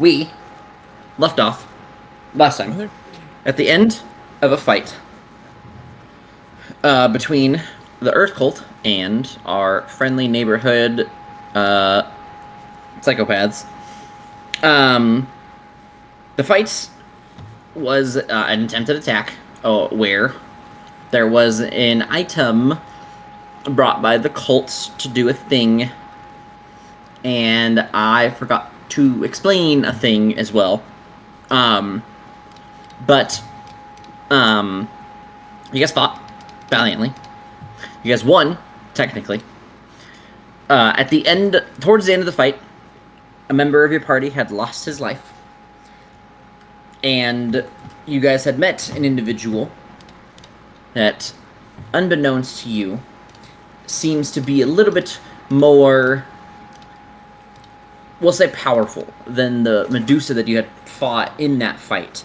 we left off last time at the end of a fight between the Earth Cult and our friendly neighborhood uh, psychopaths. Um, the fight was an attempted attack where there was an item brought by the cults to do a thing, and I forgot to explain a thing as well. Um, but you guys fought valiantly. You guys won, technically. Towards the end of the fight, a member of your party had lost his life, and you guys had met an individual that, unbeknownst to you, seems to be a little bit more, we'll say, powerful than the Medusa that you had fought in that fight.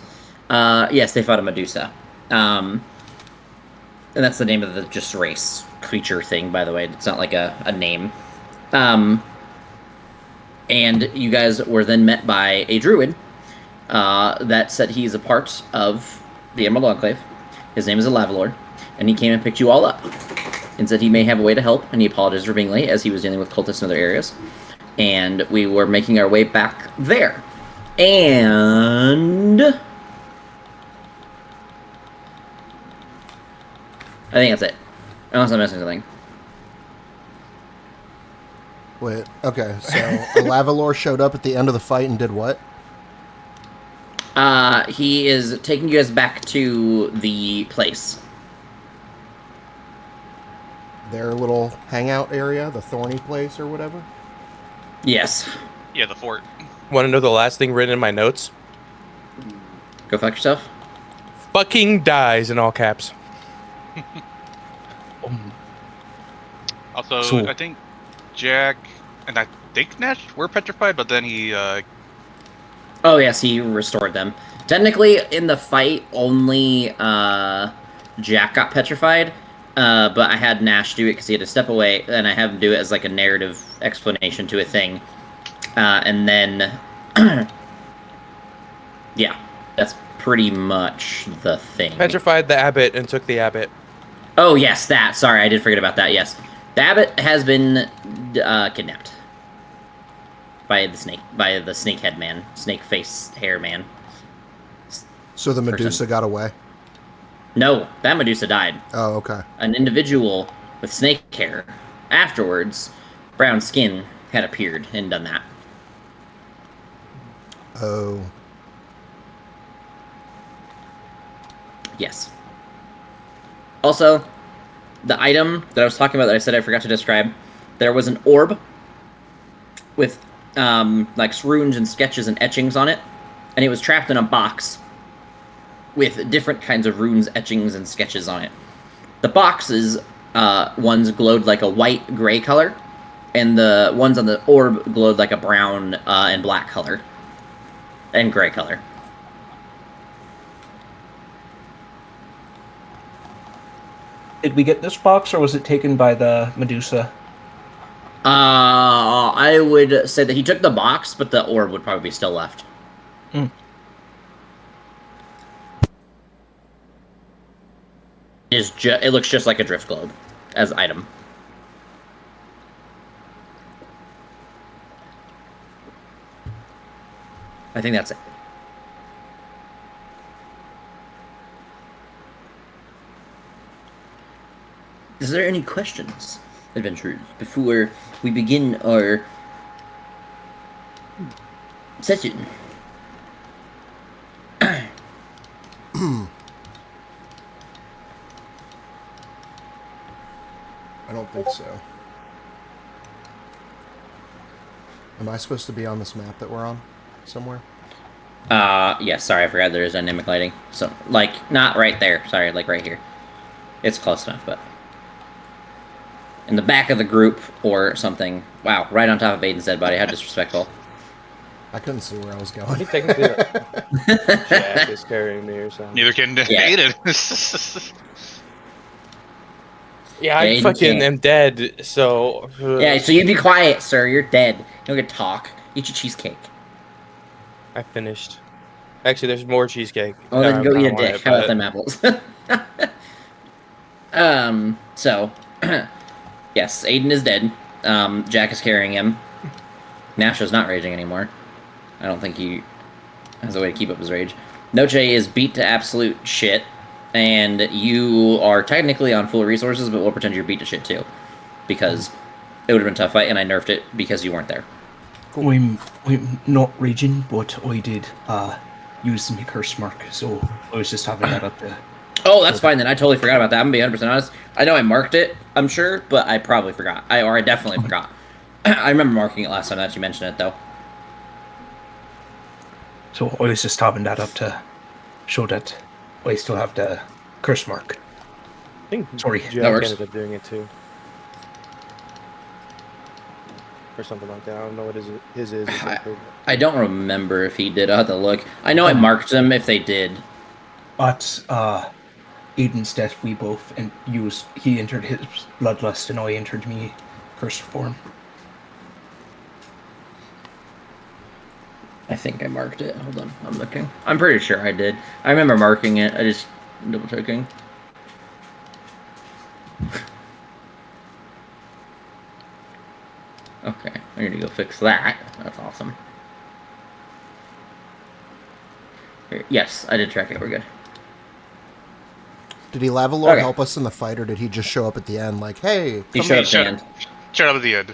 Yes, they fought a Medusa. And that's the name of the just race creature thing, by the way. It's not like a name. And you guys were then met by a druid that said he's a part of the Emerald Enclave. His name is a Lavalord, and he came and picked you all up and said he may have a way to help, and he apologized for being late as he was dealing with cultists in other areas. And we were making our way back there. And I think that's it. Unless I'm missing something. Wait, okay, so the Lavalor showed up at the end of the fight and did what? He is taking you guys back to the place. Their little hangout area, the thorny place or whatever? Yes. Yeah, the fort. Want to know the last thing written in my notes? Go fuck yourself. Fucking dies in all caps. Also, So- I think Jack and I think Nash were petrified, but then he Oh, yes, he restored them. Technically, in the fight, only Jack got petrified, but I had Nash do it because he had to step away, and I had him do it as like a narrative explanation to a thing. And then, yeah, that's pretty much the thing. Petrified the abbot and took the abbot. Oh, yes, that. Sorry, I did forget about that, yes. The abbot has been kidnapped. By the snake head man. Snake face hair man. So the Medusa got away? No, that Medusa died. Oh, okay. An individual with snake hair, afterwards, brown skin, had appeared and done that. Oh. Yes. Also, the item that I was talking about that I said I forgot to describe, there was an orb with like runes and sketches and etchings on it, and it was trapped in a box with different kinds of runes, etchings, and sketches on it. The boxes, ones glowed like a white-gray color, and the ones on the orb glowed like a brown and black color, and gray color. Did we get this box, or was it taken by the Medusa? I would say that he took the box, but the orb would probably be still left. Mm. It looks just like a drift globe as item. I think that's it. Is there any questions, adventurers, before we begin our session? I don't think so. Am I supposed to be on this map that we're on somewhere? Yeah, sorry, I forgot there's dynamic lighting. So, like, not right there. Sorry, like right here. It's close enough, but in the back of the group or something. Wow, right on top of Aedyn's dead body. How disrespectful. I couldn't see where I was I going. think technically Jack is carrying me or something. neither can Yeah. Aedyn. Yeah, Yeah, I you fucking can't. am dead, so... Yeah, so you be quiet, sir. You're dead. You don't get to talk. Eat your cheesecake. I finished. Actually, there's more cheesecake. Well, then go I eat a want dick. it, How about but them apples? So, yes, Aedyn is dead. Jack is carrying him. Nash is not raging anymore. I don't think he has a way to keep up his rage. Noche is beat to absolute shit, and you are technically on full resources, but we'll pretend you're beat to shit too, because it would have been a tough fight, and I nerfed it because you weren't there. I'm not raging, but I did use my curse mark, so I was just having that up to... Oh, that's fine then. I totally forgot about that. I'm gonna be 100% honest. I know I marked it, I'm sure, but I probably forgot. I definitely forgot. I remember marking it last time that you mentioned it, though. So I was just having that up to show that I still have the curse mark. I think Sorry, Jack that works. ended up doing it too. Or something like that. I don't know what his is. Exactly. I don't remember if he did. I'll have to look. I know I marked them if they did. At Aiden's death, we both he entered his bloodlust and I entered me curse form. I think I marked it. Hold on, I'm looking. I'm pretty sure I did. I remember marking it. I just double checking. Okay, I need to go fix that. That's awesome. Here, yes, I did track it. We're good. Did he Lavalor Okay. help us in the fight, or did he just show up at the end like, hey, He come showed here? up at the end. Shut up at the end.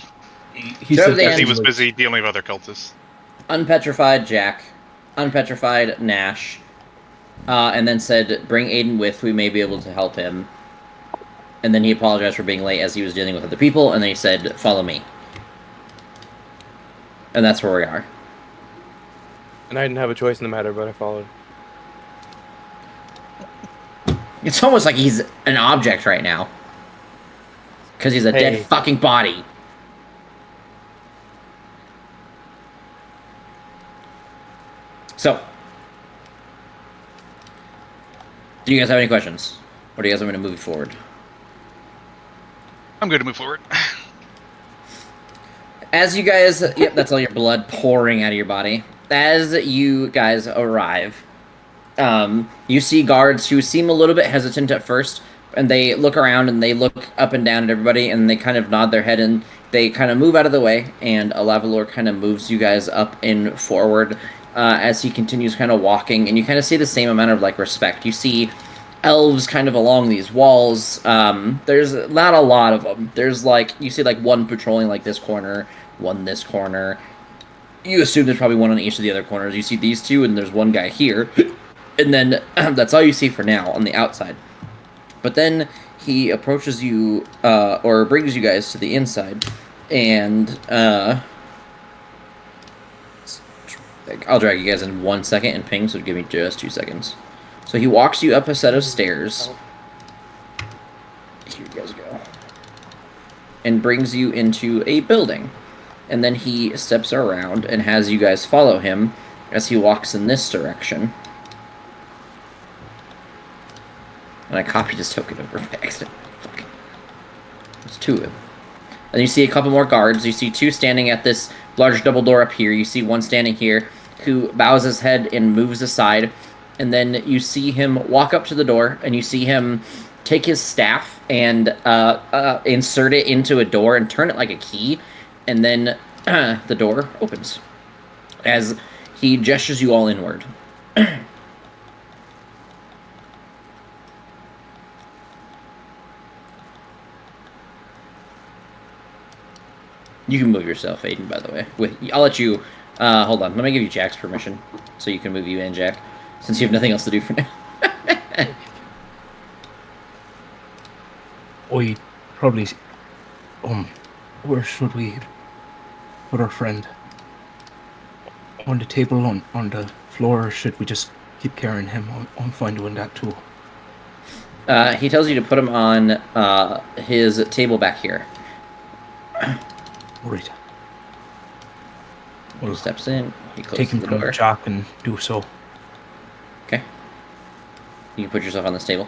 He Shove said the that Because he end. was busy dealing with other cultists. Unpetrified Jack, unpetrified Nash, and then said, "Bring Aedyn with. We may be able to help him." And then he apologized for being late as he was dealing with other people, and then he said, "Follow me." And that's where we are. And I didn't have a choice in the matter, but I followed. It's almost like he's an object right now. Because he's a dead Hey. fucking body. So, do you guys have any questions? Or do you guys want me to move forward? I'm going to move forward. As you guys... Yep, that's all your blood pouring out of your body. As you guys arrive, you see guards who seem a little bit hesitant at first, and they look around and they look up and down at everybody, and they kind of nod their head, and they kind of move out of the way, and Lavalor kind of moves you guys up and forward as he continues kind of walking, and you kind of see the same amount of, like, respect. You see elves kind of along these walls. There's not a lot of them. There's, like, you see, like, one patrolling, like, this corner, one this corner. You assume there's probably one on each of the other corners. You see these two, and there's one guy here. And then that's all you see for now on the outside. But then he approaches you, or brings you guys to the inside, and I'll drag you guys in 1 second and ping, so give me just 2 seconds. So he walks you up a set of stairs. Here you guys go. And brings you into a building. And then he steps around and has you guys follow him as he walks in this direction. And I copied his token over by accident. Fuck. There's two of them. And you see a couple more guards. You see two standing at this large double door up here. You see one standing here who bows his head and moves aside. And then you see him walk up to the door, and you see him take his staff and insert it into a door and turn it like a key. And then the door opens as he gestures you all inward. You can move yourself, Aedyn, by the way. Wait, I'll let you... hold on. Let me give you Jack's permission so you can move you in, Jack. Since you have nothing else to do for now. I probably... where should we put our friend? On the table, on the floor, or should we just keep carrying him? I'm fine doing that too. He tells you to put him on his table back here. Right. He steps in. He Take closes him the from door. Jack and do so. Okay. You can put yourself on this table.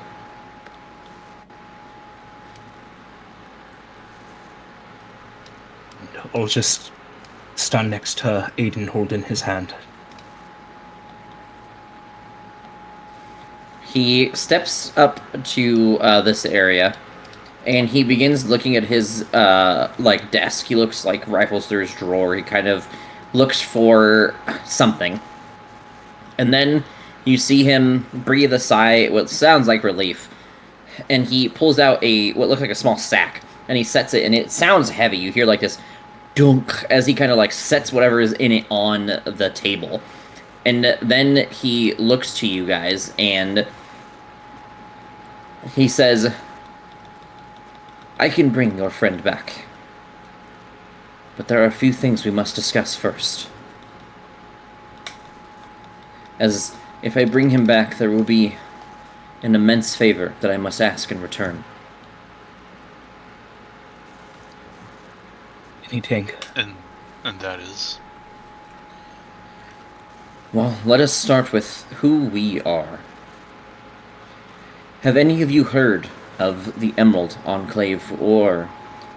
I'll just stand next to Aedyn holding his hand. He steps up to this area, and he begins looking at his like desk. He looks like rifles through his drawer. He kind of looks for something, and then you see him breathe a sigh, what sounds like relief, and he pulls out what looks like a small sack, and he sets it, and it sounds heavy. You hear like this dunk as he kind of like sets whatever is in it on the table. And then he looks to you guys, and he says, I can bring your friend back, but there are a few things we must discuss first. As if I bring him back, there will be an immense favor that I must ask in return. Anything. And that is... Well, let us start with who we are. Have any of you heard of the Emerald Enclave or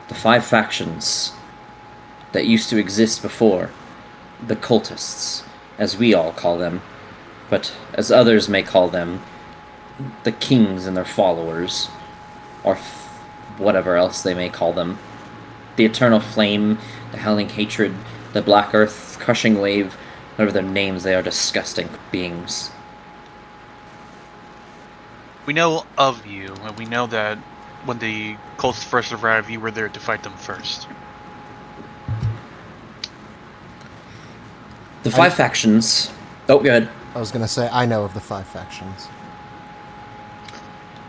the 5 factions that used to exist before? The cultists, as we all call them, but as others may call them, the kings and their followers, or whatever else they may call them. The Eternal Flame, the Howling Hatred, the Black Earth, Crushing Wave, whatever their names, they are disgusting beings. We know of you, and we know that when the cults first arrived, you were there to fight them first. The 5 factions... Oh, go ahead. I was going to say, I know of the 5 factions.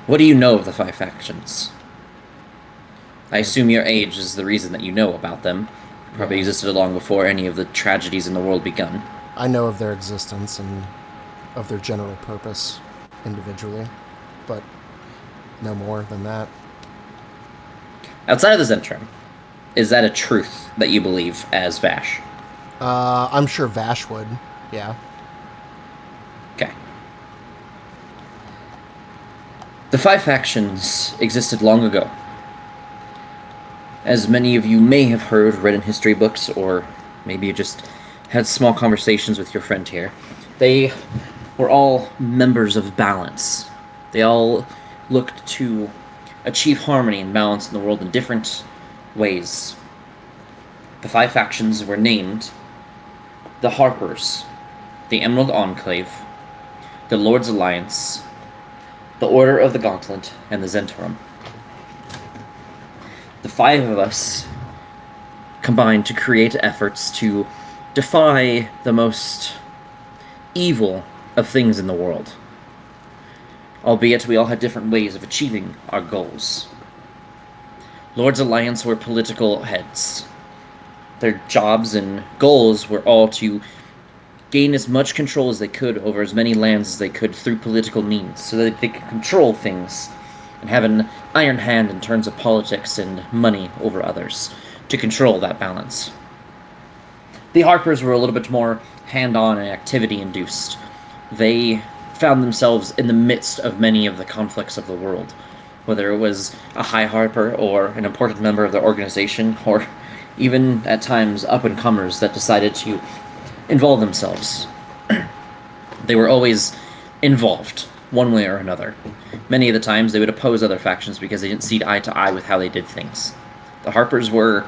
What do you know of the 5 factions? I assume your age is the reason that you know about them. Probably existed long before any of the tragedies in the world begun. I know of their existence and of their general purpose individually, but no more than that. Outside of the Zentrum, is that a truth that you believe as Vash? I'm sure Vash would, yeah. Okay. The 5 factions existed long ago. As many of you may have heard, read in history books, or maybe you just had small conversations with your friend here, they were all members of balance. They all looked to achieve harmony and balance in the world in different ways. The 5 factions were named the Harpers, the Emerald Enclave, the Lord's Alliance, the Order of the Gauntlet, and the Zentrum. The 5 of us combined to create efforts to defy the most evil of things in the world. Albeit we all had different ways of achieving our goals. Lord's Alliance were political heads. Their jobs and goals were all to gain as much control as they could over as many lands as they could through political means, so that they could control things and have an iron hand in terms of politics and money over others to control that balance. The Harpers were a little bit more hand-on and activity-induced. They found themselves in the midst of many of the conflicts of the world, whether it was a High Harper or an important member of their organization, or even at times up-and-comers that decided to involve themselves. They were always involved, one way or another. Many of the times they would oppose other factions because they didn't see eye to eye with how they did things. The Harpers were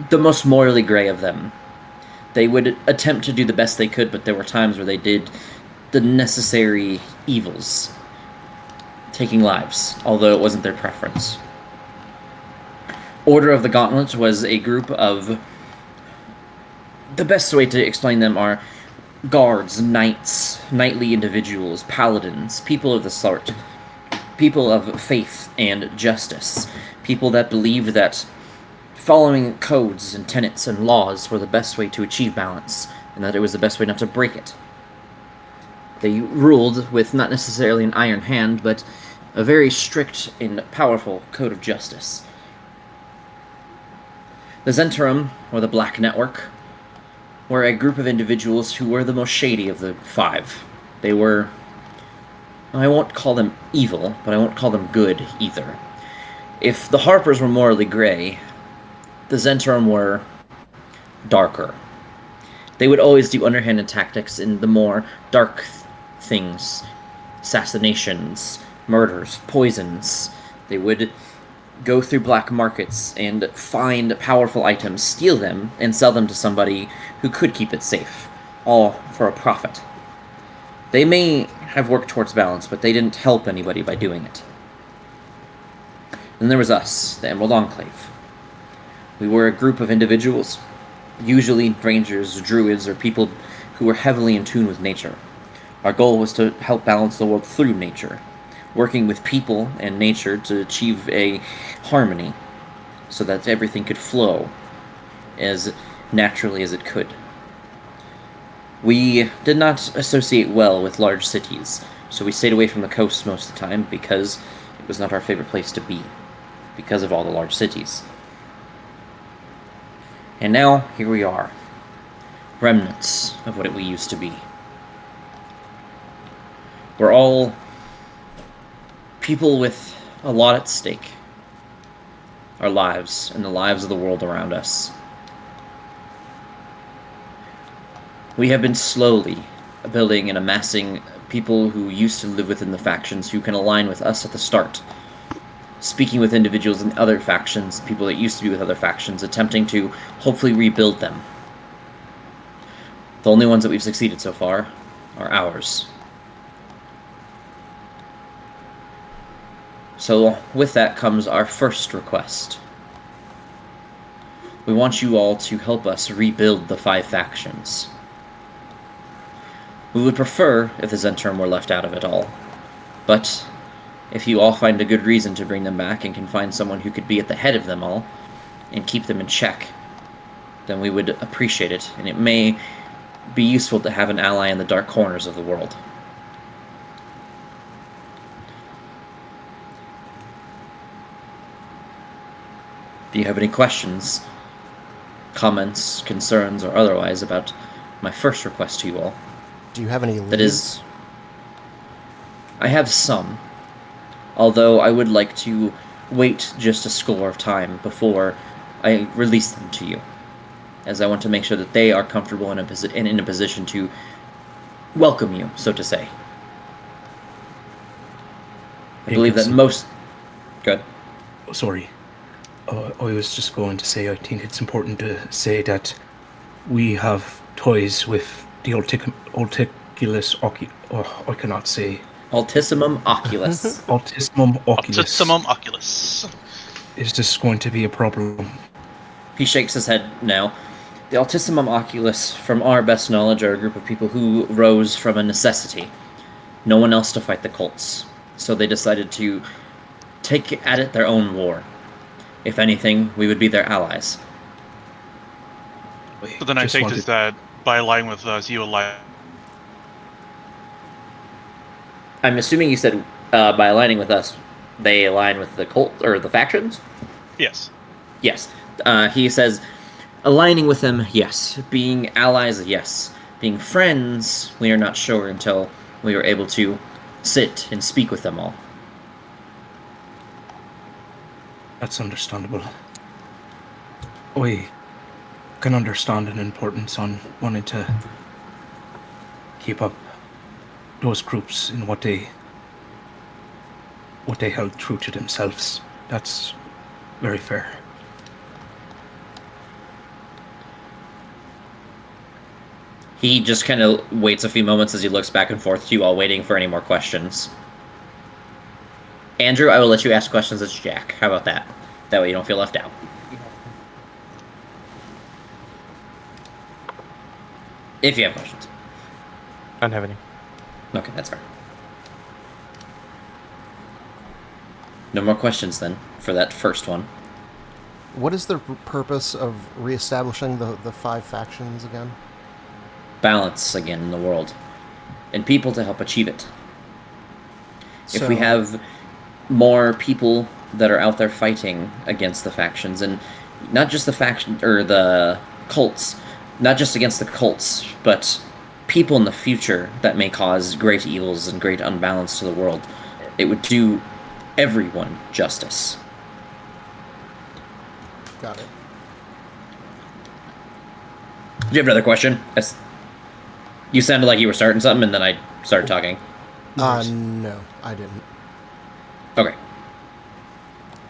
the most morally gray of them. They would attempt to do the best they could, but there were times where they did the necessary evils, taking lives, although it wasn't their preference. Order of the Gauntlet was a group of... The best way to explain them are guards, knights, knightly individuals, paladins, people of the sort, people of faith and justice, people that believed that following codes and tenets and laws were the best way to achieve balance, and that it was the best way not to break it. They ruled with not necessarily an iron hand, but a very strict and powerful code of justice. The Zentrum, or the Black Network, were a group of individuals who were the most shady of the 5. They were... I won't call them evil, but I won't call them good either. If the Harpers were morally gray, the Zentrum were darker. They would always do underhanded tactics in the more dark things, assassinations, murders, poisons. They would go through black markets and find powerful items, steal them, and sell them to somebody who could keep it safe, all for a profit. They may have worked towards balance, but they didn't help anybody by doing it. Then there was us, the Emerald Enclave. We were a group of individuals, usually rangers, druids, or people who were heavily in tune with nature. Our goal was to help balance the world through nature, working with people and nature to achieve a harmony so that everything could flow as naturally as it could. We did not associate well with large cities, so we stayed away from the coast most of the time because it was not our favorite place to be, because of all the large cities. And now, here we are. Remnants of what we used to be. We're all people with a lot at stake. Our lives, and the lives of the world around us. We have been slowly building and amassing people who used to live within the factions who can align with us at the start. Speaking with individuals in other factions, people that used to be with other factions, attempting to hopefully rebuild them. The only ones that we've succeeded so far are ours. So, with that comes our first request. We want you all to help us rebuild the 5 factions. We would prefer if the Zentrum were left out of it all, but if you all find a good reason to bring them back and can find someone who could be at the head of them all and keep them in check, then we would appreciate it, and it may be useful to have an ally in the dark corners of the world. Do you have any questions, comments, concerns, or otherwise about my first request to you all? Do you have any leads? That is, I have some, although I would like to wait just a score of time before I release them to you, as I want to make sure that they are comfortable in a position to welcome you, so to say. I believe that most... Good. Sorry. I was just going to say, I think it's important to say that we have toys with the Alticulus I cannot say. Altissimum Oculus. Altissimum Oculus. Altissimum Oculus. Is this going to be a problem? He shakes his head now. The Altissimum Oculus, from our best knowledge, are a group of people who rose from a necessity. No one else to fight the cults. So they decided to take at it their own war. If anything, we would be their allies. So then I take this that by allying with us, you align. I'm assuming you said by aligning with us, they align with the cult or the factions? Yes. Yes. He says, aligning with them, yes. Being allies, yes. Being friends, we are not sure until we are able to sit and speak with them all. That's understandable. I can understand an importance on wanting to keep up those groups in what they held true to themselves. That's very fair. He just kind of waits a few moments as he looks back and forth to you all, waiting for any more questions. Andrew, I will let you ask questions as Jack. How about that? That way you don't feel left out. If you have questions. I don't have any. Okay, that's fair. No more questions then for that first one. What is the purpose of reestablishing the 5 factions again? Balance again in the world. And people to help achieve it. If So- we have more people that are out there fighting against the factions, and not just the faction or the cults, not just against the cults, but people in the future that may cause great evils and great unbalance to the world, it would do everyone justice. Got it. Do you have another question? You sounded like you were starting something, and then I started talking. yours? No, I didn't. Okay.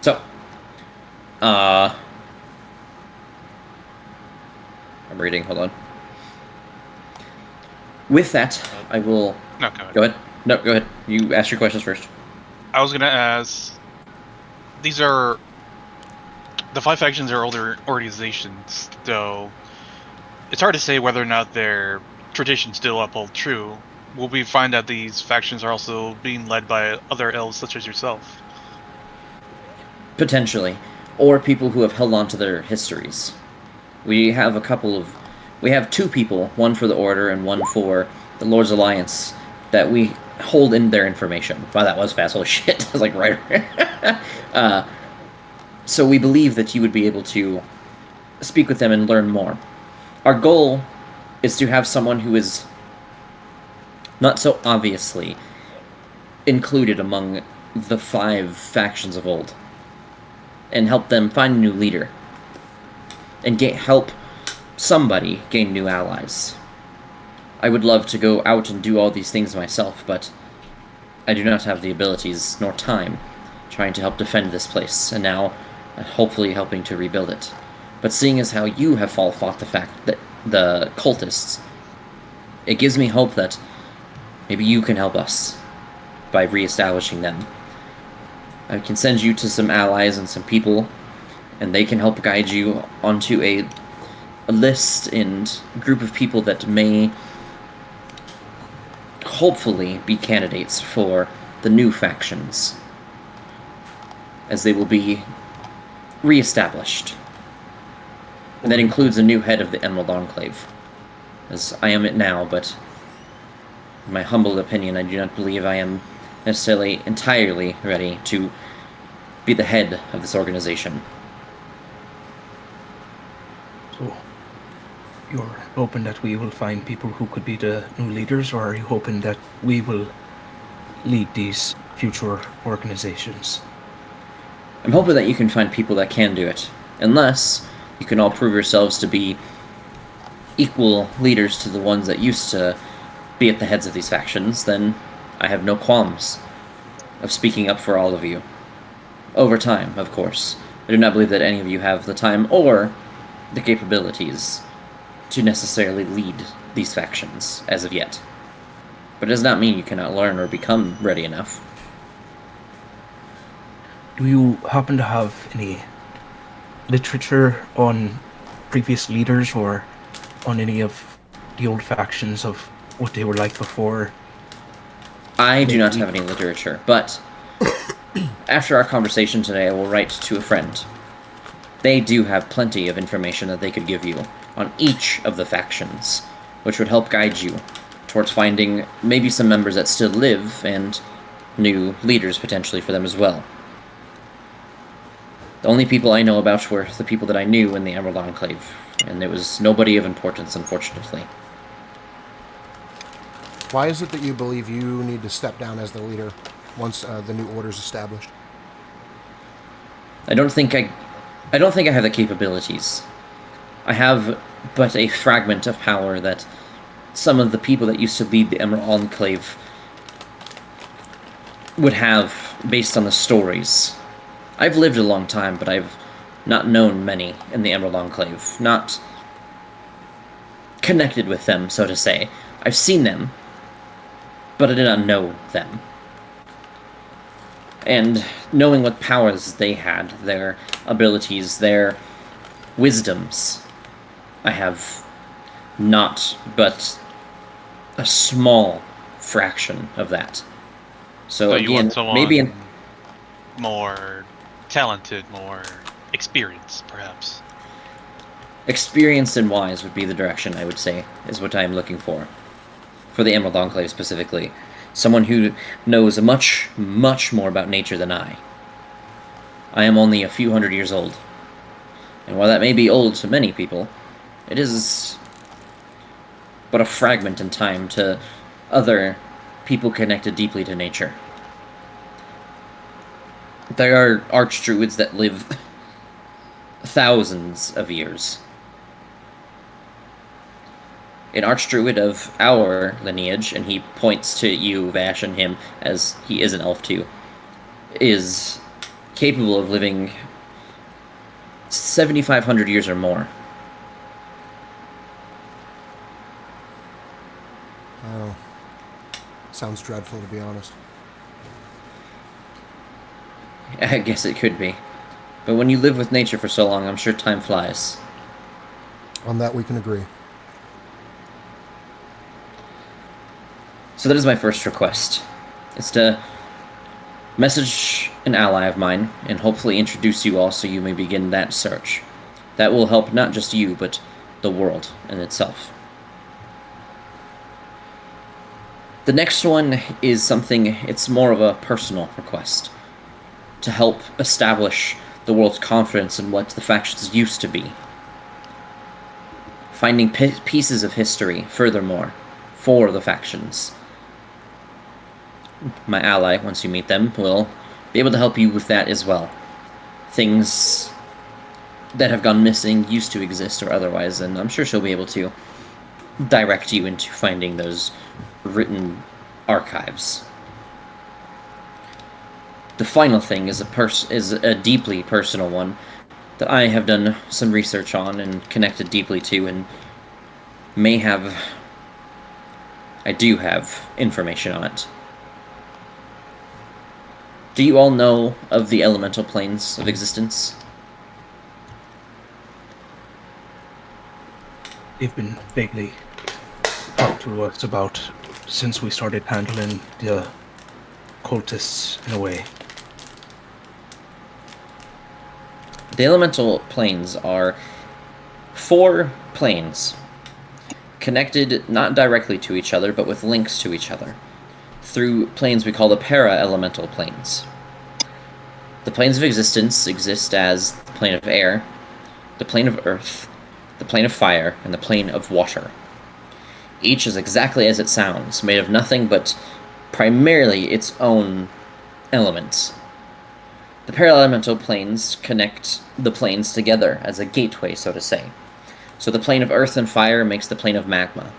So, I'm reading. Hold on. With that, I will No, go ahead. go ahead. No, go ahead. You ask your questions first. I was gonna ask. These are the 5 factions are older organizations, though. It's hard to say whether or not their traditions still uphold true. Will we find that these factions are also being led by other elves such as yourself? Potentially, or people who have held on to their histories. We have we have 2 people, one for the Order and one for the Lord's Alliance, that we hold in their information. Wow, that was fast. Holy shit! I was like, right. So we believe that you would be able to speak with them and learn more. Our goal is to have someone who is not so obviously included among the 5 factions of old, and help them find a new leader, and help somebody gain new allies. I would love to go out and do all these things myself, but I do not have the abilities nor time trying to help defend this place, and now hopefully helping to rebuild it. But seeing as how you have fought the cultists, it gives me hope that maybe you can help us by re-establishing them. I can send you to some allies and some people, and they can help guide you onto a list and group of people that may hopefully be candidates for the new factions, as they will be re-established. And that includes a new head of the Emerald Enclave, as I am it now, but in my humble opinion, I do not believe I am necessarily entirely ready to be the head of this organization. So, you're hoping that we will find people who could be the new leaders, or are you hoping that we will lead these future organizations? I'm hoping that you can find people that can do it, unless you can all prove yourselves to be equal leaders to the ones that used to be at the heads of these factions. Then I have no qualms of speaking up for all of you. Over time, of course. I do not believe that any of you have the time or the capabilities to necessarily lead these factions as of yet. But it does not mean you cannot learn or become ready enough. Do you happen to have any literature on previous leaders or on any of the old factions of what they were like before? I do not have any literature, but after our conversation today, I will write to a friend. They do have plenty of information that they could give you on each of the factions, which would help guide you towards finding maybe some members that still live and new leaders potentially for them as well. The only people I know about were the people that I knew in the Emerald Enclave, and it was nobody of importance, unfortunately. Why is it that you believe you need to step down as the leader once the new order's established? I don't think I have the capabilities. I have but a fragment of power that some of the people that used to lead the Emerald Enclave would have based on the stories. I've lived a long time, but I've not known many in the Emerald Enclave. Not connected with them, so to say. I've seen them, but I did not know them. And knowing what powers they had, their abilities, their wisdoms, I have not but a small fraction of that. So you again, want someone maybe more talented, more experienced, perhaps. experienced and wise would be the direction I would say is what I am looking for the Emerald Enclave specifically. Someone who knows much, much more about nature than I. I am only a few hundred years old. And while that may be old to many people, it is but a fragment in time to other people connected deeply to nature. There are archdruids that live thousands of years. an archdruid of our lineage, and he points to you, Vash, and him, as he is an elf too, is capable of living 7,500 years or more. Oh. Sounds dreadful, to be honest. I guess it could be. But when you live with nature for so long, I'm sure time flies. On that we can agree. So that is my first request. It's to message an ally of mine and hopefully introduce you all so you may begin that search. That will help not just you, but the world in itself. The next one is something, it's more of a personal request. To help establish the world's confidence in what the factions used to be. Finding pieces of history, furthermore, for the factions. My ally, once you meet them, will be able to help you with that as well. Things that have gone missing used to exist or otherwise, and I'm sure she'll be able to direct you into finding those written archives. The final thing is a deeply personal one that I have done some research on and connected deeply to, and I do have information on it. Do you all know of the elemental planes of existence? They've been vaguely talked to us about since we started handling the cultists in a way. The elemental planes are 4 planes, connected not directly to each other, but with links to each other, through planes we call the para-elemental planes. The planes of existence exist as the plane of air, the plane of earth, the plane of fire, and the plane of water. Each is exactly as it sounds, made of nothing but primarily its own elements. The para-elemental planes connect the planes together as a gateway, so to say. So the plane of earth and fire makes the plane of magma.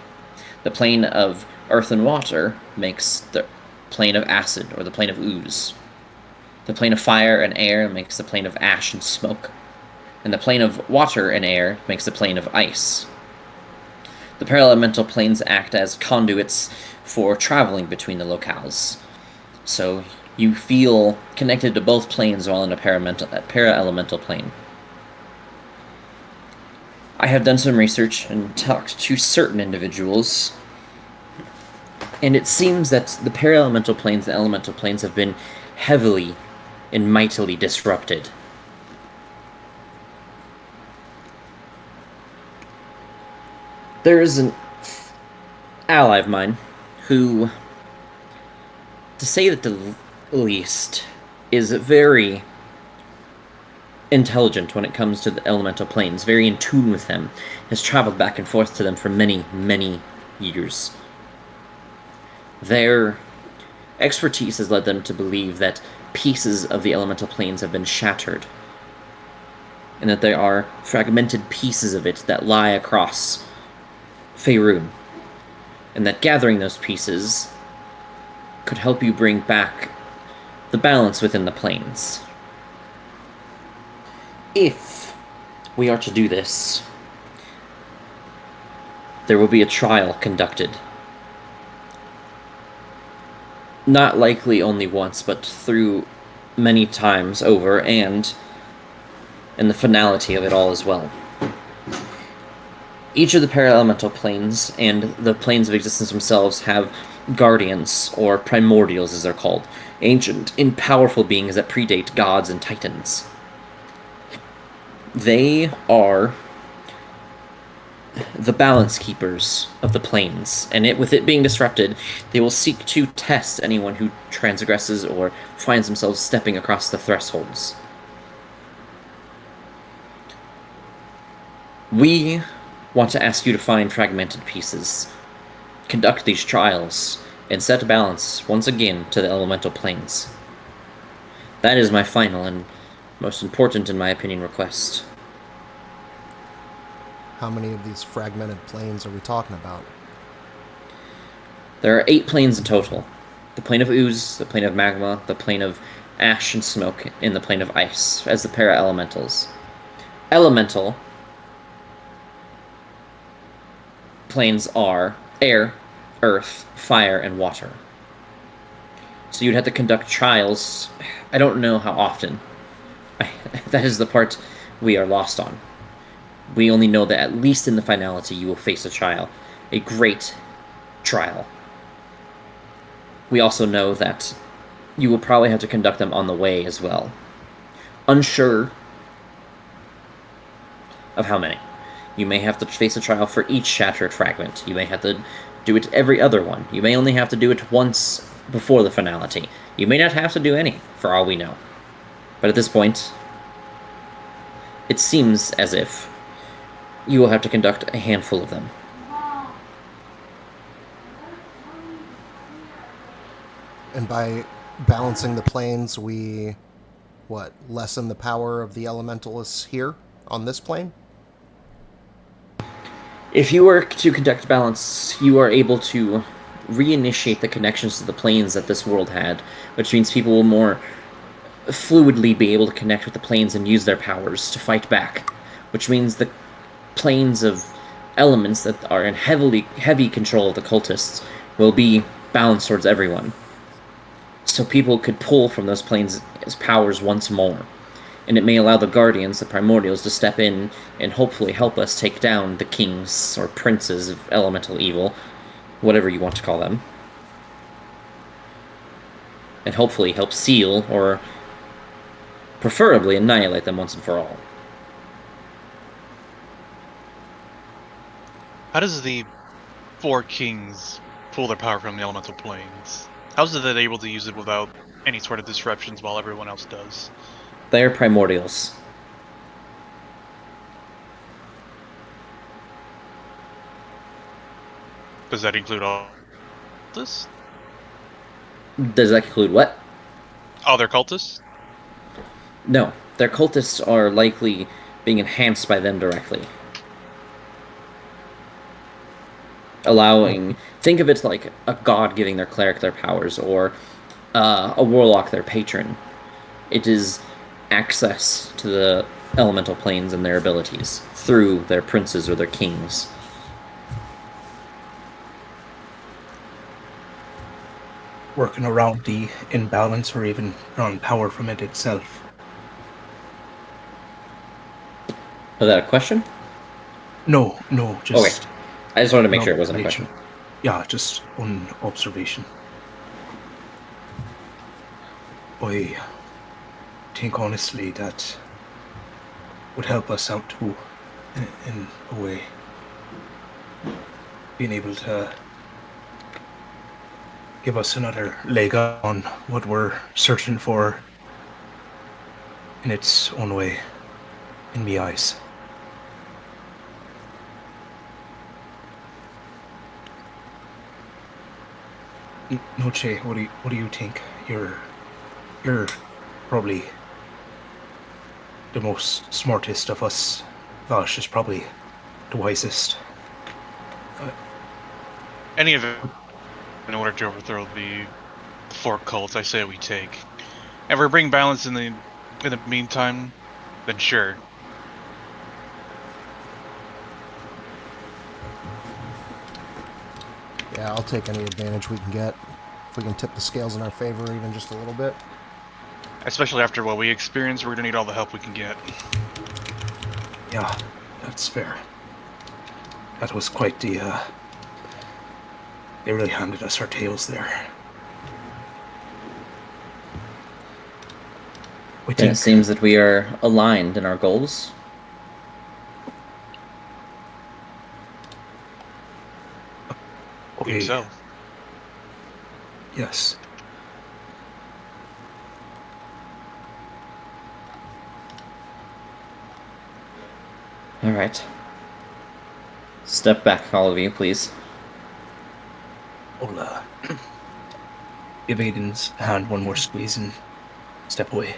The plane of earth and water makes the plane of acid, or the plane of ooze. The plane of fire and air makes the plane of ash and smoke. And the plane of water and air makes the plane of ice. The para-elemental planes act as conduits for traveling between the locales. So you feel connected to both planes while in a para-elemental plane. I have done some research and talked to certain individuals, and it seems that the para-elemental planes and elemental planes have been heavily and mightily disrupted. There is an ally of mine who, to say that the least, is very intelligent when it comes to the elemental planes, very in tune with them, has traveled back and forth to them for many, many years. Their expertise has led them to believe that pieces of the elemental planes have been shattered, and that there are fragmented pieces of it that lie across Faerun, and that gathering those pieces could help you bring back the balance within the planes. If we are to do this, there will be a trial conducted. Not likely only once, but through many times over, and in the finality of it all as well. Each of the para-elemental planes and the planes of existence themselves have guardians, or primordials as they're called, ancient and powerful beings that predate gods and titans. They are the balance keepers of the planes, and with it being disrupted, they will seek to test anyone who transgresses or finds themselves stepping across the thresholds. We want to ask you to find fragmented pieces, conduct these trials, and set balance once again to the elemental planes. That is my final and most important, in my opinion, request. how many of these fragmented planes are we talking about? There are 8 planes in total. The plane of ooze, the plane of magma, the plane of ash and smoke, and the plane of ice, as the para-elementals. Elemental planes are air, earth, fire, and water. So you'd have to conduct trials. I don't know how often. That is the part we are lost on. We only know that at least in the finality you will face a trial. A great trial. We also know that you will probably have to conduct them on the way as well. Unsure of how many. You may have to face a trial for each shattered fragment. You may have to do it every other one. You may only have to do it once before the finality. You may not have to do any, for all we know. But at this point, it seems as if you will have to conduct a handful of them. And by balancing the planes, we, lessen the power of the elementalists here on this plane? If you were to conduct balance, you are able to reinitiate the connections to the planes that this world had, which means people will more fluidly be able to connect with the planes and use their powers to fight back, which means the planes of elements that are in heavy control of the cultists will be balanced towards everyone. So people could pull from those planes' powers once more. And it may allow the Guardians, the Primordials, to step in and hopefully help us take down the kings or princes of elemental evil, whatever you want to call them. And hopefully help seal, or preferably annihilate them once and for all. How does the 4 kings pull their power from the elemental planes? How is it that they're able to use it without any sort of disruptions while everyone else does? They are Primordials. Does that include all this? Does that include what? All their cultists? No, their cultists are likely being enhanced by them directly. Think of it like a god giving their cleric their powers, or a warlock their patron. It is access to the elemental planes and their abilities through their princes or their kings. Working around the imbalance or even around power from it itself. Was that a question? No, just... Okay. I just wanted to make sure it wasn't a question. Yeah, just one observation. I think honestly that would help us out too, in a way. Being able to give us another leg up on what we're searching for in its own way, in my eyes. Noche, what do you think? You're probably the most smartest of us. Vash is probably the wisest. Any of it, in order to overthrow the 4 cults, I say we take. If we bring balance in the meantime, then sure. Yeah, I'll take any advantage we can get. If we can tip the scales in our favor even just a little bit. Especially after what we experienced, we're gonna need all the help we can get. Yeah, that's fair. That was quite the, they really handed us our tails there. And it seems that we are aligned in our goals. Okay. So. Yes. All right. Step back, all of you, please. I'll give Aedyn's hand one more squeeze and step away.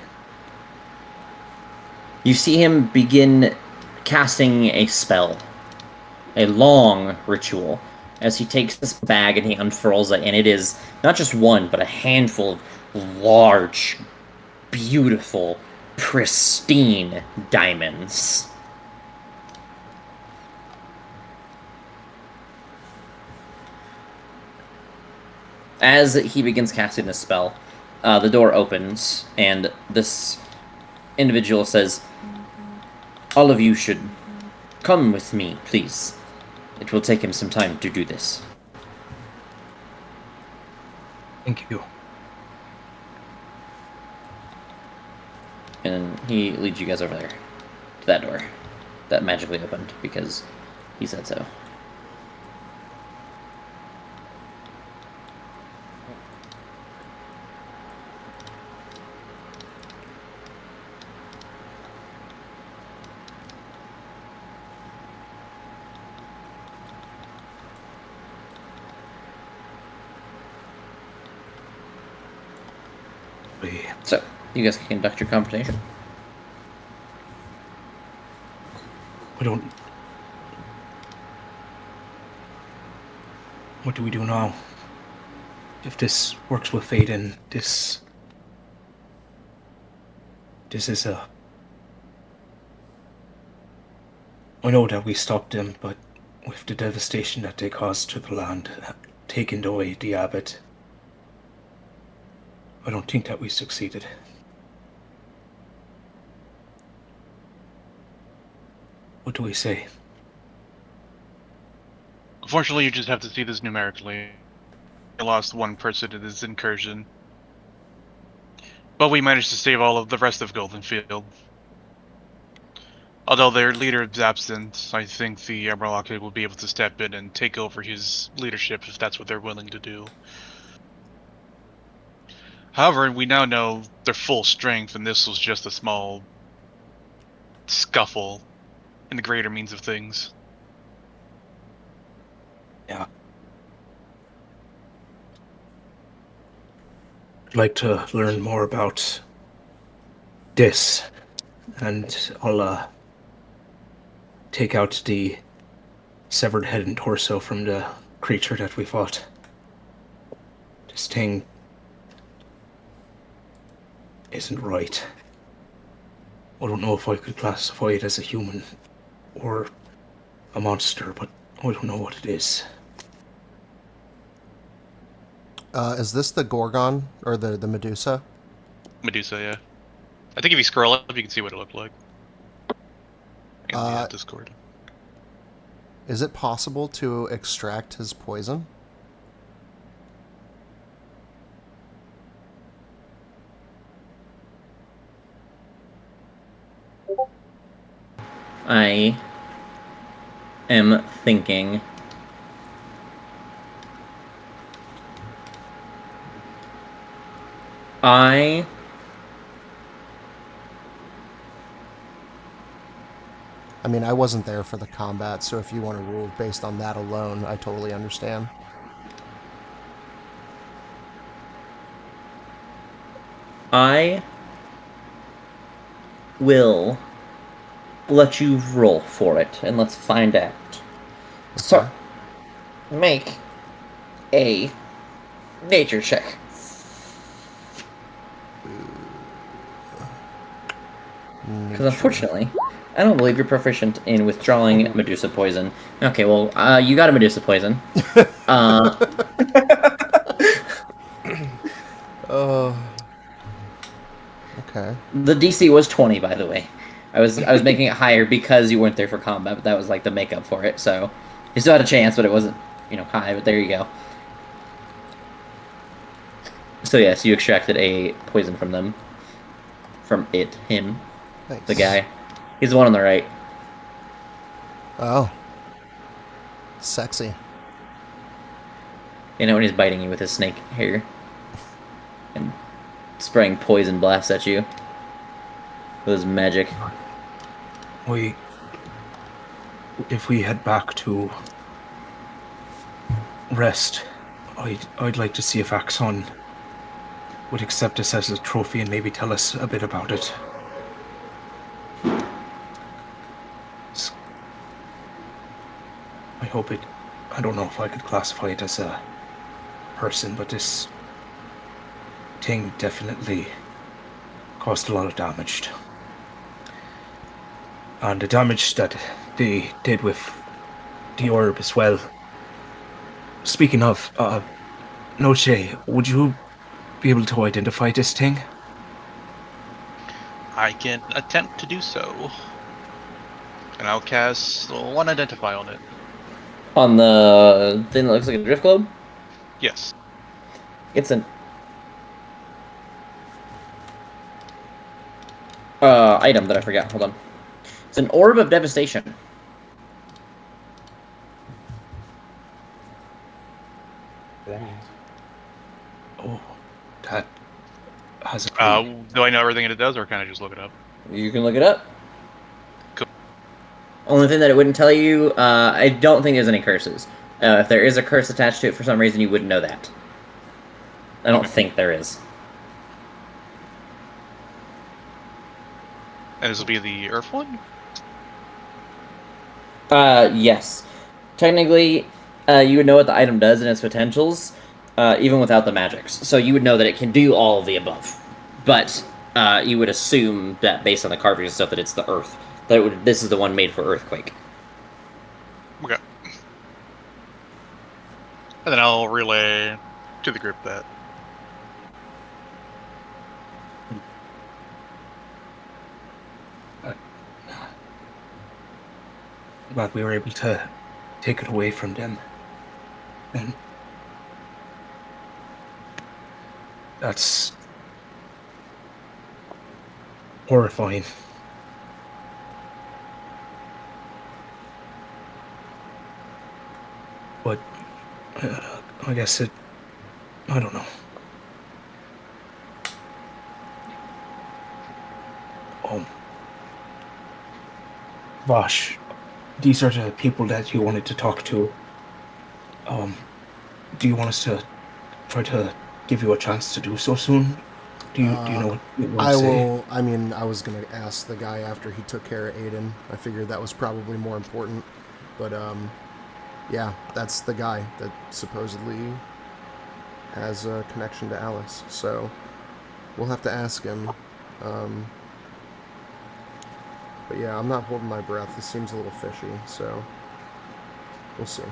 You see him begin casting a spell a long ritual as he takes this bag and he unfurls it, and it is not just one, but a handful of large, beautiful, pristine diamonds. As he begins casting this spell, the door opens, and this individual says, "All of you should come with me, please. It will take him some time to do this." Thank you. And he leads you guys over there to that door that magically opened because he said so. So, you guys can conduct your conversation. We don't... What do we do now? If this works with Aedyn, this is a... I know that we stopped them, but with the devastation that they caused to the land, taking away the abbot, I don't think that we succeeded. What do we say? Unfortunately, you just have to see this numerically. We lost one person in this incursion. But we managed to save all of the rest of Goldenfield. Although their leader is absent, I think the Emerald Enclave will be able to step in and take over his leadership if that's what they're willing to do. However, we now know their full strength, and this was just a small scuffle in the greater means of things. Yeah. I'd like to learn more about this, and I'll take out the severed head and torso from the creature that we fought. This thing isn't right. I don't know if I could classify it as a human or a monster, but I don't know what it is. Is this the gorgon or the Medusa? Medusa, yeah. I think if you scroll up, you can see what it looked like. In the Discord. Is it possible to extract his poison? I am thinking. I mean, I wasn't there for the combat, so if you want to rule based on that alone, I totally understand. I will let you roll for it, and let's find out. Okay. So, make a nature check. Because unfortunately, I don't believe you're proficient in withdrawing Medusa poison. Okay, well, you got a Medusa poison. Okay. The DC was 20, by the way. I was making it higher because you weren't there for combat, but that was like the makeup for it. So you still had a chance, but it wasn't, high. But there you go. So yes, you extracted a poison from them, him, Nice. the guy. He's the one on the right. Oh. Sexy. When he's biting you with his snake hair and spraying poison blasts at you with his magic. If we head back to rest, I'd like to see if Axon would accept us as a trophy and maybe tell us a bit about it. hope it... I don't know if I could classify it as a person, but this thing definitely caused a lot of damage. And the damage that they did with the orb as well. Speaking of, Noche, would you be able to identify this thing? I can attempt to do so. And I'll cast one identify on it. On the thing that looks like a drift globe, Yes. it's an item that I forgot. Hold on. It's an orb of devastation. That means. Oh, that has a clue. Do I know everything it does, or can I just look it up? You can look it up. Cool. Only thing that it wouldn't tell you, I don't think there's any curses. If there is a curse attached to it for some reason, you wouldn't know that. I don't think there is. And this will be the Earth one? Yes. Technically, you would know what the item does and its potentials, even without the magics. So you would know that it can do all of the above. But you would assume that based on the carvings and stuff that it's the Earth. That this is the one made for Earthquake. Okay. And then I'll relay to the group that. But we were able to take it away from them. And that's horrifying. But I guess it... I don't know. Vosh, these are the people that you wanted to talk to. Do you want us to try to give you a chance to do so soon? Do you know what you want to say? I mean, I was going to ask the guy after he took care of Aedyn. I figured that was probably more important. But, yeah, that's the guy that supposedly has a connection to Alice. So, we'll have to ask him. But yeah, I'm not holding my breath. This seems a little fishy, so we'll see.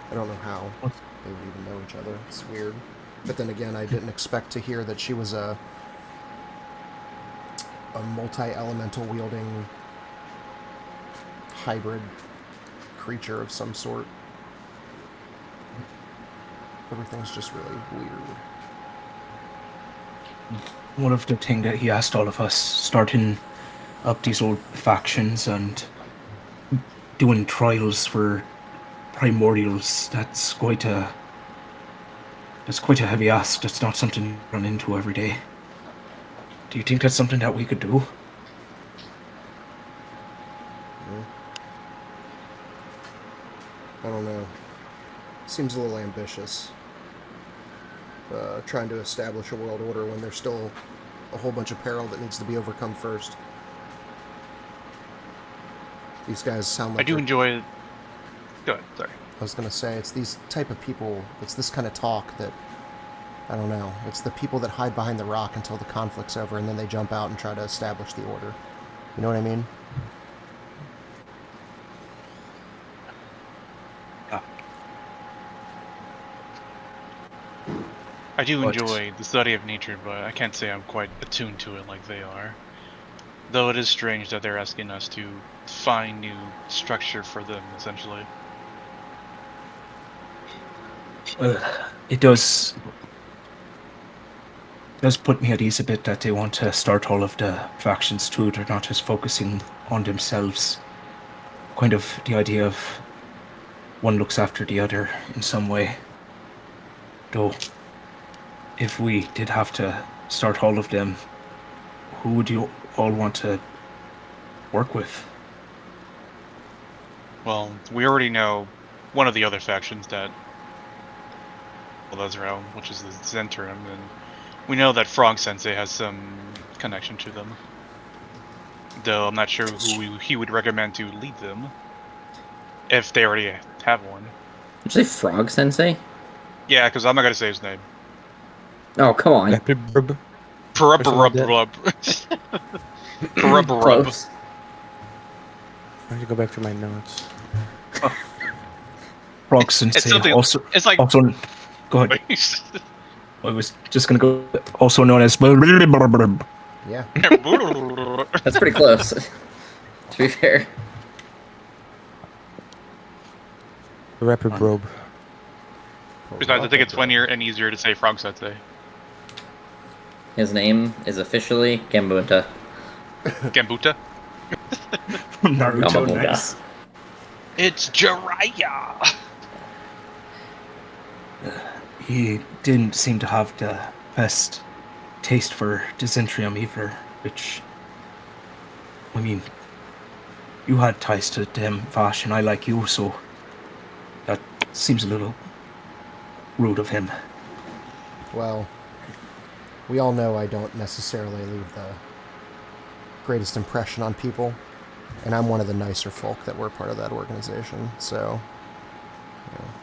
I don't know how they would even know each other. It's weird. But then again, I didn't expect to hear that she was a multi-elemental wielding hybrid creature of some sort. Everything's just really weird. One of the things that he asked all of us, starting up these old factions and doing trials for primordials, that's quite a heavy ask. That's not something you run into every day. Do you think that's something that we could do? I don't know. Seems a little ambitious. Trying to establish a world order when there's still a whole bunch of peril that needs to be overcome first. These guys sound like... I do enjoy it. Go ahead, sorry. I was going to say, it's these type of people, it's this kind of talk that, I don't know, it's the people that hide behind the rock until the conflict's over and then they jump out and try to establish the order. You know what I mean? I do enjoy the study of nature, but I can't say I'm quite attuned to it like they are. Though it is strange that they're asking us to find new structure for them, essentially. Well, it does put me at ease a bit that they want to start all of the factions too. They're not just focusing on themselves. Kind of the idea of one looks after the other in some way. Though, if we did have to start all of them, who would you all want to work with? Well, we already know one of the other factions that that's around, which is the Zentrum, and we know that Frog Sensei has some connection to them. Though I'm not sure who he would recommend to lead them. if they already have one. Did you say Frog Sensei? Yeah, because I'm not gonna say his name. Oh, come on. Rub. Perub. Close. I have to go back to my notes. Frog It's Sensei something. also, It's like. also, go ahead. I was just gonna go, also known as. Yeah. That's pretty close, to be fair. The rapid probe. Besides, I think it's funnier and easier to say Frog Sensei. His name is officially Gambuta. Gambuta. Naruto, Gamabunga. nice. It's Jiraiya. He didn't seem to have the best taste for Dyscentrium either, which, I mean, you had ties to him, Vash, and I like you, so that seems a little rude of him. Well, we all know I don't necessarily leave the greatest impression on people, and I'm one of the nicer folk that were part of that organization, so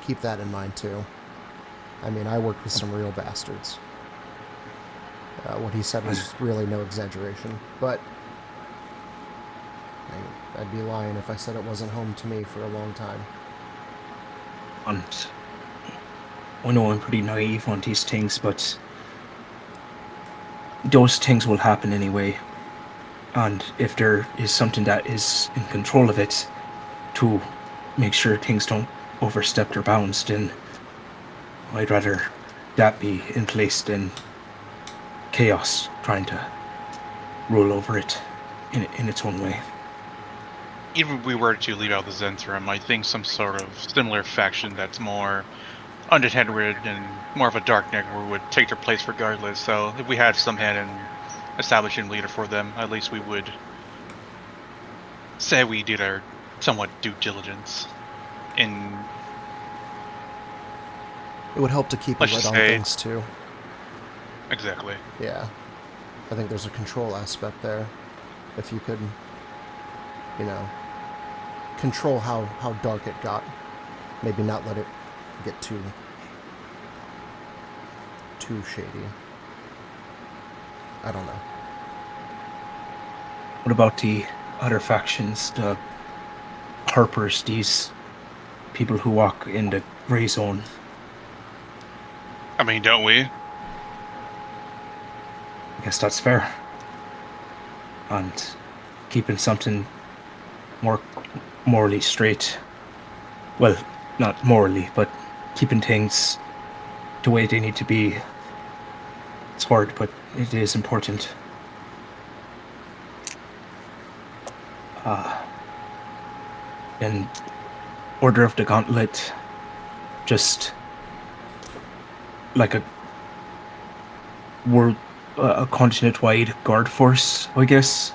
keep that in mind too. I mean, I worked with some real bastards. What he said was really no exaggeration, but I'd be lying if I said it wasn't home to me for a long time. And I know I'm pretty naive on these things, but those things will happen anyway. And if there is something that is in control of it to make sure things don't overstep their bounds, then I'd rather that be in place than chaos trying to rule over it in its own way. Even if we were to leave out the Zentrum, I think some sort of similar faction that's more undetended and more of a dark network would take their place regardless. So if we had some hand in establishing a leader for them, at least we would say we did our somewhat due diligence in. It would help to keep a Let's lid just on say- things too. Exactly. Yeah. I think there's a control aspect there. If you could, control how dark it got. Maybe not let it get too shady. I don't know. What about the other factions, the Harpers, these people who walk in the gray zone? I mean, don't we? I guess that's fair. And keeping something more morally straight. Well, not morally, but keeping things the way they need to be. It's hard, but it is important. And Order of the Gauntlet, just like a a continent-wide guard force, I guess.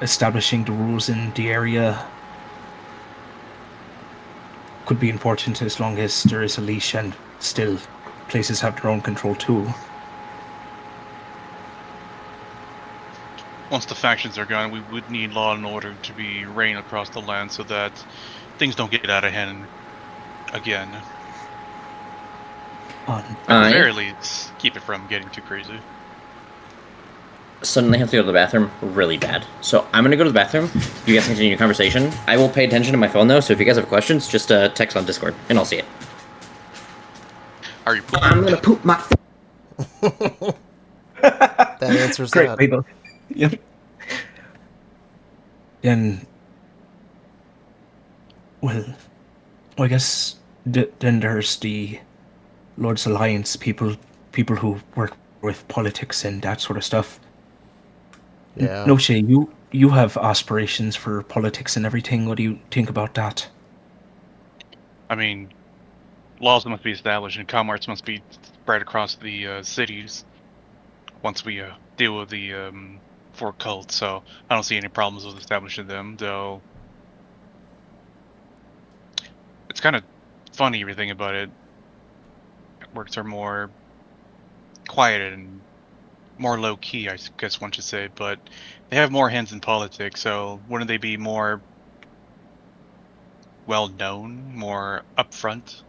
Establishing the rules in the area could be important as long as there is a leash and still places have their own control too. Once the factions are gone, we would need law and order to be reigned across the land so that things don't get out of hand again. At the very least, keep it from getting too crazy. Suddenly have to go to the bathroom really bad. So I'm going to go to the bathroom. You guys continue your conversation. I will pay attention to my phone, though, so if you guys have questions, just text on Discord, and I'll see it. Are you pooping? I'm going to poop my... That answers Great, that. people. Yep. Then, well, I guess then there's the Lord's Alliance people who work with politics and that sort of stuff. Yeah. No, Shay, you have aspirations for politics and everything. What do you think about that? I mean, laws must be established and commerce must be spread across the cities once we deal with the four cults, so I don't see any problems with establishing them, though it's kind of funny everything about it. Works are more quiet and more low-key, I guess one should say, but they have more hands in politics, so wouldn't they be more well known, more upfront.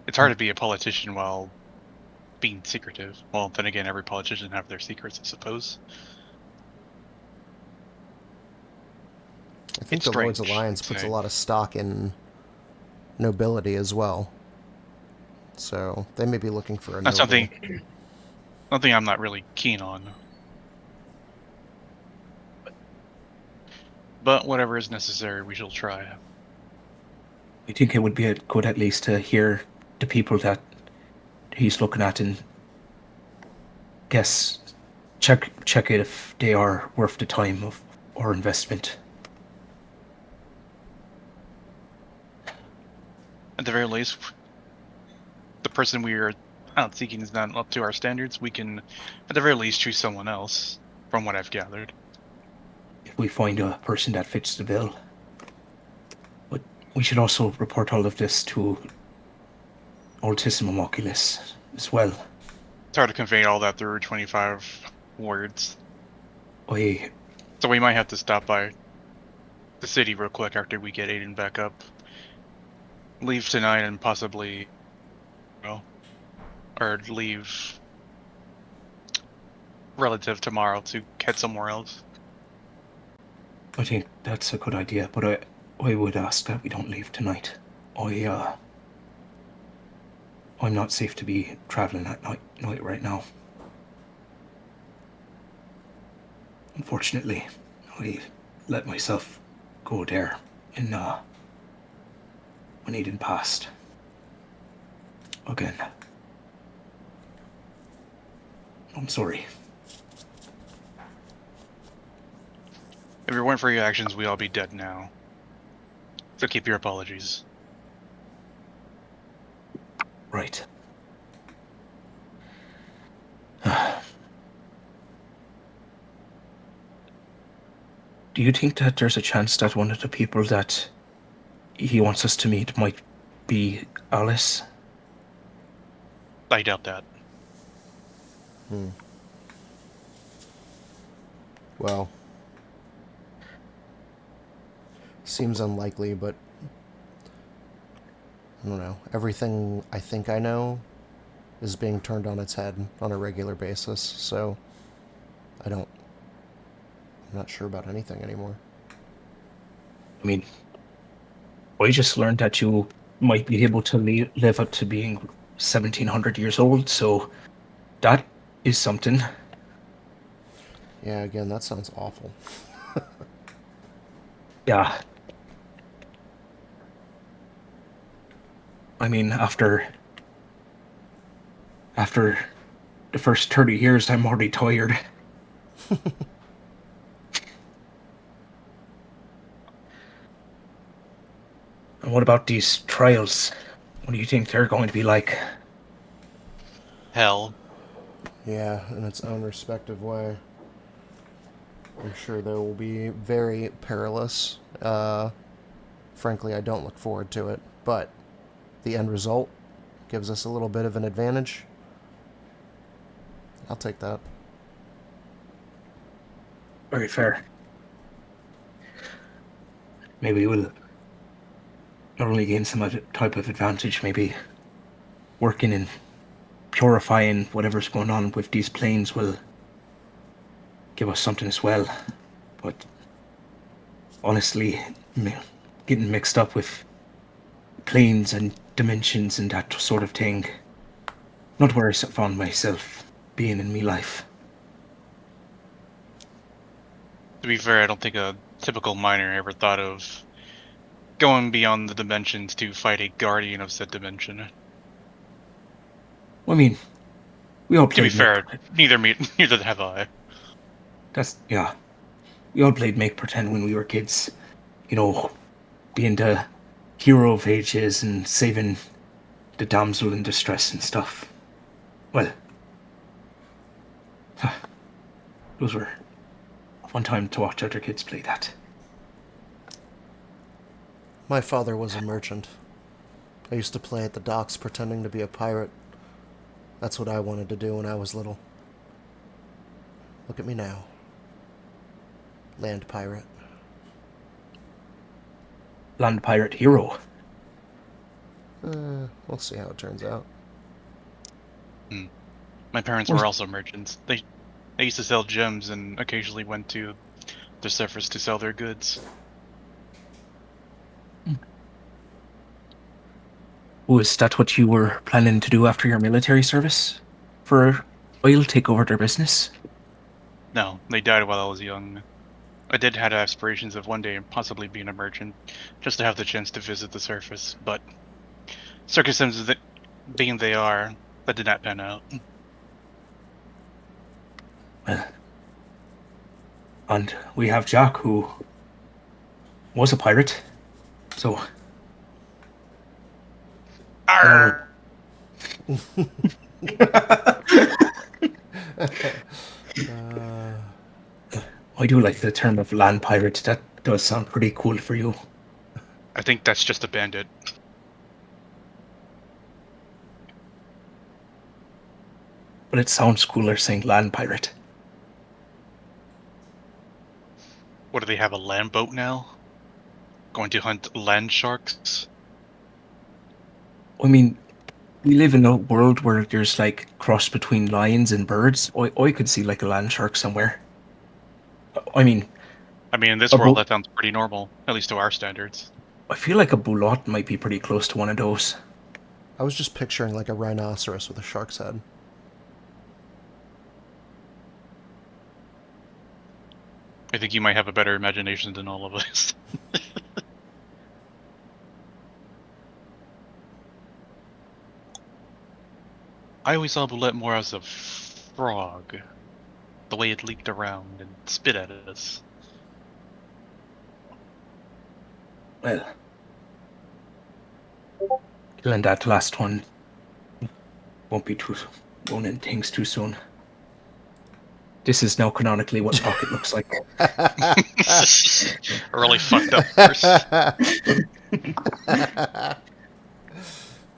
It's hard to be a politician while being secretive. Well, then again, every politician have their secrets, I suppose. I think It's the Lord's strange, Alliance I'd puts a say. lot of stock in nobility as well. So they may be looking for a That's noble. something I'm not really keen on. But whatever is necessary, we shall try. I think it would be good at least to hear the people that he's looking at and guess check it if they are worth the time of our investment. At the very least, the person we are out seeking is not up to our standards. We can, at the very least, choose someone else, from what I've gathered. If we find a person that fits the bill. But we should also report all of this to Altissimum Oculus as well. It's hard to convey all that through 25 words. I So we might have to stop by the city real quick after we get Aedyn back up. Leave tonight and possibly, or leave relative tomorrow to head somewhere else. I think that's a good idea, but I would ask that we don't leave tonight. I'm not safe to be traveling at night right now. Unfortunately, I let myself go there when Aedyn passed. Again. I'm sorry. If it weren't for your actions, we'd all be dead now. So keep your apologies. Right. Do you think that there's a chance that one of the people that he wants us to meet might be Alice? I doubt that. Well, seems unlikely, but I don't know. Everything I think I know is being turned on its head on a regular basis, so I'm not sure about anything anymore. I mean, I just learned that you might be able to live up to being 1700 years old, so that is something. Yeah, again, that sounds awful. Yeah. I mean, after the first 30 years, I'm already tired. And what about these trials? What do you think they're going to be like? Hell. Yeah, in its own respective way. I'm sure they will be very perilous. Frankly, I don't look forward to it, but the end result gives us a little bit of an advantage. I'll take that. Very fair. Maybe we'll not only gain some type of advantage, maybe working and purifying whatever's going on with these planes will give us something as well. But honestly, getting mixed up with planes and dimensions and that sort of thing, not where I found myself being in me life. To be fair, I don't think a typical miner ever thought of going beyond the dimensions to fight a guardian of said dimension. I mean, we all To played. be fair, neither have I. Yeah. We all played make pretend when we were kids. You know, being the hero of ages and saving the damsel in distress and stuff. Well, those were a fun time to watch other kids play that. My father was a merchant. I used to play at the docks pretending to be a pirate. That's what I wanted to do when I was little. Look at me now. Land pirate. land pirate hero. We'll see how it turns out. My parents Or- were also merchants. They used to sell gems and occasionally went to the surface to sell their goods. Was that what you were planning to do after your military service? For a while, take over their business? No, they died while I was young. I did have aspirations of one day possibly being a merchant, just to have the chance to visit the surface, but circumstances being they are, that did not pan out. And we have Jack, who was a pirate. So, Arr! I do like the term of land pirate. That does sound pretty cool for you. I think that's just a bandit. But it sounds cooler saying land pirate. What, do they have a land boat now? Going to hunt land sharks? I mean, we live in a world where there's like cross between lions and birds. I could see like a land shark somewhere. I mean, In this a world, that sounds pretty normal, at least to our standards. I feel like a boulot might be pretty close to one of those. I was just picturing like a rhinoceros with a shark's head. I think you might have a better imagination than all of us. I always saw Boulette more as a frog. The way it leaped around and spit at us. Well, killing that last one won't be too owning things too soon. This is now canonically what Rocket looks like. Really fucked up first.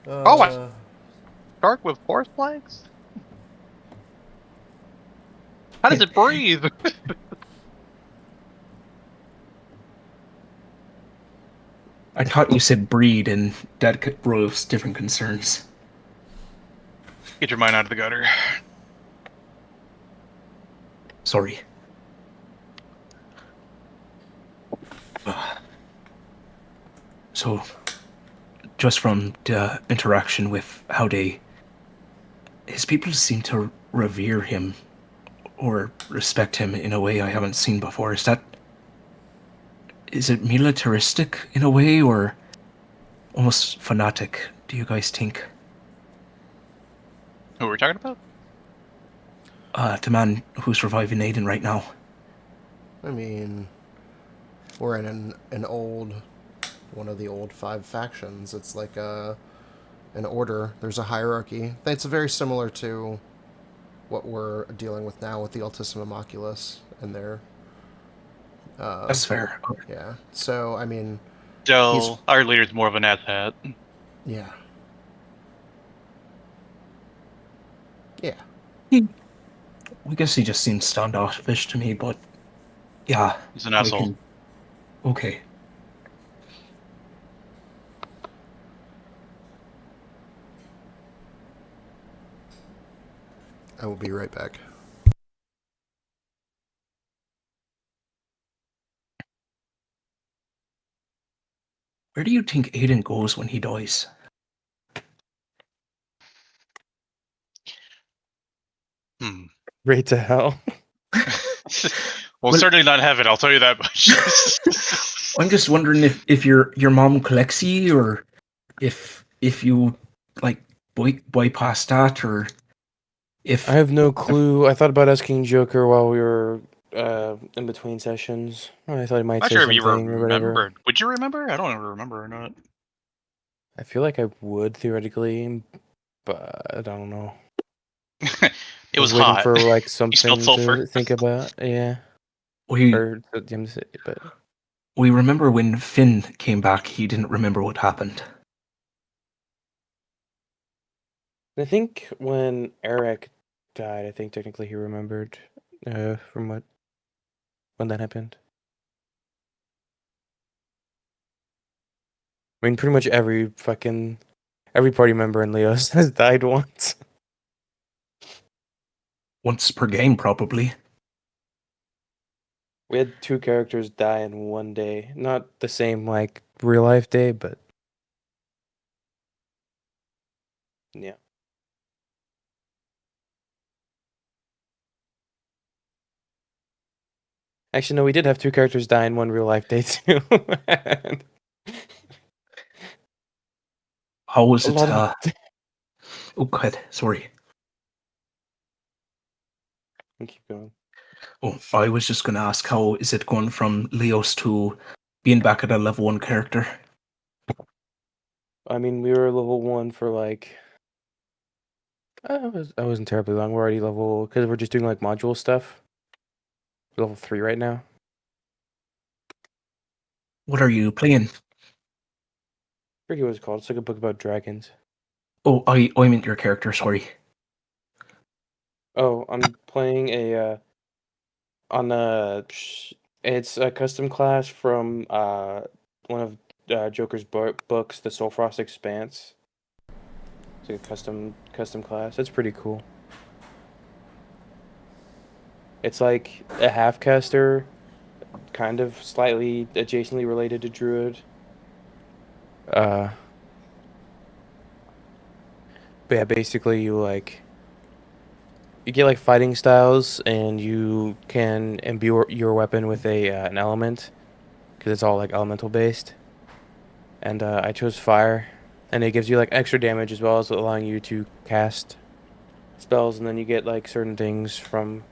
Oh, what? Shark with force flags? How does it breathe? I thought you said breed, and that could rose different concerns. Get your mind out of the gutter. Sorry. So, just from the interaction with how his people seem to revere him or respect him in a way I haven't seen before. Is it militaristic in a way, or almost fanatic, do you guys think? Who are we talking about? The man who's reviving Aedyn right now. I mean, we're in one of the old 5 factions. It's like an order. There's a hierarchy. It's very similar to what we're dealing with now with the Altissima Oculus and their... That's fair. Yeah. So, I mean... So, our leader's more of an asshat. Yeah. Yeah. I guess he just seems standoffish to me, but yeah. He's an asshole. Okay. I will be right back. Where do you think Aedyn goes when he dies? Right to hell. Well, certainly not heaven, I'll tell you that much. I'm just wondering if your mom collects you, or if you like bypass that, or if I have no clue. I thought about asking Joker while we were in between sessions. I thought he might Not say sure if you something or whatever. remembered. Would you remember? I don't ever remember or not. I feel like I would theoretically, but I don't know. It was waiting hot. for like something smelled sulfur. to think about. Yeah. we But we remember when Finn came back, he didn't remember what happened. I think when Eric died, I think technically he remembered from when that happened. I mean, pretty much every party member in Leos has died once. Once per game, probably. We had 2 characters die in one day. Not the same, like, real-life day, but... Yeah. Actually, no, we did have 2 characters die in one real-life day, too. How was A it? lot of... Oh, go ahead. Sorry. Keep going. Oh, I was just going to ask, how is it going from Leos to being back at a level 1 character? I mean, we were level 1 for, like... I wasn't terribly long. We're already level... Because we're just doing, like, module stuff. We're level 3 right now. What are you playing? I forget what it's called. It's like a book about dragons. Oh, I meant your character, sorry. Oh, I'm playing a... on a... It's a custom class from one of Joker's books, The Soulfrost Expanse. It's like a custom class. It's pretty cool. It's like a half-caster, kind of slightly adjacently related to druid. But yeah, basically you get like fighting styles, and you can imbue your weapon with an element, because it's all like elemental based. And I chose fire, and it gives you like extra damage as well as allowing you to cast spells, and then you get like certain things from.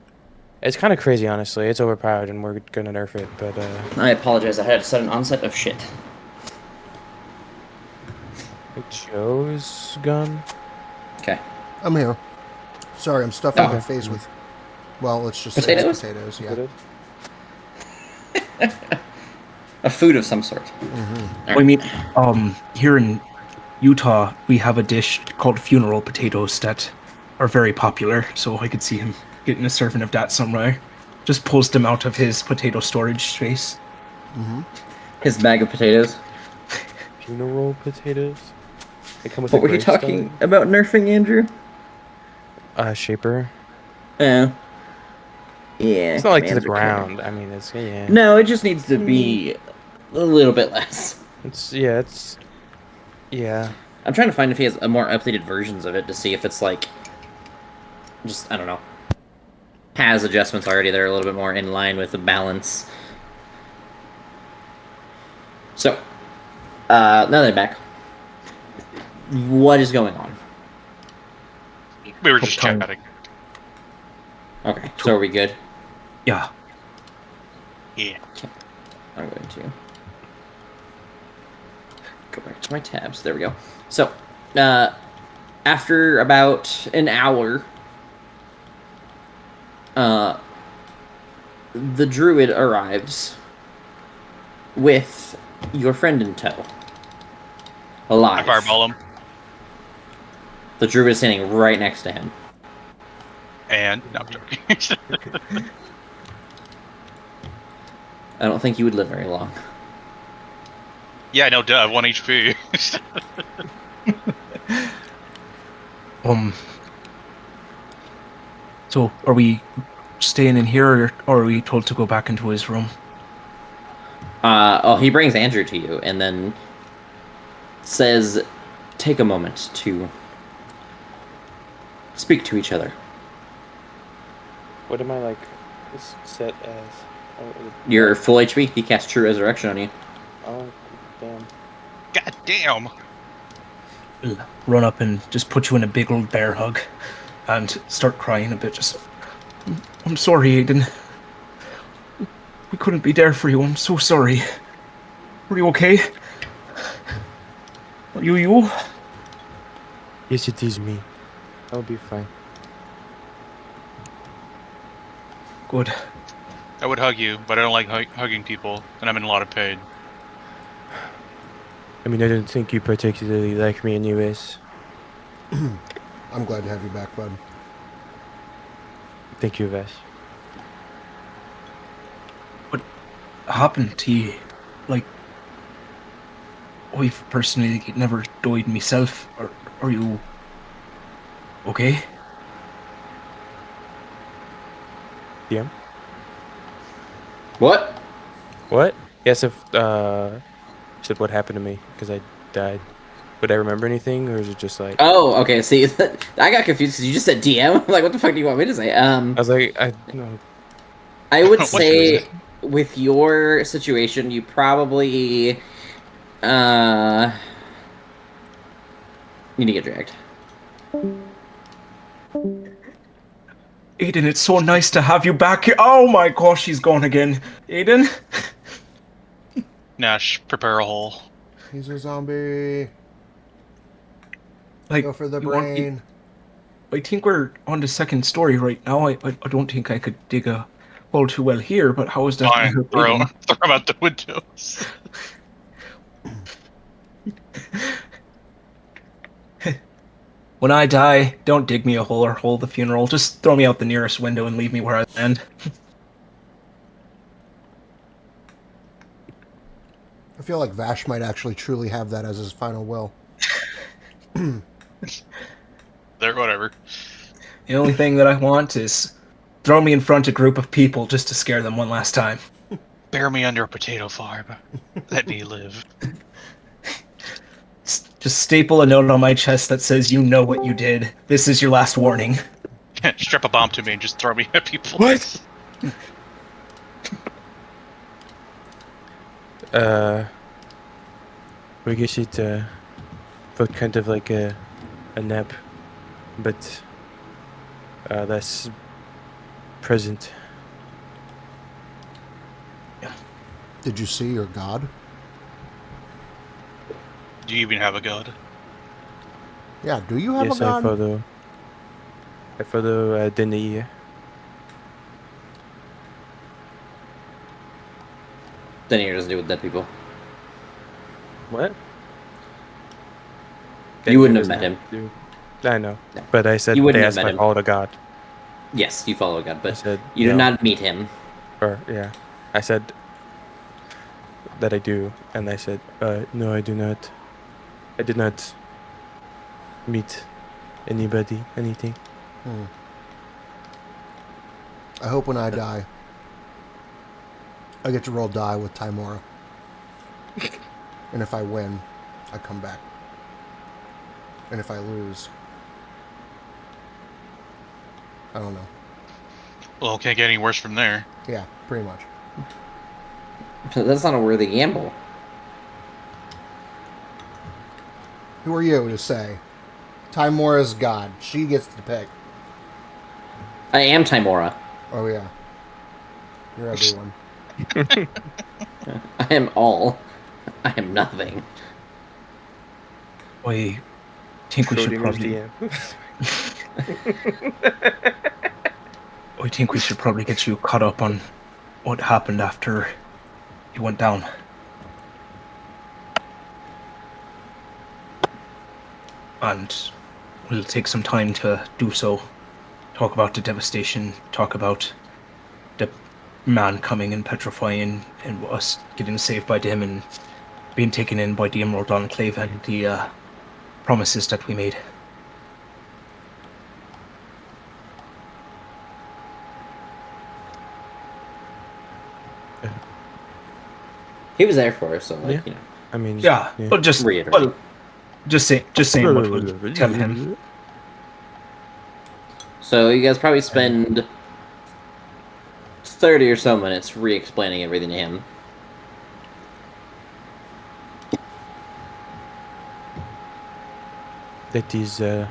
It's kind of crazy, honestly. It's overpowered, and we're gonna nerf it. But I apologize. I had a sudden onset of shit. Joe's gun. Okay. I'm here. Sorry, I'm stuffing Oh. my face with, well, let's just Potatoes? say it's potatoes, Is yeah. it? A food of some sort. Mm-hmm. I mean, here in Utah, we have a dish called funeral potatoes that are very popular, so I could see him getting a serving of that somewhere. Just pulls them out of his potato storage space. Mm-hmm. His bag of potatoes. Funeral potatoes. They come with What a were you talking gravestone. about nerfing, Andrew? Shaper. Yeah. Yeah. It's not like to the commands are killer. ground. I mean, it's yeah. No, it just needs to be a little bit less. It's yeah. I'm trying to find if he has a more updated versions of it to see if it's like, just I don't know, has adjustments already that are a little bit more in line with the balance. So, now that I'm back, what is going on? We were just Okay. chatting. Okay, so are we good? Yeah. Yeah. I'm going to go back to my tabs. There we go. So, after about an hour, the druid arrives with your friend in tow. I Alive. fireball him. The druid is standing right next to him. And no, I'm joking. I don't think you would live very long. Yeah, no, duh, 1 HP. So, are we staying in here, or are we told to go back into his room? He brings Andrew to you and then says, take a moment to speak to each other. What am I like set as? You're full HP. He casts True Resurrection on you. Oh, damn. God damn. Run up and just put you in a big old bear hug and start crying a bit. Just, I'm sorry, Aedyn. We couldn't be there for you. I'm so sorry. Are you okay? Are you? Yes, it is me. I'll be fine. Good. I would hug you, but I don't like hugging people, and I'm in a lot of pain. I mean, I don't think you particularly like me anyways. I'm glad to have you back, bud. Thank you, Vesh. What happened to you? Like, I've personally never died myself. Are you okay? DM? What? What? Yes, if said what happened to me because I died. Would I remember anything, or is it just like Oh, okay. See, I got confused because you just said DM. I'm like, what the fuck do you want me to say? I was like I no I would What should I say say? with your situation, you probably uh need to get dragged. Aedyn, it's so nice to have you back here. Oh my gosh, he's gone again. Aedyn? Nash, prepare a hole. He's a zombie. Like, Go for the you want me- brain. I think we're on the second story right now. I don't think I could dig a hole too well here, but how is that going to Fine, help throw Aedyn? him out the windows. When I die, don't dig me a hole or hold the funeral. Just throw me out the nearest window and leave me where I land. I feel like Vash might actually truly have that as his final will. There, whatever. The only thing that I want is throw me in front of a group of people just to scare them one last time. Bear me under a potato farm. Let me live. Just staple a note on my chest that says, "You know what you did. This is your last warning." Strap a bomb to me and just throw me at people. What? we guess it felt kind of like a nap, but less present. Did you see your god? Do you even have a god? Yeah, do you have Yes, a god? I follow Denis. Then he doesn't do with dead people. What? You wouldn't have met him. I know, No. but I said You wouldn't they have asked met if I him. followed a god. Yes, you follow God, I but said you did no. not meet him. Or yeah, I said that I do, and I said no, I do not. I did not meet anybody, anything. I hope when I die, I get to roll die with Timora. And if I win, I come back. And if I lose, I don't know. Well, can't get any worse from there. Yeah, pretty much. That's not a worthy gamble. Who are you to say? Timora's god. She gets to pick. I am Timora. Oh, yeah. You're everyone. I am all. I am nothing. I think we should Schrodinger's probably. DM. I think we should probably get you caught up on what happened after you went down. And we'll take some time to do so. Talk about the devastation, talk about the man coming and petrifying, and us getting saved by them and being taken in by the Emerald Enclave and the promises that we made. He was there for us, so like, Yeah. you know. I mean, Yeah, but just Reiterate. just saying what we'll tell him. So you guys probably spend 30 or so minutes re-explaining everything to him. That is, I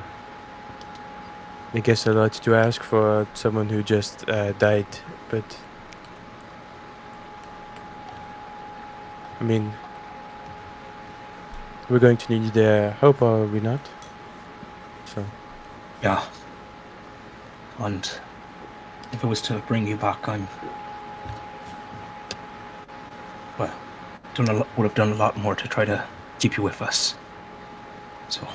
guess, a lot to ask for someone who just died, but I mean, we're going to need their help, are we not? So, Yeah. And if it was to bring you back, would have done a lot more to try to keep you with us. So,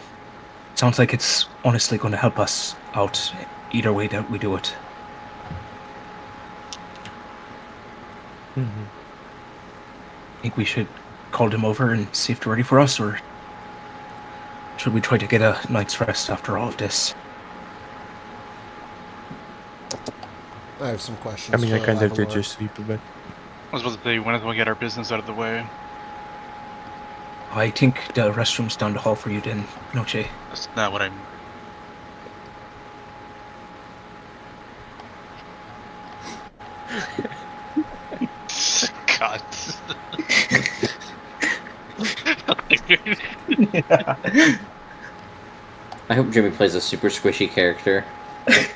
sounds like it's honestly going to help us out either way that we do it. mhm. I think we should called him over and see if they're ready for us, or should we try to get a night's rest after all of this? I have some questions. I mean, I for kind of did Lavalor. just sleep a bit. I was supposed to say, when is we get our business out of the way? I think the restroom's down the hall for you then, Noche. That's not what I'm... God. I hope Jimmy plays a super squishy character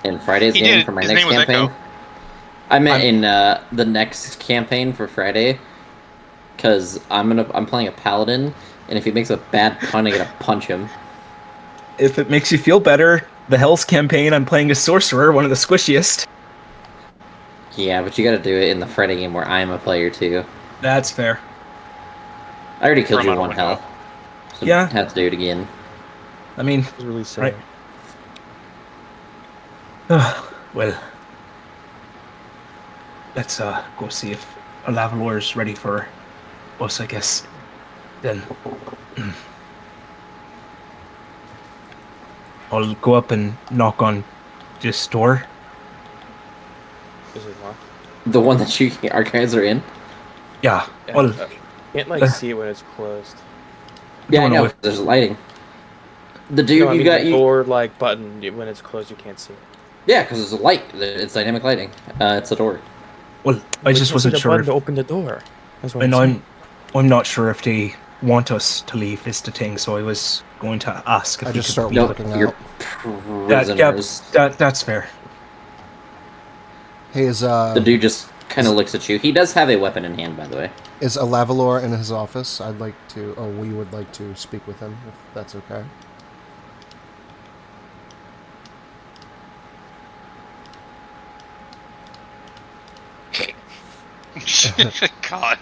in Friday's He game did. for my His next name was campaign. Echo. I meant in the next campaign for Friday, because I'm playing a paladin, and if he makes a bad pun, I gotta punch him. If it makes you feel better, the Hell's campaign, I'm playing a sorcerer, one of the squishiest. Yeah, but you gotta do it in the Friday game where I'm a player too. That's fair. I already killed From you out a one window. hell. So Yeah. have to do it again. I mean, It was really sad. Right. well, let's go see if Lavalor is ready for us, I guess. Then I'll go up and knock on this door. Is it locked? The one that our guys are in? Yeah, Yeah, well, can't like see it when it's closed. Yeah, I don't know. if- There's lighting. The dude No, I you mean, got... the You, door like button when it's closed, you can't see it. yeah, because there's a light. It's dynamic lighting. It's a door. well, I just wasn't sure if, to open the door. That's what and I'm I'm not sure if they want us to leave is the thing, so I was going to ask if I we just could start leave. Nope, walking you're out. prisoners. That's fair. Hey, is The dude just kind of looks at you. He does have a weapon in hand, by the way. is Lavalor in his office? I'd like to. Oh, we would like to speak with him, if that's okay. God.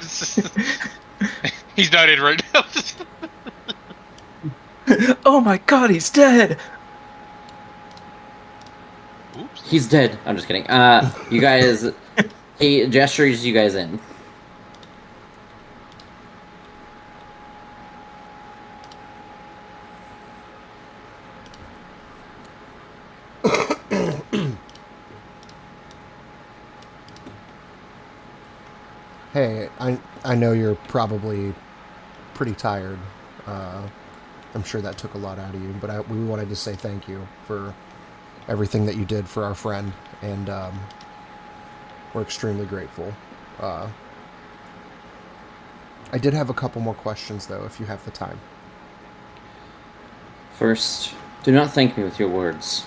He's not in right now. Oh my god, he's dead! Oops. He's dead. I'm just kidding. You guys... he gestures you guys in. Hey, I know you're probably pretty tired. I'm sure that took a lot out of you, but we wanted to say thank you for everything that you did for our friend, and we're extremely grateful. I did have a couple more questions, though, if you have the time. First, do not thank me with your words.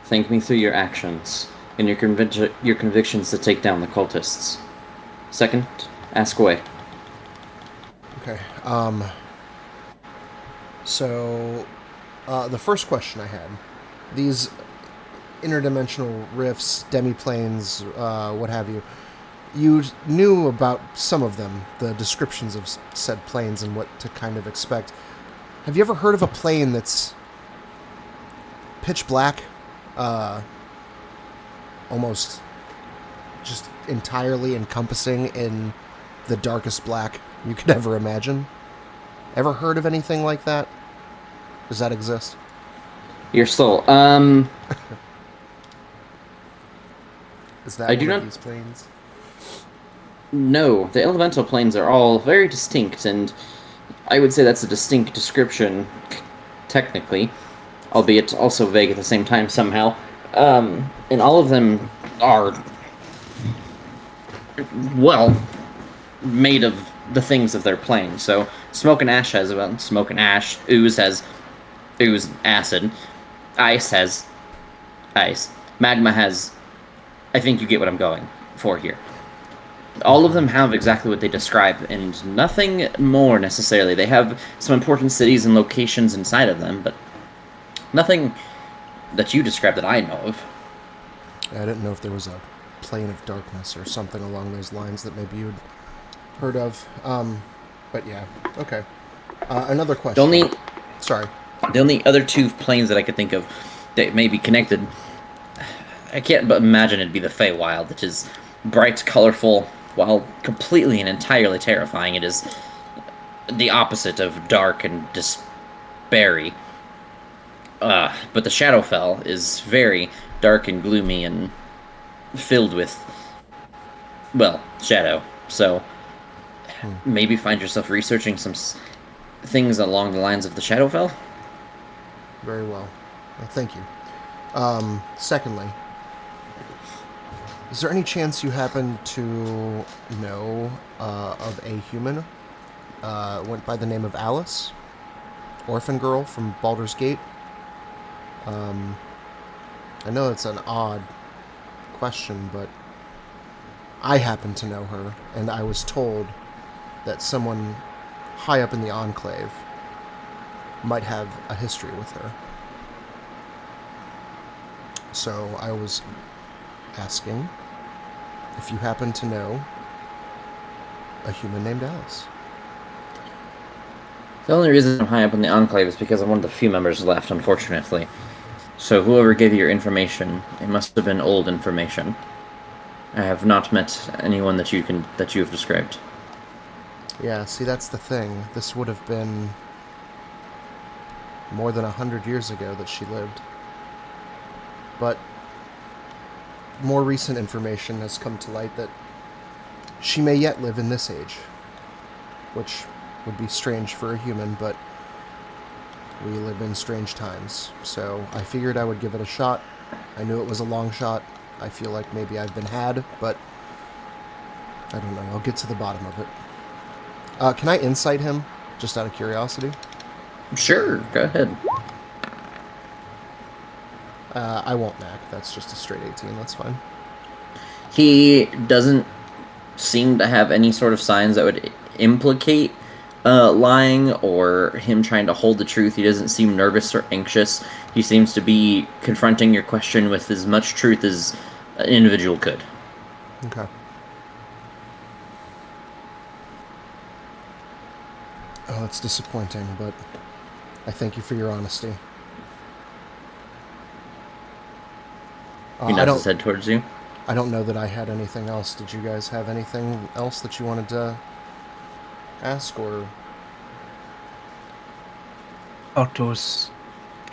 Thank me through your actions and your convictions to take down the cultists. Second, ask away. Okay. So, the first question I had, these interdimensional rifts, demiplanes, what have you, you knew about some of them, the descriptions of said planes and what to kind of expect. Have you ever heard of a plane that's pitch black, almost just entirely encompassing in the darkest black you could ever imagine? Ever heard of anything like that? Does that exist? Your soul. Is that I one do of not- these planes? No, the elemental planes are all very distinct, and I would say that's a distinct description, technically, albeit also vague at the same time somehow. And all of them are, well, made of the things of their plane. So, Smoke and Ash has about Smoke and Ash, Ooze has Ooze Acid, Ice has Ice, Magma has... I think you get what I'm going for here. All of them have exactly what they describe, and nothing more necessarily. They have some important cities and locations inside of them, but nothing that you described that I know of. I didn't know if there was a plane of darkness or something along those lines that maybe you'd heard of. But yeah, okay. Another question. Sorry. The only other two planes that I could think of that may be connected, I can't but imagine it'd be the Feywild, which is bright, colorful, while completely and entirely terrifying. It is the opposite of dark and despairy. But the Shadowfell is very dark and gloomy and filled with, well, shadow. So maybe find yourself researching some things along the lines of the Shadowfell. Very well. Well, thank you. Secondly, is there any chance you happen to know of a human went by the name of Alice? Orphan girl from Baldur's Gate? I know it's an odd question, but I happen to know her, and I was told that someone high up in the Enclave might have a history with her. So I was asking if you happen to know a human named Alice. The only reason I'm high up in the Enclave is because I'm one of the few members left, unfortunately. So whoever gave you your information, it must have been old information. I have not met anyone that you have described. Yeah, see, that's the thing. This would have been more than 100 years ago that she lived. But more recent information has come to light that she may yet live in this age, which would be strange for a human, but we live in strange times. So I figured I would give it a shot. I knew it was a long shot. I feel like maybe I've been had, but I don't know. I'll get to the bottom of it. Can I insight him, just out of curiosity? Sure, go ahead. I won't knack. That's just a straight 18. That's fine. He doesn't seem to have any sort of signs that would implicate lying or him trying to hold the truth. He doesn't seem nervous or anxious. He seems to be confronting your question with as much truth as an individual could. Okay. Oh, that's disappointing, but I thank you for your honesty. He nods his head towards you. I don't know that I had anything else. Did you guys have anything else that you wanted to ask, or? About those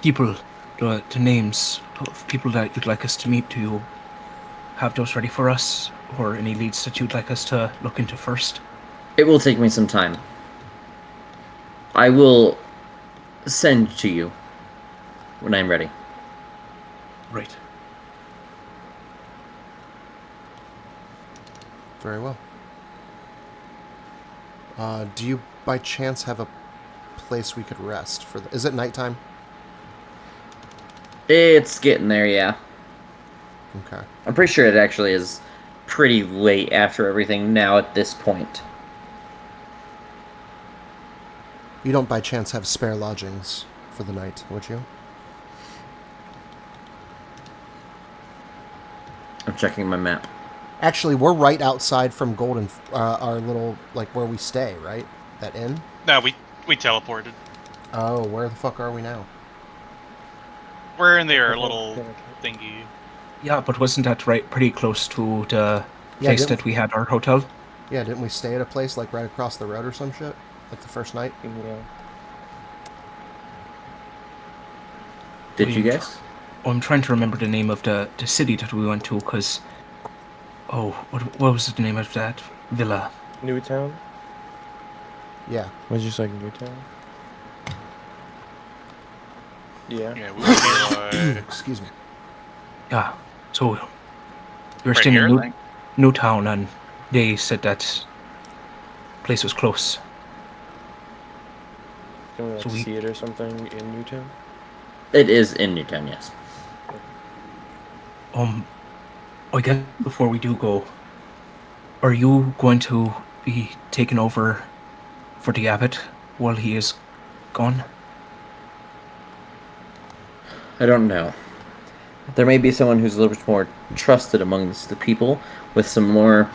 people, the names of people that you'd like us to meet, do you have those ready for us, or any leads that you'd like us to look into first? It will take me some time. I will send to you when I'm ready. Right. Very well. Do you by chance have a place we could rest for is it nighttime? It's getting there, yeah. Okay. I'm pretty sure it actually is pretty late after everything now at this point. You don't by chance have spare lodgings for the night, would you? I'm checking my map. Actually, we're right outside from Golden, our little, like, where we stay, right? That inn? No, we teleported. Oh, where the fuck are we now? We're in their little thingy. Yeah, but wasn't that pretty close to the place that we had our hotel? Yeah, didn't we stay at a place, like, right across the road or some shit? Like, the first night? Yeah. Did you guys? Oh, I'm trying to remember the name of the city that we went to, because... Oh, what was the name of that villa? Newtown? Yeah. Was it just like Newtown? Yeah. Yeah, we would be like... Excuse me. Yeah, so... We were Right staying here, in I think? Newtown, and they said that place was close. Can we like So we- see it or something in Newtown? It is in Newtown, yes. I guess before we do go, are you going to be taken over for the abbot while he is gone? I don't know. There may be someone who's a little bit more trusted amongst the people with some more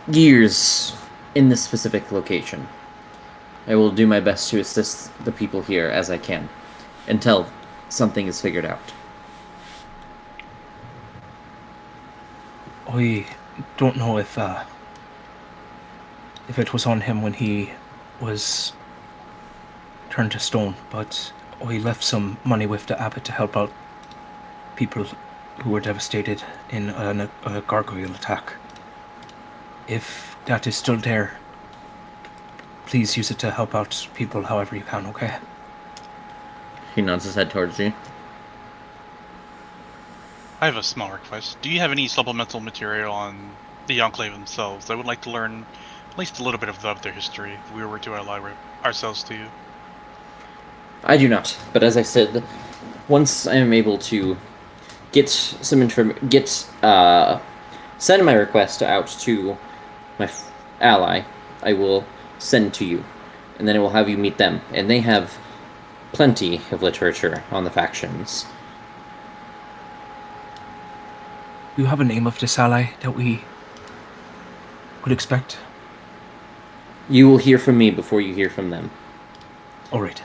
years in this specific location. I will do my best to assist the people here as I can until something is figured out. I don't know if it was on him when he was turned to stone, but I left some money with the abbot to help out people who were devastated in a gargoyle attack. If that is still there, please use it to help out people however you can, okay? He nods his head towards you. I have a small request. Do you have any supplemental material on the Enclave themselves? I would like to learn at least a little bit of their history if we were to ally ourselves to you. I do not, but as I said, once I am able to get some send my request out to my ally, I will send to you, and then I will have you meet them, and they have plenty of literature on the factions. Do you have a name of this ally that we would expect? You will hear from me before you hear from them. All right.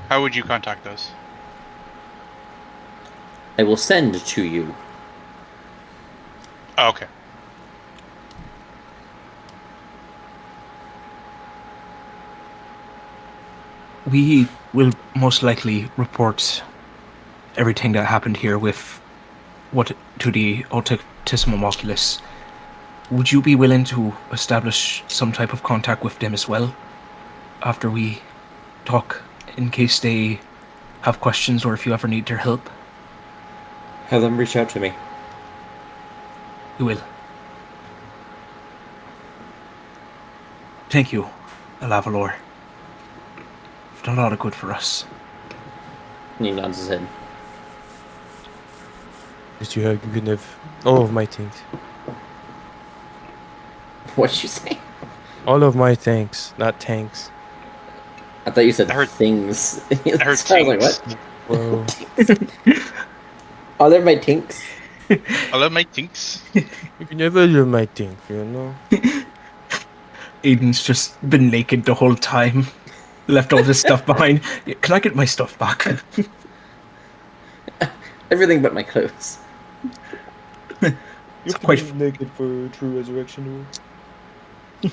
How would you contact us? I will send to you. Oh, okay. We will most likely report everything that happened here with what to the Altissimum Oculus. Would you be willing to establish some type of contact with them as well after we talk, in case they have questions or if you ever need their help? Have them reach out to me. We will. Thank you, Alavalor. You've done a lot of good for us. And he nods his head. Just you can have all of my things. What'd you say? All of my thanks, not tanks. I thought you said I heard- things. I heard So I was like, tinks. what? Whoa. Oh, they're my tinks. I love my tinks. You can never do my thing, you know? Aedyn's just been naked the whole time. Left all this stuff behind. Can I get my stuff back? Everything but my clothes. It's quite naked for true resurrection. I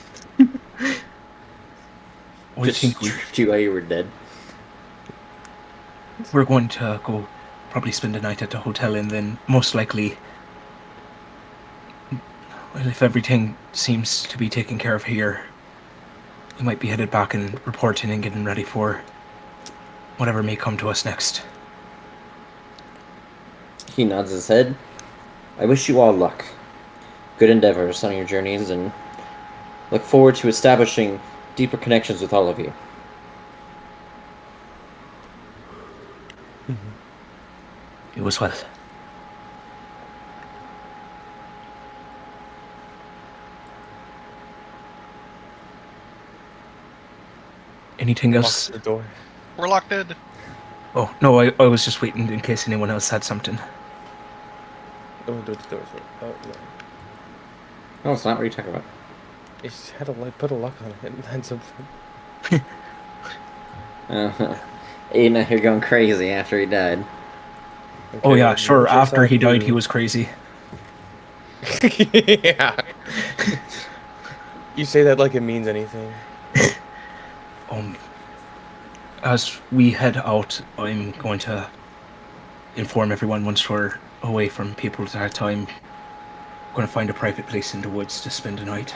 Just think stripped you while you were dead. we're going to go probably spend the night at the hotel, and then most likely, well, if everything seems to be taken care of here, we might be headed back and reporting and getting ready for whatever may come to us next. He nods his head. I wish you all luck. Good endeavors on your journeys, and look forward to establishing deeper connections with all of you. It was well. Anything else? The door. We're locked in. Oh, no, I was just waiting in case anyone else had something. Don't do the door. Oh, no. No, it's not what you're talking about. It's had a put a lock on it and then something. Aedyn out here going crazy after he died. Oh yeah, sure, after he died he was crazy. Yeah. You say that like it means anything. As we head out, I'm going to inform everyone once we're away from people at that time. I'm going to find a private place in the woods to spend the night.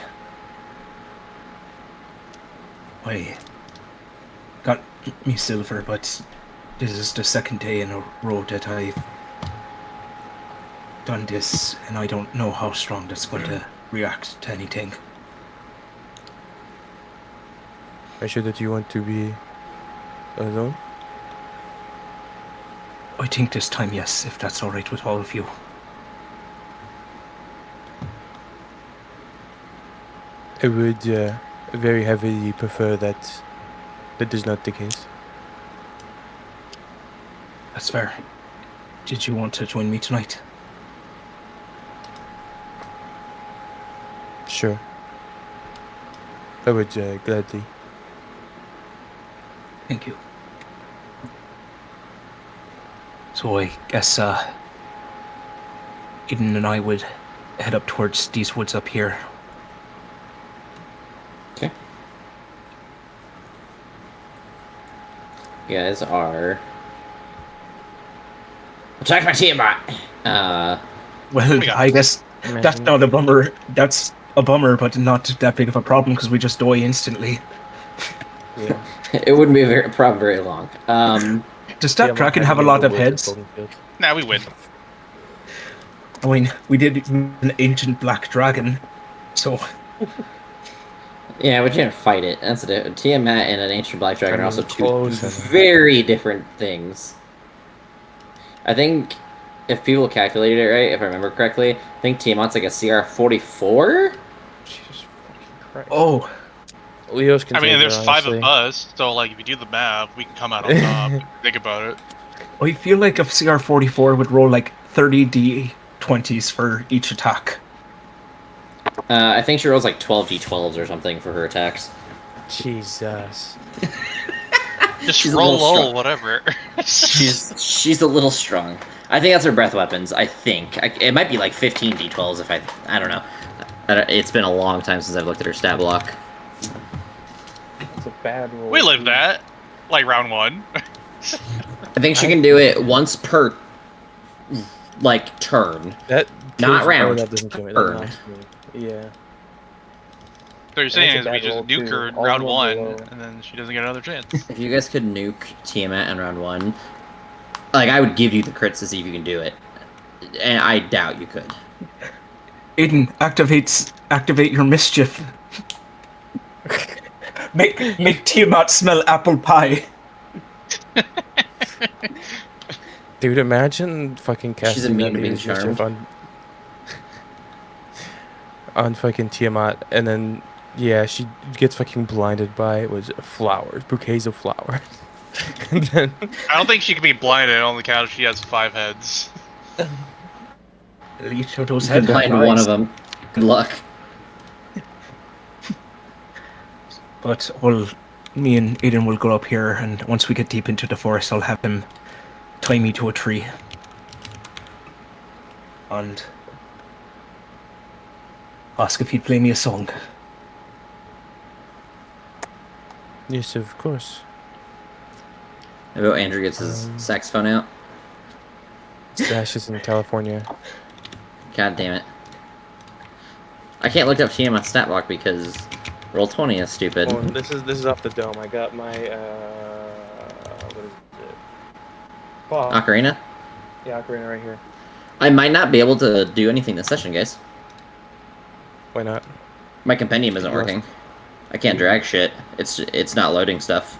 I got me silver, but this is the second day in a row that I've done this, and I don't know how strong that's going to react to anything. Are you sure that you want to be alone? I think this time, yes, if that's alright with all of you. I would very heavily prefer that is not the case. That's fair. Did you want to join me tonight? Sure. I would gladly. Thank you. So I guess Aedyn and I would head up towards these woods up here. Okay. You guys are... Attack my Tiamat! Well, Yeah. I guess that's Imagine- not a bummer. That's a bummer, but not that big of a problem because we just die instantly. Yeah. It wouldn't be a problem very long. Does that dragon have a lot of heads? Nah, we win. I mean, we did an ancient black dragon, so Yeah, but you didn't fight it. That's a Tiamat and an ancient black dragon I are also mean, two close and- very different things. I think if people calculated it right, if I remember correctly, I think Tiamat's like a CR 44. Jesus fucking Christ. oh, Leo's can I mean, take there's her, 5 of honestly. us, so like if you do the math, we can come out on top. Think about it. I feel like if CR44 would roll like 30 D20s for each attack. I think she rolls like 12 d12s or something for her attacks. Jesus. Just She's a roll little low, strong. whatever. She's a little strong. I think that's her breath weapons. I think it might be like 15 d12s if I don't know. It's been a long time since I've looked at her stat block. It's a bad roll. We lived that. Like round 1. I think she can do it once per like turn. That Not kills- round, That doesn't kill me. turn. That knocks me. Yeah. So you're saying a is we bad just roll, nuke too. her in All round roll 1, below. and then she doesn't get another chance. If you guys could nuke Tiamat in round 1, like I would give you the crits to see if you can do it, and I doubt you could. Aedyn, activate your mischief. Make Tiamat smell apple pie. Dude, imagine fucking casting immune that to being Eden's Mischief charmed. on fucking Tiamat, and then yeah, she gets fucking blinded by flowers, bouquets of flowers, and then I don't think she can be blinded on the count if she has 5 heads. At least those You heads could are blind one nice. of them. Good luck. But me and Aedyn will go up here, and once we get deep into the forest, I'll have him tie me to a tree. And ask if he'd play me a song. yes, of course. Maybe Andrew gets his saxophone out. Stash is in California. God damn it. I can't look up Tiamat's stat block because Roll20 is stupid. Oh, this is off the dome. I got my what is it? Clock. Ocarina? Yeah, Ocarina right here. I might not be able to do anything this session, guys. Why not? My compendium isn't working. I can't drag shit. It's not loading stuff.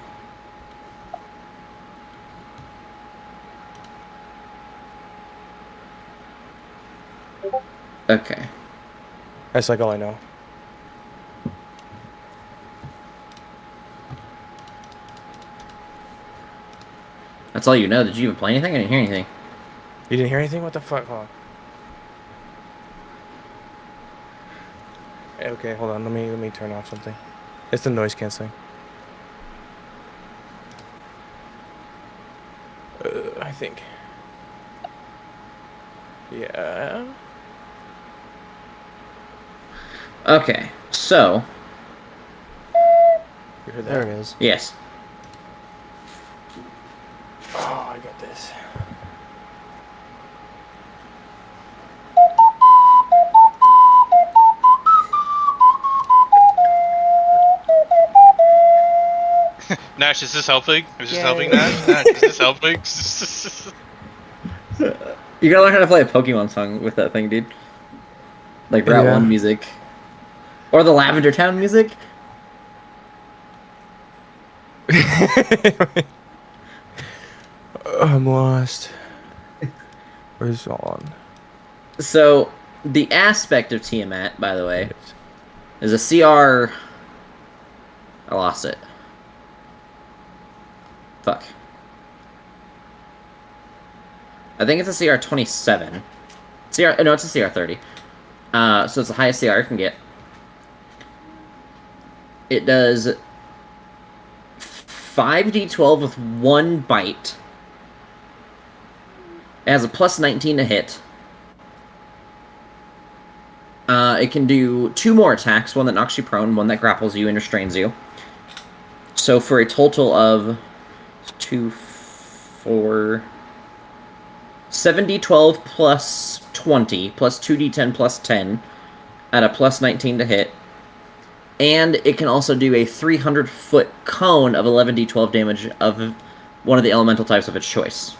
Okay. That's like all I know. That's all you know. Did you even play anything? I didn't hear anything. You didn't hear anything? What the fuck? Hold on. Okay, hold on. Let me turn off something. It's the noise canceling. I think. Yeah. Okay, so You heard that? There it is. yes. Oh, I got this. Nash, is this helping? Is this Yay. helping, Nash? Nash, is this helping? You gotta learn how to play a Pokemon song with that thing, dude. Like Route Yeah. 1 music. Or the Lavender Town music. I'm lost. Where's on? So, the aspect of Tiamat, by the way, is a CR... I lost it. Fuck. I think it's a CR 27. No, it's a CR 30. So it's the highest CR it can get. It does 5d12 with 1 bite. It has a plus 19 to hit. It can do 2 more attacks, one that knocks you prone, one that grapples you and restrains you. So for a total of 2, 4... 7d12 plus 20 plus 2d10 plus 10 at a plus 19 to hit. And it can also do a 300-foot cone of 11d12 damage of one of the elemental types of its choice.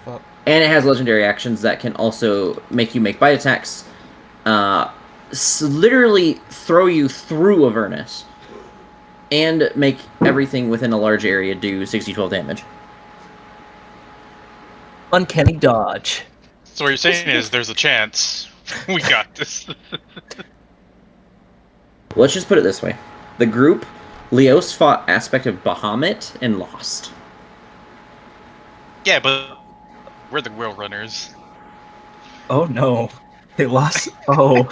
Fuck. And it has legendary actions that can also make you make bite attacks, literally throw you through Avernus, and make everything within a large area do 6d12 damage. Uncanny dodge. So what you're saying is there's a chance we got this. Let's just put it this way. The group, Leos fought aspect of Bahamut and lost. Yeah, but we're the wheel runners. Oh no. They lost. Oh.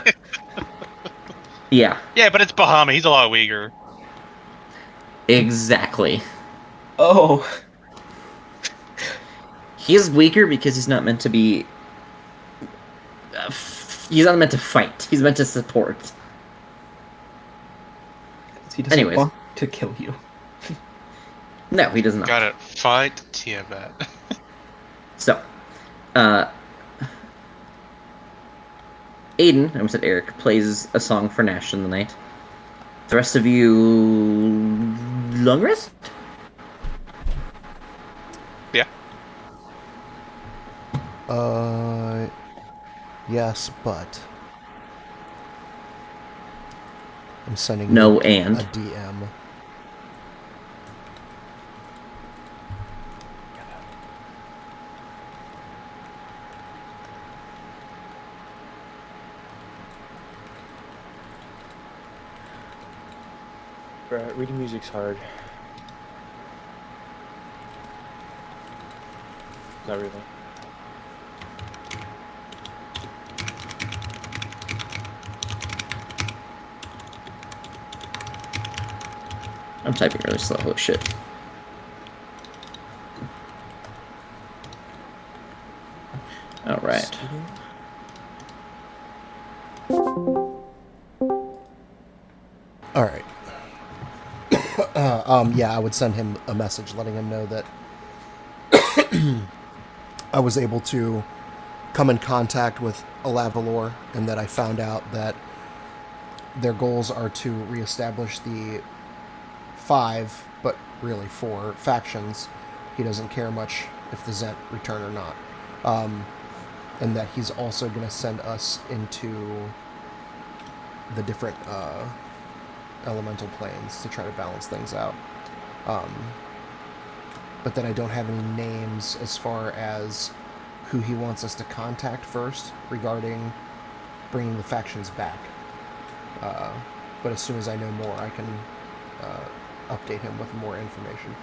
Yeah, Yeah, but it's Bahamut. He's a lot weaker. exactly. Oh. He's weaker because he's not meant to be... he's not meant to fight. He's meant to support. He doesn't Anyways. want to kill you. No, he does not. Gotta fight Tiamat. So, Aedyn, I almost said Eric, plays a song for Nash in the night. The rest of you... long rest? Yeah. Yes, but I'm sending No, you and. a DM. Reading music's hard. Not really. I'm typing really slow. Oh shit. Alright. All right. Yeah, I would send him a message letting him know that I was able to come in contact with Alavalor and that I found out that their goals are to reestablish the 5, but really 4 factions. He doesn't care much if the Zent return or not. And that he's also going to send us into the different elemental planes to try to balance things out. But that I don't have any names as far as who he wants us to contact first regarding bringing the factions back. But as soon as I know more, I can update him with more information.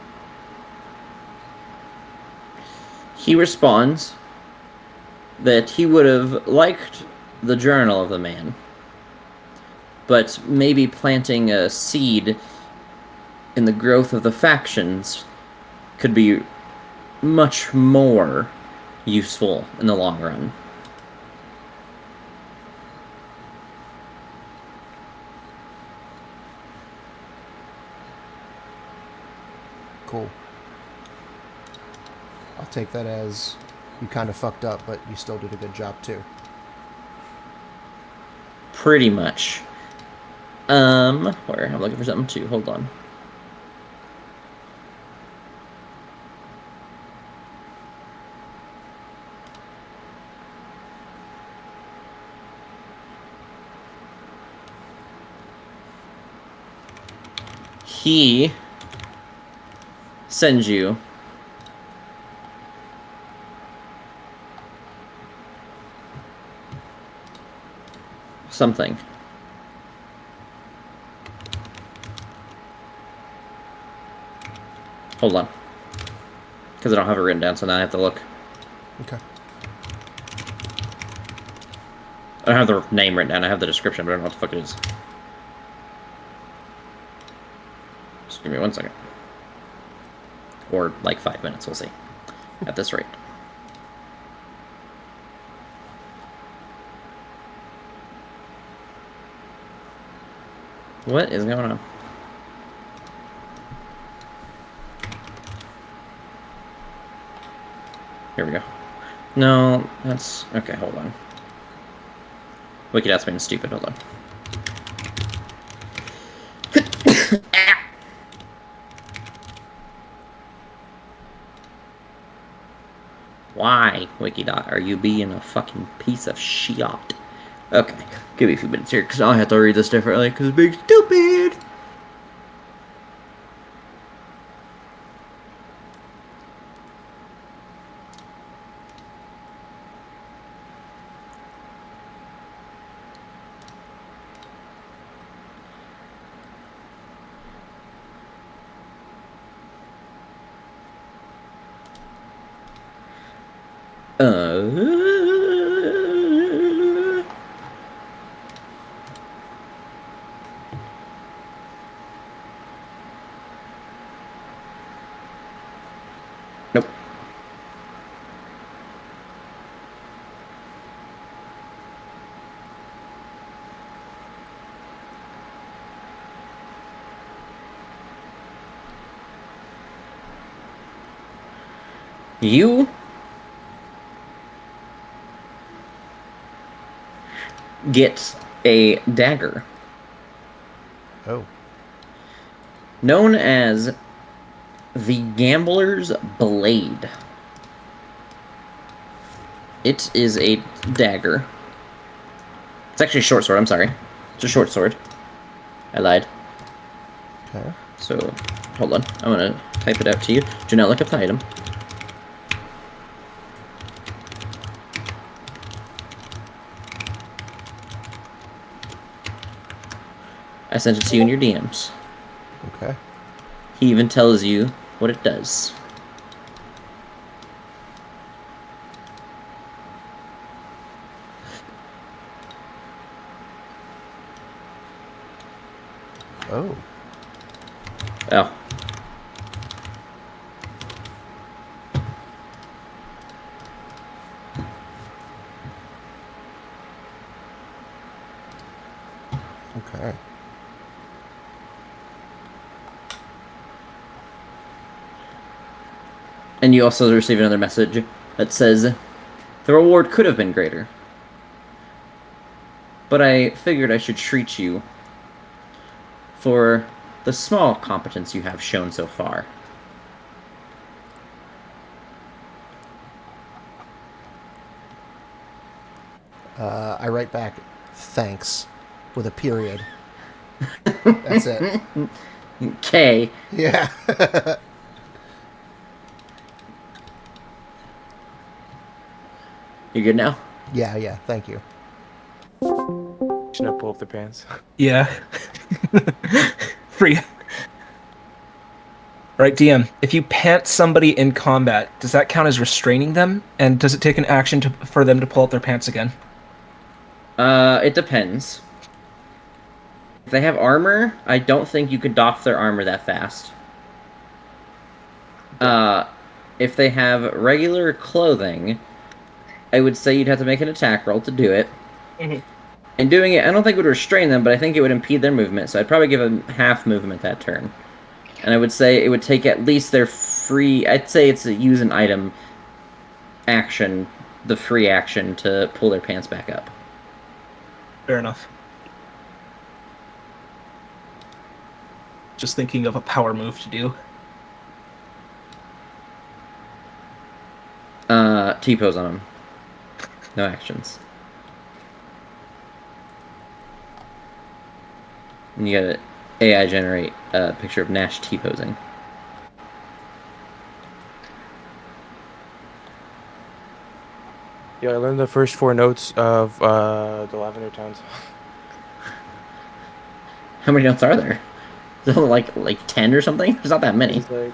He responds that he would have liked the journal of the man, but maybe planting a seed in the growth of the factions could be much more useful in the long run. Cool. I'll take that as you kind of fucked up, but you still did a good job too. Pretty much. Where? I'm looking for something too. Hold on. He sends you something. Hold on. Because I don't have it written down, so now I have to look. Okay. I don't have the name written down, I have the description, but I don't know what the fuck it is. Just give me 1 second. Or like 5 minutes, we'll see. At this rate. What is going on? Here we go. No, that's... Okay, hold on. Wicked being stupid, hold on. Why, Wikidot, are you being a fucking piece of shit? Okay, give me a few minutes here, because I have to read this differently, because it's being stupid! Nope. You get a dagger Oh. known as the Gambler's Blade. It is a dagger. It's actually a short sword, I'm sorry. It's a short sword. I lied. Okay. So, hold on. I'm gonna type it out to you. Do not look up the item. I sent it to you in your DMs. Okay. He even tells you what it does. Oh. Oh. Okay. And you also receive another message that says, the reward could have been greater, but I figured I should treat you for the small competence you have shown so far. I write back, thanks, with a period. That's it. Okay. Yeah. You good now? Yeah, thank you. Shouldn't pull up their pants. Yeah. Free. Right, DM. If you pant somebody in combat, does that count as restraining them? And does it take an action for them to pull up their pants again? It depends. If they have armor, I don't think you could doff their armor that fast. If they have regular clothing, I would say you'd have to make an attack roll to do it. Mhm. And doing it, I don't think it would restrain them, but I think it would impede their movement, so I'd probably give them half movement that turn. And I would say it would take at least their free... I'd say it's a use an item action, the free action, to pull their pants back up. Fair enough. Just thinking of a power move to do. T-pose on them. No actions. And you gotta AI generate a picture of Nash T-posing. Yeah, I learned the first 4 notes of the Lavender Towns. How many notes are there? Is it like 10 or something? There's not that many. It's like,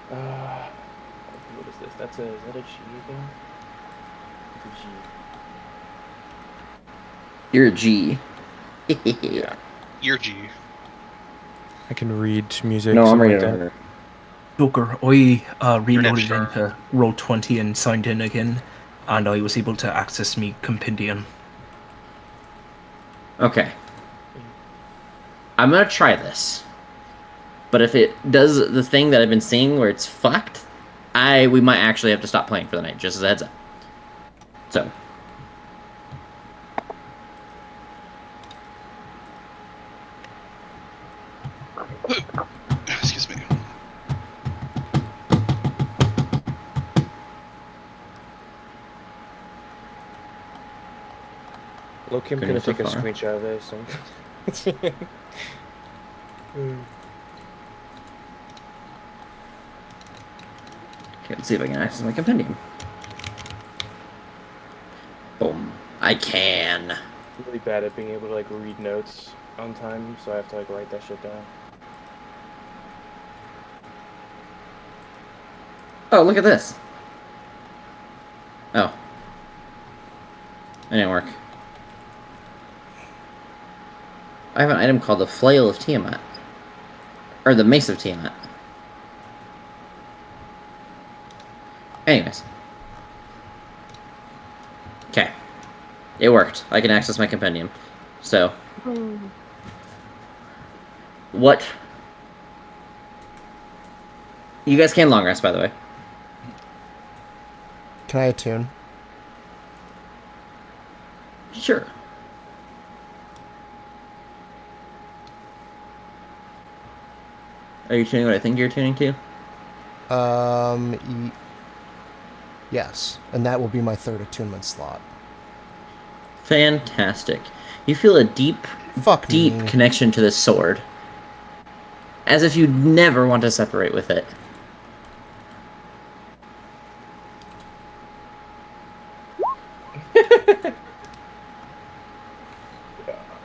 what is this? Is that a G again? It's a G. You're a G. Yeah. Your G. I can read music. No, I'm something ready like to that. order. Joker, I reloaded sure. into Roll20 and signed in again, and I was able to access me compendium. Okay. I'm gonna try this. But if it does the thing that I've been seeing where it's fucked, we might actually have to stop playing for the night, just as a heads up. So. Excuse me. Loki, I'm Couldn't gonna go so take a far. screenshot of this. Okay, let's see if I can access my compendium. Boom. I can. I'm really bad at being able to like read notes on time, so I have to like write that shit down. Oh, look at this. Oh. That didn't work. I have an item called the Flail of Tiamat. Or the Mace of Tiamat. Anyways. Okay. It worked. I can access my compendium. So. What? You guys can long rest, by the way. Can I attune? Sure. Are you tuning what I think you're tuning to? Yes, and that will be my third attunement slot. Fantastic. You feel a deep, Fuck deep me. connection to this sword. As if you'd never want to separate with it.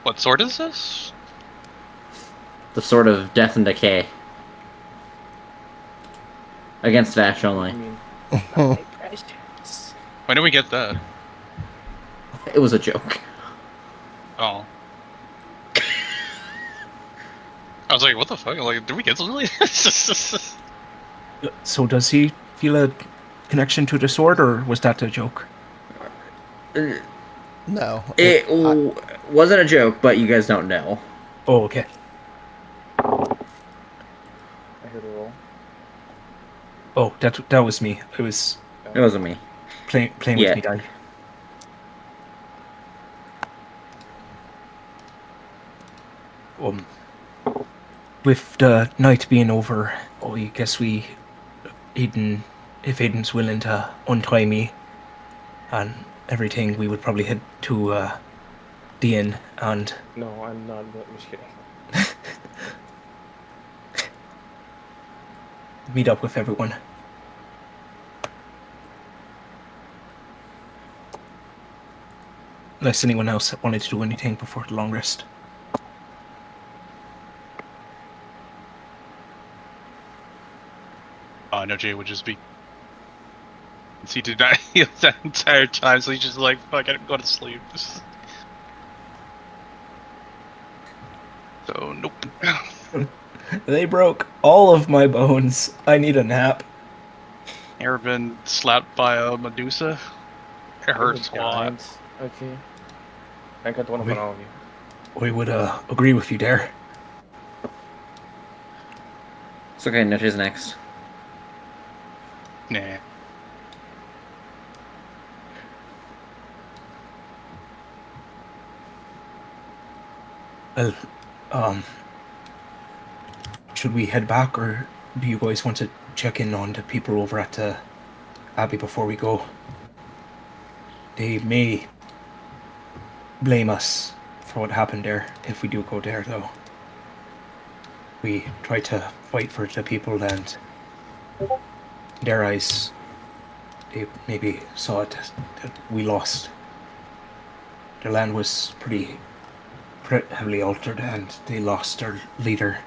What sword is this? The sword of death and decay. Against Vash only. I mean, When did we get that? It was a joke. Oh. I was like, what the fuck? Like, did we get something? So does he feel a connection to the sword, or was that a joke? No. It wasn't a joke, but you guys don't know. Oh, okay. I heard a roll. Oh, that was me. I was It wasn't me. playing Yeah. with me, guy. With the night being over, I guess Aedyn, if Aiden's willing to untie me and everything, we would probably head to the inn and No, I'm not. I'm just kidding. meet up with everyone. Unless anyone else wanted to do anything before the long rest. No, Jay would just be. He did not heal that entire time, so he's just like, fuck, I go to sleep. So, nope. They broke all of my bones. I need a nap. Ever been slapped by a Medusa? It hurts a lot. Giants. Okay. I got one up on all of you. I would agree with you there. It's okay, Noche's next. Nah. Well, should we head back, or do you guys want to check in on the people over at the Abbey before we go? They may blame us for what happened there if we do go there, though. We tried to fight for the people, and in their eyes, they maybe saw it that we lost. Their land was pretty heavily altered, and they lost their leader.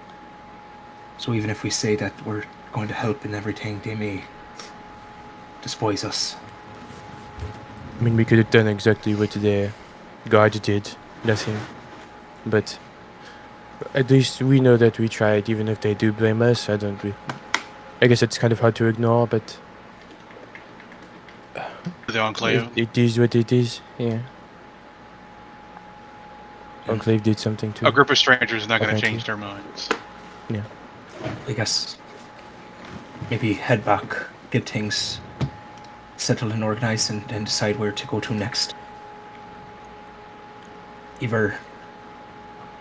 So even if we say that we're going to help in everything, they may despise us. I mean, we could have done exactly what the guard did. Nothing. But at least we know that we tried, even if they do blame us. I guess it's kind of hard to ignore, but The Enclave. it is what it is. Yeah. Enclave did something too. A group of strangers is not going to thank change you. their minds. Yeah. I guess maybe head back get things settled and organized, and then decide where to go to next. Either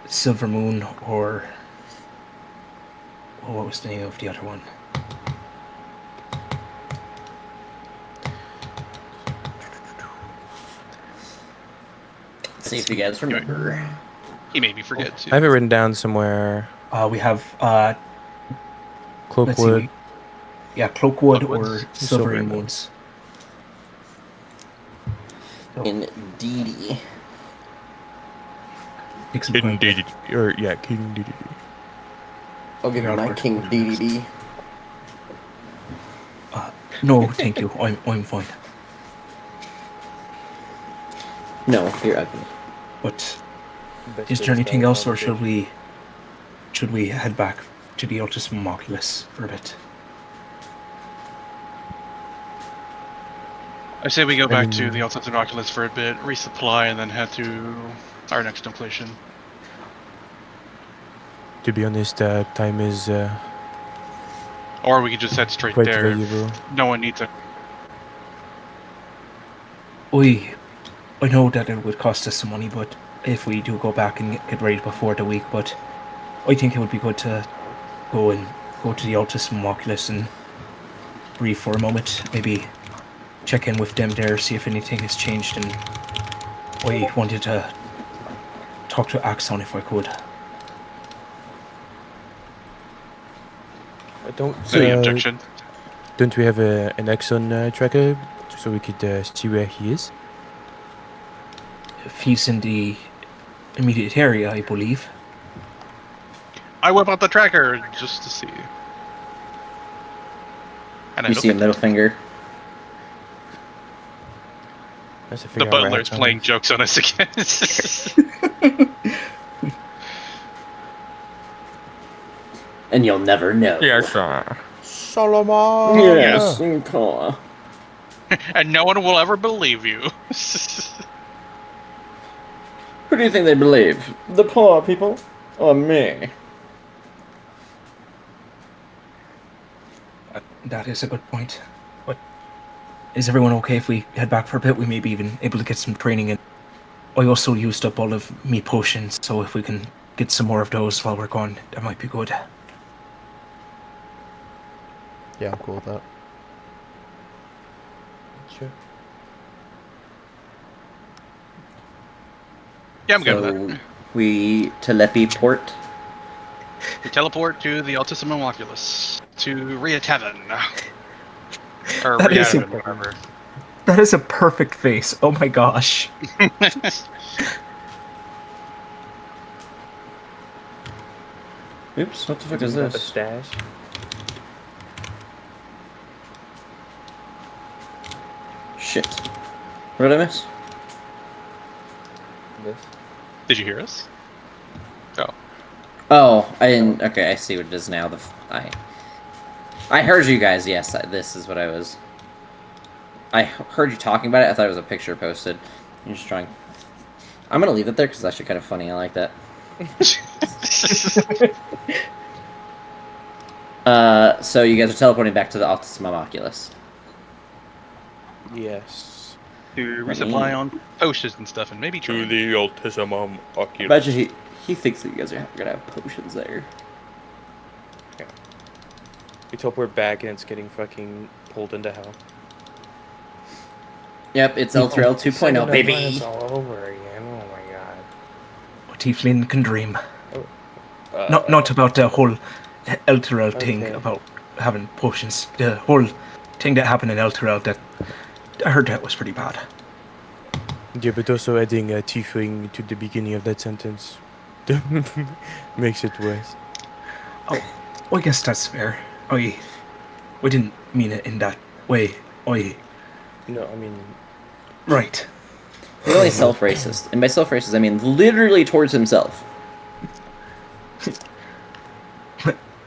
Silver Moon or what was the name of the other one? Let's see if you guys remember. He made me forget too. I have it written down somewhere. We have let's Cloakwood. see. Yeah, Cloakwood Cloakwoods. or Silver Silver Moons. Indeedy. Take some King time to- DDD. Or, yeah, King DDD. I'll give you my King DDD. No, thank you. I'm fine. No, you're ugly. But is there anything else, or should we head back to the Altus Moculus for a bit? I say we go back to the Altus Oculus for a bit, resupply, and then head to our next completion. To be honest, time is Or we could just head straight quite there. valuable. No one needs it. I know that it would cost us some money, but if we do go back and get ready before the week, but I think it would be good to go to the Altus Moculus and breathe for a moment. Maybe check in with them there, see if anything has changed, and I wanted to talk to Axon if I could. Any objection? Don't we have an Exxon tracker so we could see where he is? If he's in the immediate area, I believe. I whip out the tracker just to see. And I You look see a at middle finger. Let's figure the out where butler's Axon playing is. jokes on us again. And you'll never know. Yes, sir. Solomon! Yes, okay. And no one will ever believe you. Who do you think they believe? The poor people? Or me? That is a good point. But is everyone okay if we head back for a bit? We may be even able to get some training in. I also used up all of me potions, so if we can get some more of those while we're gone, that might be good. Yeah, I'm cool with that. Sure. Yeah, I'm good with So that. we teleport. We teleport to the Altissimo Oculus to Rhea Tavern. Or That Rhea is Tavern, whatever. That is a perfect face. Oh my gosh. Oops, what the fuck is Isn't that the this? stash? Shit. What did I miss? This? Did you hear us? Oh. Oh, I didn't. Okay, I see what it is now. I heard you guys. Yes, this is what I was. I heard you talking about it. I thought it was a picture posted. You're just trying. I'm gonna leave it there because it's actually kind of funny. I like that. So you guys are teleporting back to the Optimum Oculus. Yes. To resupply on potions and stuff, and maybe To train. the Altissimum Oculus. Imagine he thinks that you guys are gonna have potions there. We teleport back and it's getting fucking pulled into hell. Yep, it's Elturel 2.0, baby. It's all over again. Oh my god. What Tiefling can dream. Not about the whole Elturel thing Okay. about having potions. The whole thing that happened in Elturel, that I heard that was pretty bad. Yeah, but also adding a tiefling to the beginning of that sentence makes it worse. I guess that's fair. I didn't mean it in that way. No, I mean, Right. He's only self-racist. And by self-racist, I mean literally towards himself.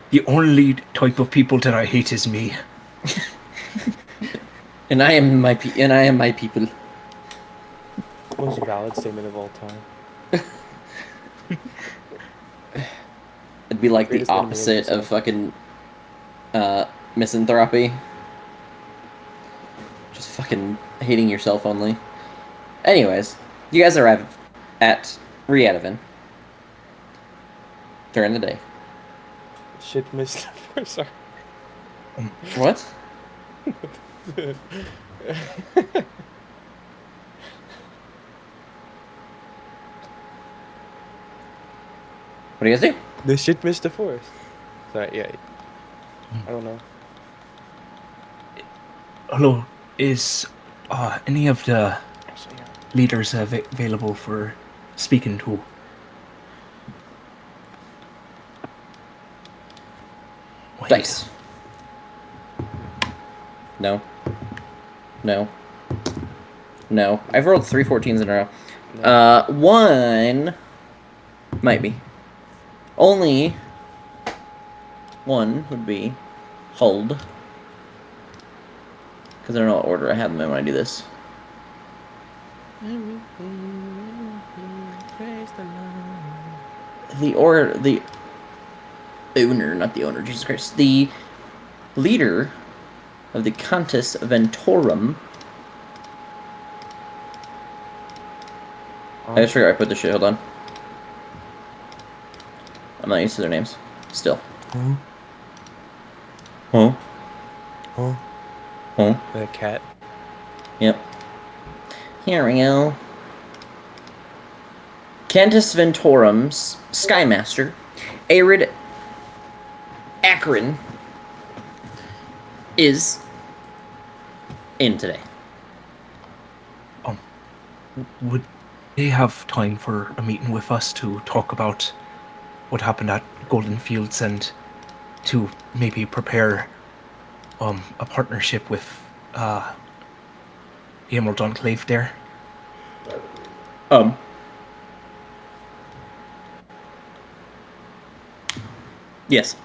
The only type of people that I hate is me. And I am my people. most valid statement of all time. It'd be like the Greatest enemy of opposite of yourself. fucking misanthropy. fucking hating yourself only. Anyways, you guys arrive at Aedyn during the day. Shit, missed. Sorry. What? What do you guys do? The shit missed the forest. Sorry, yeah. I don't know. Hello, is any of the leaders available for speaking to? Wait. Dice. No. No. No. I've rolled 3 14s in a row. One might be. Only one would be hold. Because I don't know what order I have them in when I do this. The owner, not the owner, Jesus Christ. The leader of the Cantus Ventorum. I just forgot I put this shit, hold on. I'm not used to their names. Still. Huh? Huh? Huh? Huh? The cat. Yep. Here we go. Cantus Ventorum's Skymaster, Arid Akron, is in today. Would they have time for a meeting with us to talk about what happened at Golden Fields and to maybe prepare a partnership with the Emerald Enclave there? Yes.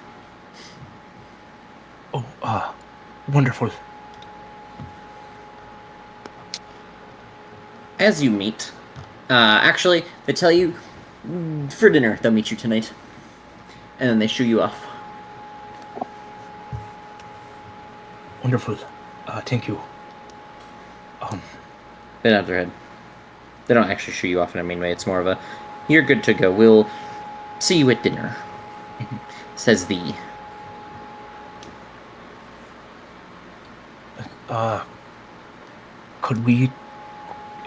Oh, wonderful. As you meet, actually, they tell you for dinner they'll meet you tonight, and then they shoo you off. Wonderful. Thank you. They nod their head. They don't actually shoo you off in a mean way. It's more of a, you're good to go. We'll see you at dinner, says the. Could we,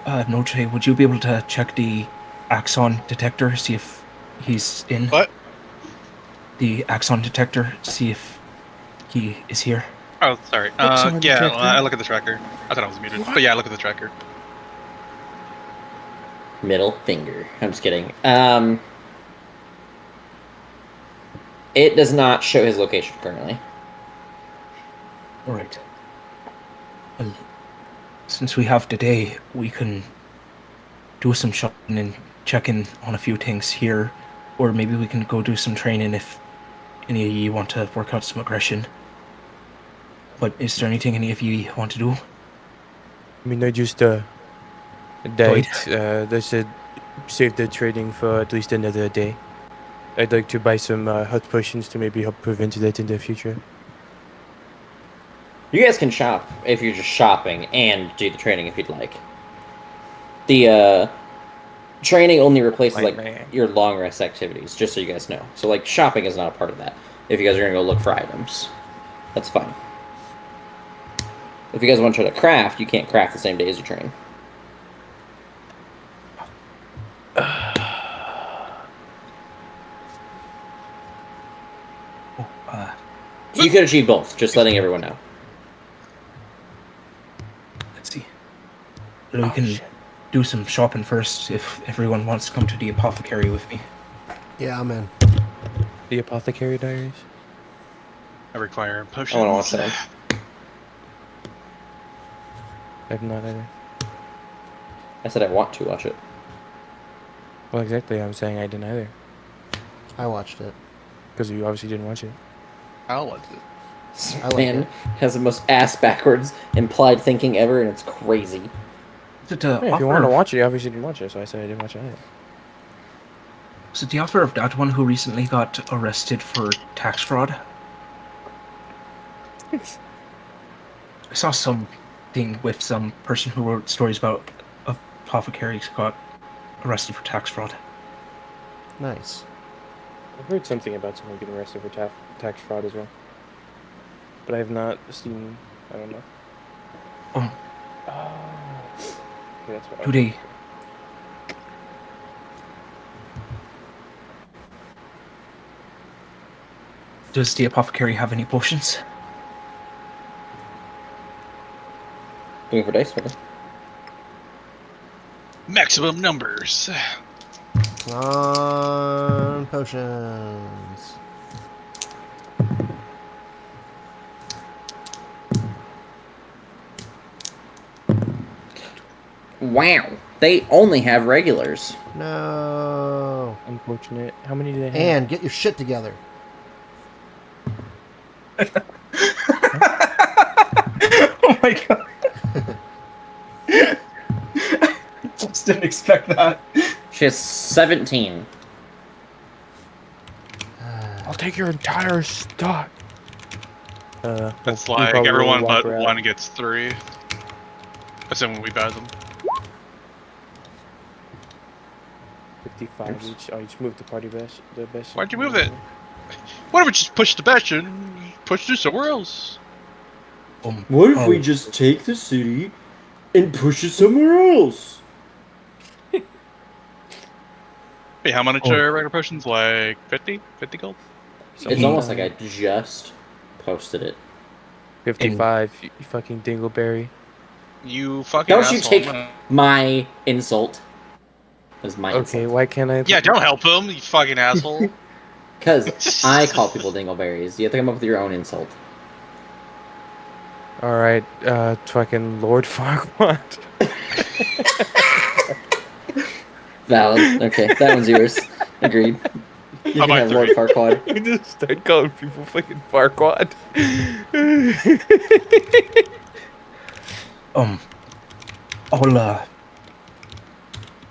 Noche, would you be able to check the axon detector, see if he's in? What? The axon detector, see if he is here. Oh, sorry. Axon Yeah, detector? I look at the tracker. I thought I was muted. But yeah, I look at the tracker. Middle finger. I'm just kidding. It does not show his location currently. Alright. Well, since we have today, we can do some shopping and check in on a few things here. Or maybe we can go do some training if any of you want to work out some aggression. But is there anything any of you want to do? I mean, I just died. They said save the trading for at least another day. I'd like to buy some hot potions to maybe help prevent that in the future. You guys can shop if you're just shopping and do the training if you'd like. The training only replaces your long rest activities, just so you guys know. So like shopping is not a part of that. If you guys are gonna go look for items, that's fine. If you guys want to try to craft, you can't craft the same day as you train. So you could achieve both, just letting everyone know. Let's see. We can do some shopping first if everyone wants to come to the apothecary with me. Yeah, I'm in. The Apothecary Diaries? I require I potions. want to watch that. I've not either. I said I want to watch it. Well, exactly. I'm saying I didn't either. I watched it. Because you obviously didn't watch it. I'll watch it. This I like man it. has the most ass backwards implied thinking ever, and it's crazy. Is it Yeah, if you wanted to watch it, you obviously didn't watch it, so I said I didn't watch it either. Was it the author of that one who recently got arrested for tax fraud? I saw some thing with some person who wrote stories about apothecaries got arrested for tax fraud. Nice. I've heard something about someone getting arrested for tax fraud as well. But I have not seen... I don't know. Oh, Okay, that's what today. Does the apothecary have any potions? Looking for dice? Okay. Maximum numbers. On potions. Wow. They only have regulars. No. Unfortunate. How many do they have? And get your shit together. Oh my god. Just didn't expect that. She has 17. I'll take your entire stock. That's we'll like probably everyone walk but her out. one gets 3. Assuming we buy them. 55 each. Oh, you just moved the party best. The best. Why'd you move it? Why don't we just push the batch and push it somewhere else? What if we oh, just take the city and push it somewhere else? Hey, how much are regular potions? Like 50? 50 gold? It's almost like I just posted it. 55. You fucking dingleberry. You fucking Don't asshole. you take my insult as my Okay, insult. why can't I? Yeah, don't help him, you fucking asshole. Because I call people dingleberries. You have to come up with your own insult. All right, fucking Lord Farquaad. Valid. Okay, that one's yours. Agreed. You I'll can buy have 3. Lord Farquaad. You just start calling people fucking Farquaad.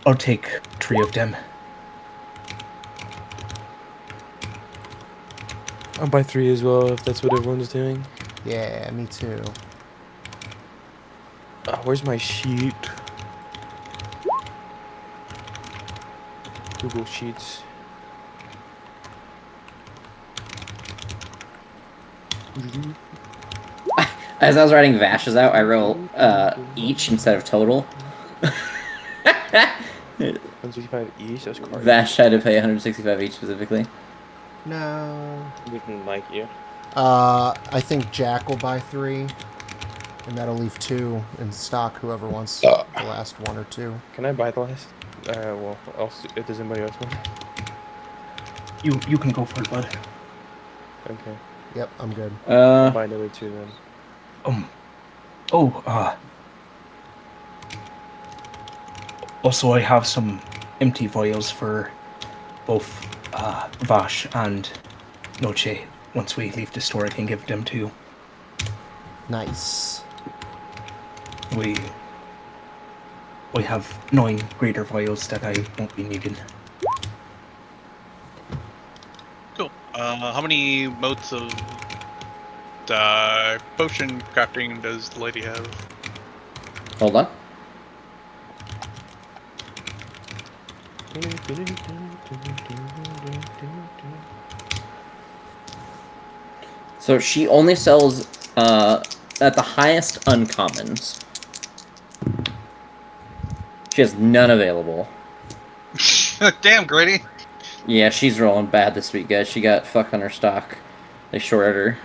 I'll take 3 of them. I'll buy 3 as well if that's what everyone's doing. Yeah, me too. Where's my sheet? Google Sheets. As I was writing Vashes out, I wrote each instead of total. 165 each. That's crazy. Vash had to pay 165 each specifically. No. Didn't like you. I think Jack will buy 3. And that'll leave 2 in stock, whoever wants the last 1 or 2. Can I buy the last? Well, does anybody else want? You can go for it, bud. Okay. Yep, I'm good. I'll buy another 2 then. Also, I have some empty vials for both Vash and Noche. Once we leave the store, I can give them to you. Nice. We have 9 greater vials that I won't be needing. Cool. How many modes of potion crafting does the lady have? Hold on. So she only sells at the highest uncommons. She has none available. Damn, Grady. Yeah, she's rolling bad this week, guys. She got fucked on her stock. They shorted her.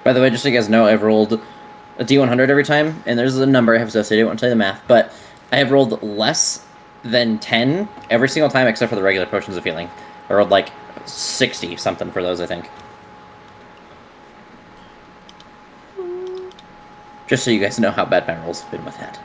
By the way, just so you guys know, I've rolled a D100 every time, and there's a number I have associated. I won't tell you the math, but I have rolled less than 10 every single time except for the regular potions of healing. I rolled like 60 something for those, I think. Just so you guys know how bad my rolls have been with that.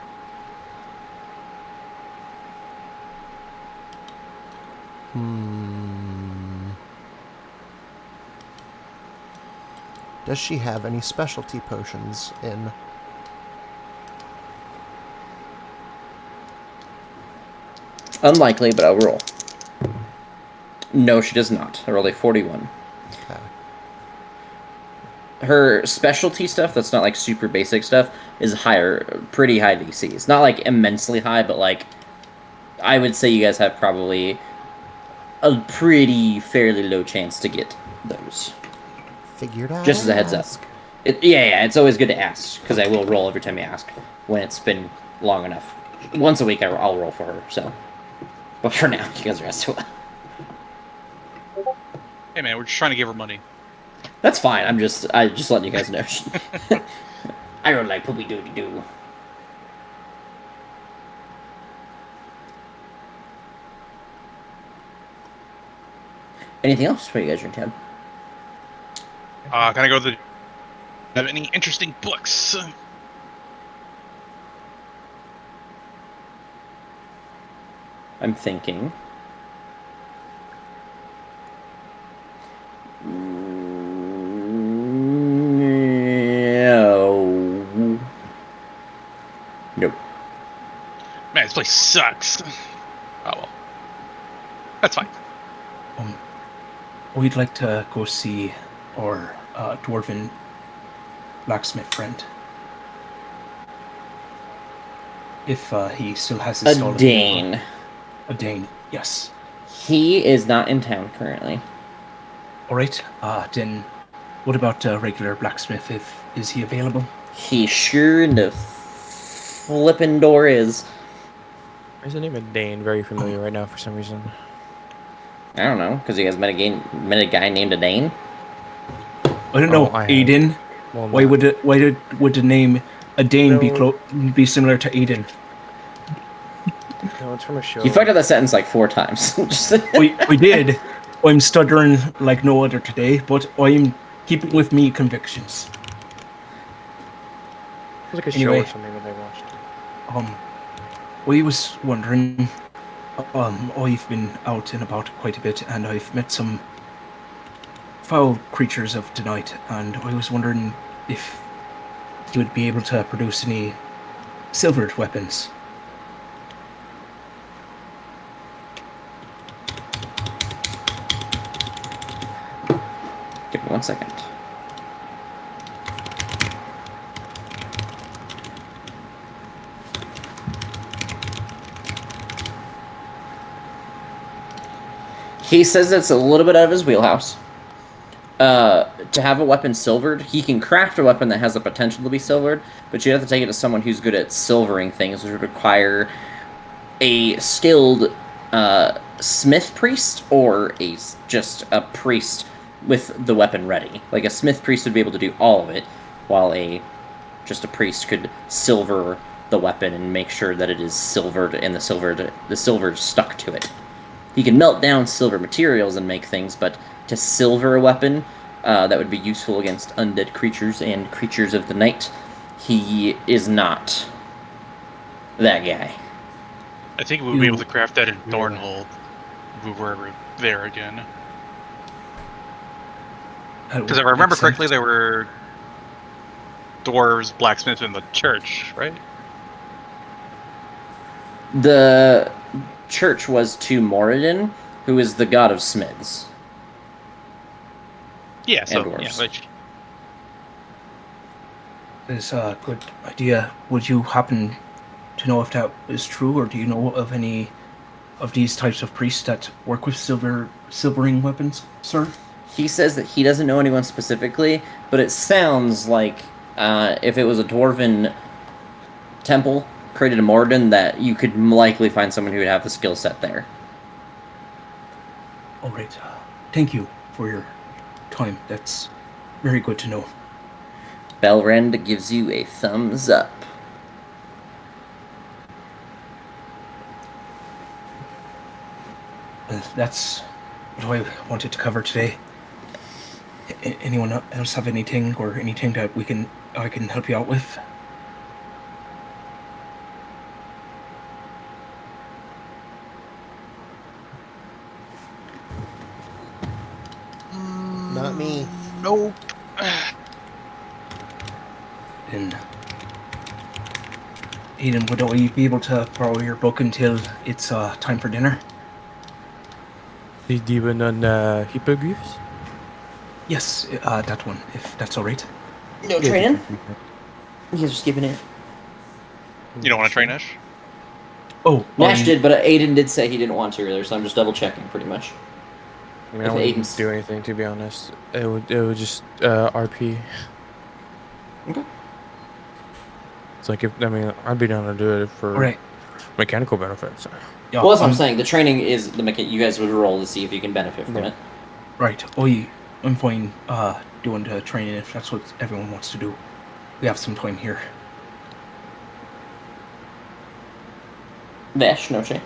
Does she have any specialty potions in? Unlikely, but I'll roll. No, she does not. I rolled a 41. Okay. her specialty stuff that's not like super basic stuff is higher, pretty high DCs. Not like immensely high, but like I would say you guys have probably a pretty fairly low chance to get those. Figured out. Just as a heads up. Yeah, it's always good to ask, because I will roll every time you ask when it's been long enough. Once a week I'll roll for her, so. But for now, you guys are asked to. Hey man, we're just trying to give her money. That's fine, I just letting you guys know. I don't like poopy doody doo. Anything else for you guys in town? Can I go to the... Have any interesting books? I'm thinking. No. Nope. Man, this place sucks. Oh well. That's fine. We'd like to go see our dwarven blacksmith friend. If he still has his stall. Aedyn. Aedyn, yes. He is not in town currently. Alright, then what about regular blacksmith? Is he available? He sure in the flippin' door is. There's the name of Dane very familiar right now for some reason. I don't know, because you guys met a guy named Aedyn? I don't know, Aedyn. Well, Why would the name Aedyn be similar to Aedyn? No, it's from a show. You fucked up that sentence like 4 times. we did. I'm stuttering like no other today, but I'm keeping with me convictions. It was like a show Anyway. or something that I watched. We was wondering, I've been out and about quite a bit, and I've met some foul creatures of the night, and I was wondering if you would be able to produce any silvered weapons. Give me 1 second. He says it's a little bit out of his wheelhouse. To have a weapon silvered, he can craft a weapon that has the potential to be silvered, but you have to take it to someone who's good at silvering things, which would require a skilled smith priest or just a priest with the weapon ready. Like a smith priest would be able to do all of it, while just a priest could silver the weapon and make sure that it is silvered and the silver stuck to it. He can melt down silver materials and make things, but to silver a weapon that would be useful against undead creatures and creatures of the night, he is not that guy. I think we'll be able to craft that in Thornhold if we were there again. Because if I remember correctly, there were dwarves, blacksmiths in the church, right? The church was to Moradin, who is the god of smiths. Yeah, so dwarves. yeah, like, It's a good idea. Would you happen to know if that is true, or do you know of any of these types of priests that work with silvering weapons, sir? He says that he doesn't know anyone specifically, but it sounds like if it was a dwarven temple created in Moradin, that you could likely find someone who would have the skill set there. All right. Thank you for your time. That's very good to know. Belrend gives you a thumbs up. That's what I wanted to cover today. Anyone else have anything that I can help you out with? Not me. nope. And Aedyn, would I be able to borrow your book until it's time for dinner? Die on hippogriffs? Yes, that one, if that's all right. No training? You guys are skipping it. You don't want to train Ash? Oh, Nash did, but Aedyn did say he didn't want to earlier, so I'm just double checking, pretty much. I mean, If I wouldn't Aiden's- do anything, to be honest. It would just RP. Okay. It's like, I'd be down to do it for all right. mechanical benefits. Yeah, Well, that's what I'm saying. The training is you guys would roll to see if you can benefit from Yeah. it. Right. I'm fine doing the training if that's what everyone wants to do. We have some time here. Vash, no shame.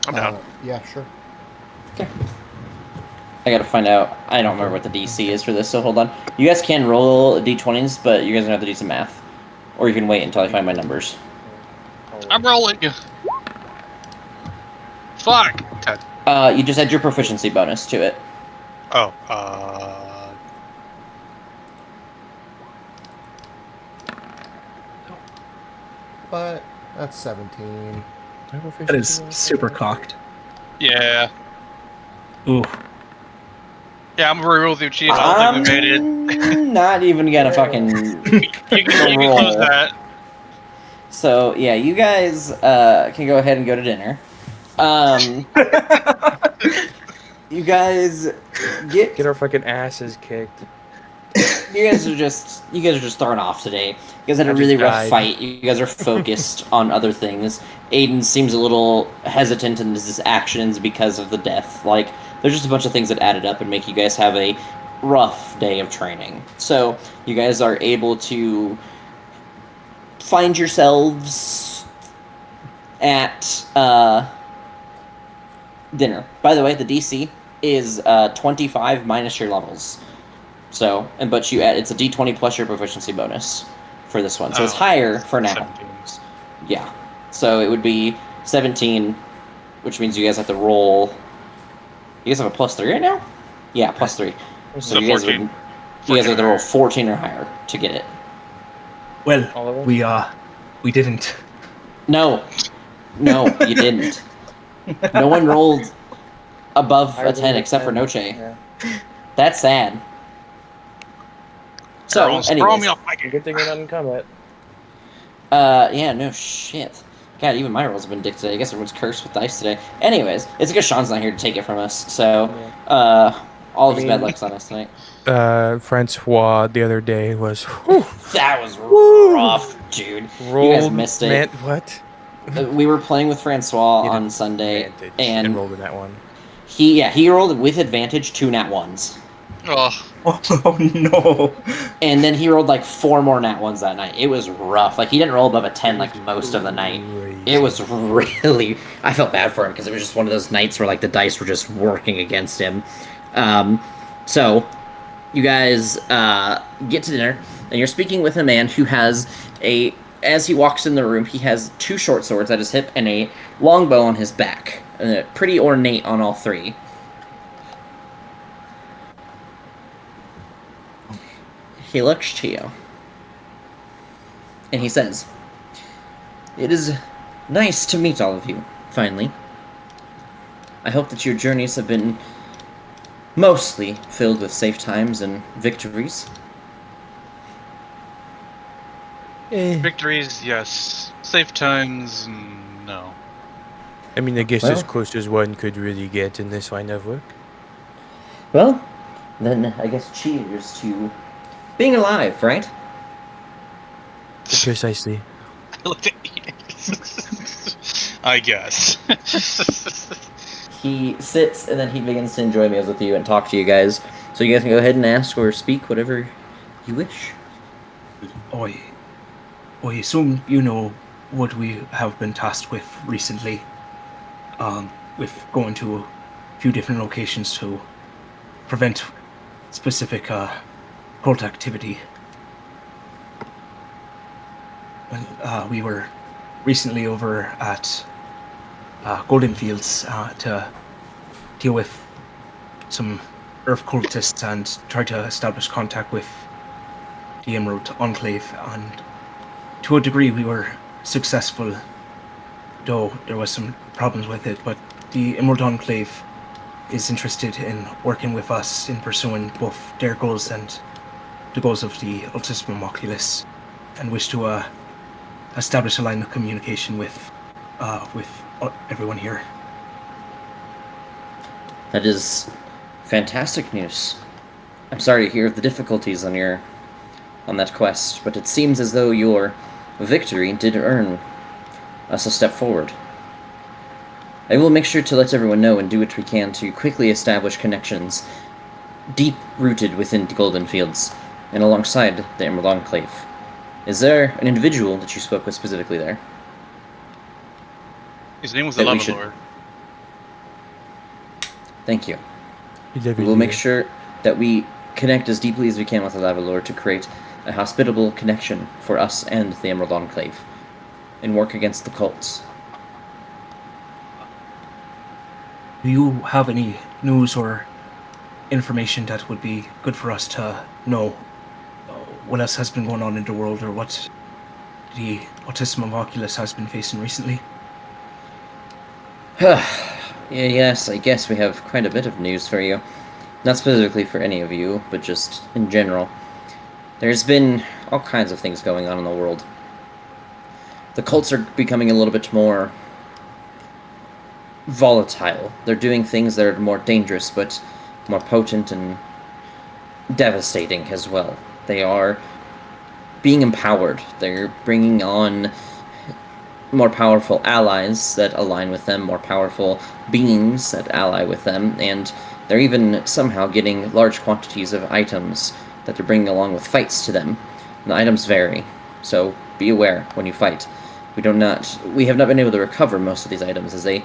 I'm down. Yeah, sure. Okay. I gotta find out. I don't remember what the DC is for this, so hold on. You guys can roll d20s, but you guys are gonna have to do some math. Or you can wait until I find my numbers. I'm rolling. Fuck. 10. You just add your proficiency bonus to it. Oh, But that's 17. That is super cocked. yeah. Ooh. Yeah, I'm very real with you, Chief. I don't think we made it. Not even gonna fucking You can close that. So yeah, you guys can go ahead and go to dinner. You guys Get our fucking asses kicked. You guys are just thrown off today. You guys had a really rough fight. You guys are focused on other things. Aedyn seems a little hesitant in his actions because of the death. Like, there's just a bunch of things that added up and make you guys have a rough day of training. So you guys are able to find yourselves at dinner. By the way, the DC is 25 minus your levels. So, but you add, it's a d20 plus your proficiency bonus for this one. So it's higher for now. 17. Yeah. So it would be 17, which means you guys have to roll. You guys have a +3 right now? Yeah, +3. So you guys, you guys have to roll 14 or higher to get it. Well, we didn't. No, you didn't. No one rolled above a 10 except for Noche. Yeah. That's sad. So, anyways. Good thing you're not in combat. Yeah, no shit. God, even my rolls have been dick today. I guess everyone's cursed with dice today. Anyways, it's because Sean's not here to take it from us, so, all of his bad luck's on us tonight. Francois the other day was... That was rough, dude. Rolled, You guys missed it. What? We were playing with Francois on Sunday, and rolled in that one. he rolled with advantage 2 nat 1s. Oh no! And then he rolled like 4 more nat 1s that night. It was rough. Like, he didn't roll above a 10 like most of the night. It was really... I felt bad for him because it was just one of those nights where like the dice were just working against him. So, you guys get to dinner, and you're speaking with a man who has a... As he walks in the room, he has 2 short swords at his hip and a longbow on his back. Pretty ornate on all 3. He looks to you, and he says, "It is nice to meet all of you, finally. I hope that your journeys have been mostly filled with safe times and victories." Victories, yes. Safe times, no. I mean, I guess Well. as close as one could really get in this line of work. Well, then I guess cheers to being alive, right? Precisely. Look at you. I guess. He sits, and then he begins to enjoy meals with you and talk to you guys. So you guys can go ahead and ask or speak whatever you wish. I assume you know what we have been tasked with recently. With going to a few different locations to prevent specific cult activity. Well, we were recently over at Golden Fields to deal with some Earth cultists and try to establish contact with the Emerald Enclave, and to a degree we were successful, though there was some problems with it. But the Emerald Enclave is interested in working with us in pursuing both their goals and the goals of the Ultimum Oculus, and wish to establish a line of communication with everyone here. That is fantastic news. I'm sorry to hear of the difficulties on that quest, but it seems as though your victory did earn us a step forward. I will make sure to let everyone know and do what we can to quickly establish connections deep-rooted within the Golden Fields and alongside the Emerald Enclave. Is there an individual that you spoke with specifically there? His name was the That we Lava should- Lord. Thank you. We will make sure that we connect as deeply as we can with the Lava Lord to create a hospitable connection for us and the Emerald Enclave and work against the cults. Do you have any news or information that would be good for us to know? What else has been going on in the world, or what the Autism Oculus has been facing recently? Yes, I guess we have quite a bit of news for you. Not specifically for any of you, but just in general. There's been all kinds of things going on in the world. The cults are becoming a little bit more volatile. They're doing things that are more dangerous, but more potent and devastating as well. They are being empowered. They're bringing on more powerful allies that align with them, more powerful beings that ally with them, and they're even somehow getting large quantities of items that they're bringing along with fights to them. And the items vary, so be aware when you fight. We have not been able to recover most of these items as they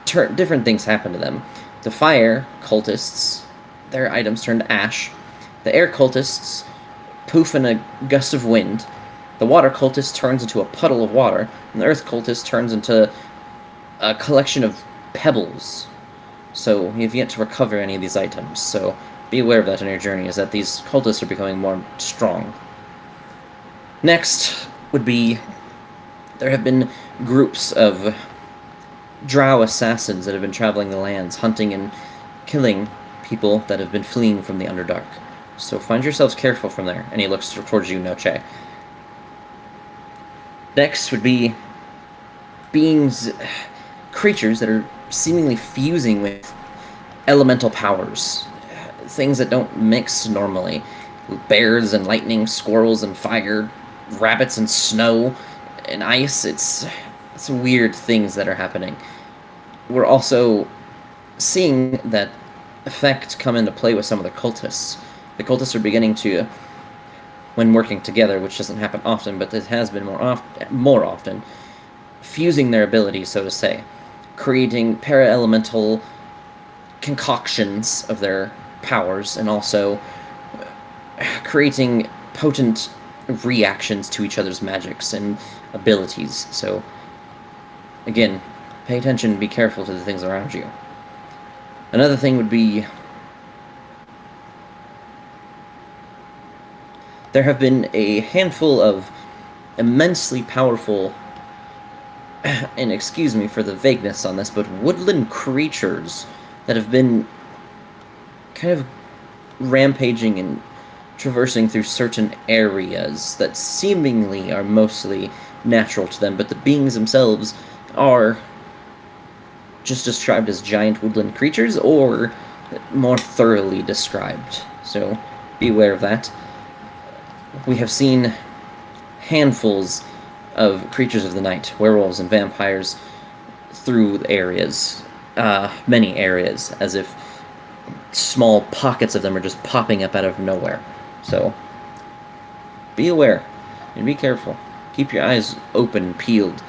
different things happen to them. The fire cultists, their items turn to ash. The air cultists poof in a gust of wind. The water cultist turns into a puddle of water, and the earth cultist turns into a collection of pebbles. So we have yet to recover any of these items, so be aware of that on your journey, is that these cultists are becoming more strong. Next would be, there have been groups of drow assassins that have been traveling the lands, hunting and killing people that have been fleeing from the Underdark. So find yourselves careful from there. And he looks towards you, Noche. Next would be creatures that are seemingly fusing with elemental powers. Things that don't mix normally. Bears and lightning, squirrels and fire, rabbits and snow and ice. It's weird things that are happening. We're also seeing that effect come into play with some of the cultists. The cultists are beginning to, when working together, which doesn't happen often, but it has been more often, fusing their abilities, so to say, creating para-elemental concoctions of their powers, and also creating potent reactions to each other's magics and abilities. So, again, pay attention, be careful to the things around you. Another thing would be, there have been a handful of immensely powerful, and excuse me for the vagueness on this, but woodland creatures that have been kind of rampaging and traversing through certain areas that seemingly are mostly natural to them, but the beings themselves are just described as giant woodland creatures, or more thoroughly described. So be aware of that. We have seen handfuls of creatures of the night, werewolves and vampires, through areas, many areas, as if small pockets of them are just popping up out of nowhere. So be aware and be careful. Keep your eyes open, peeled.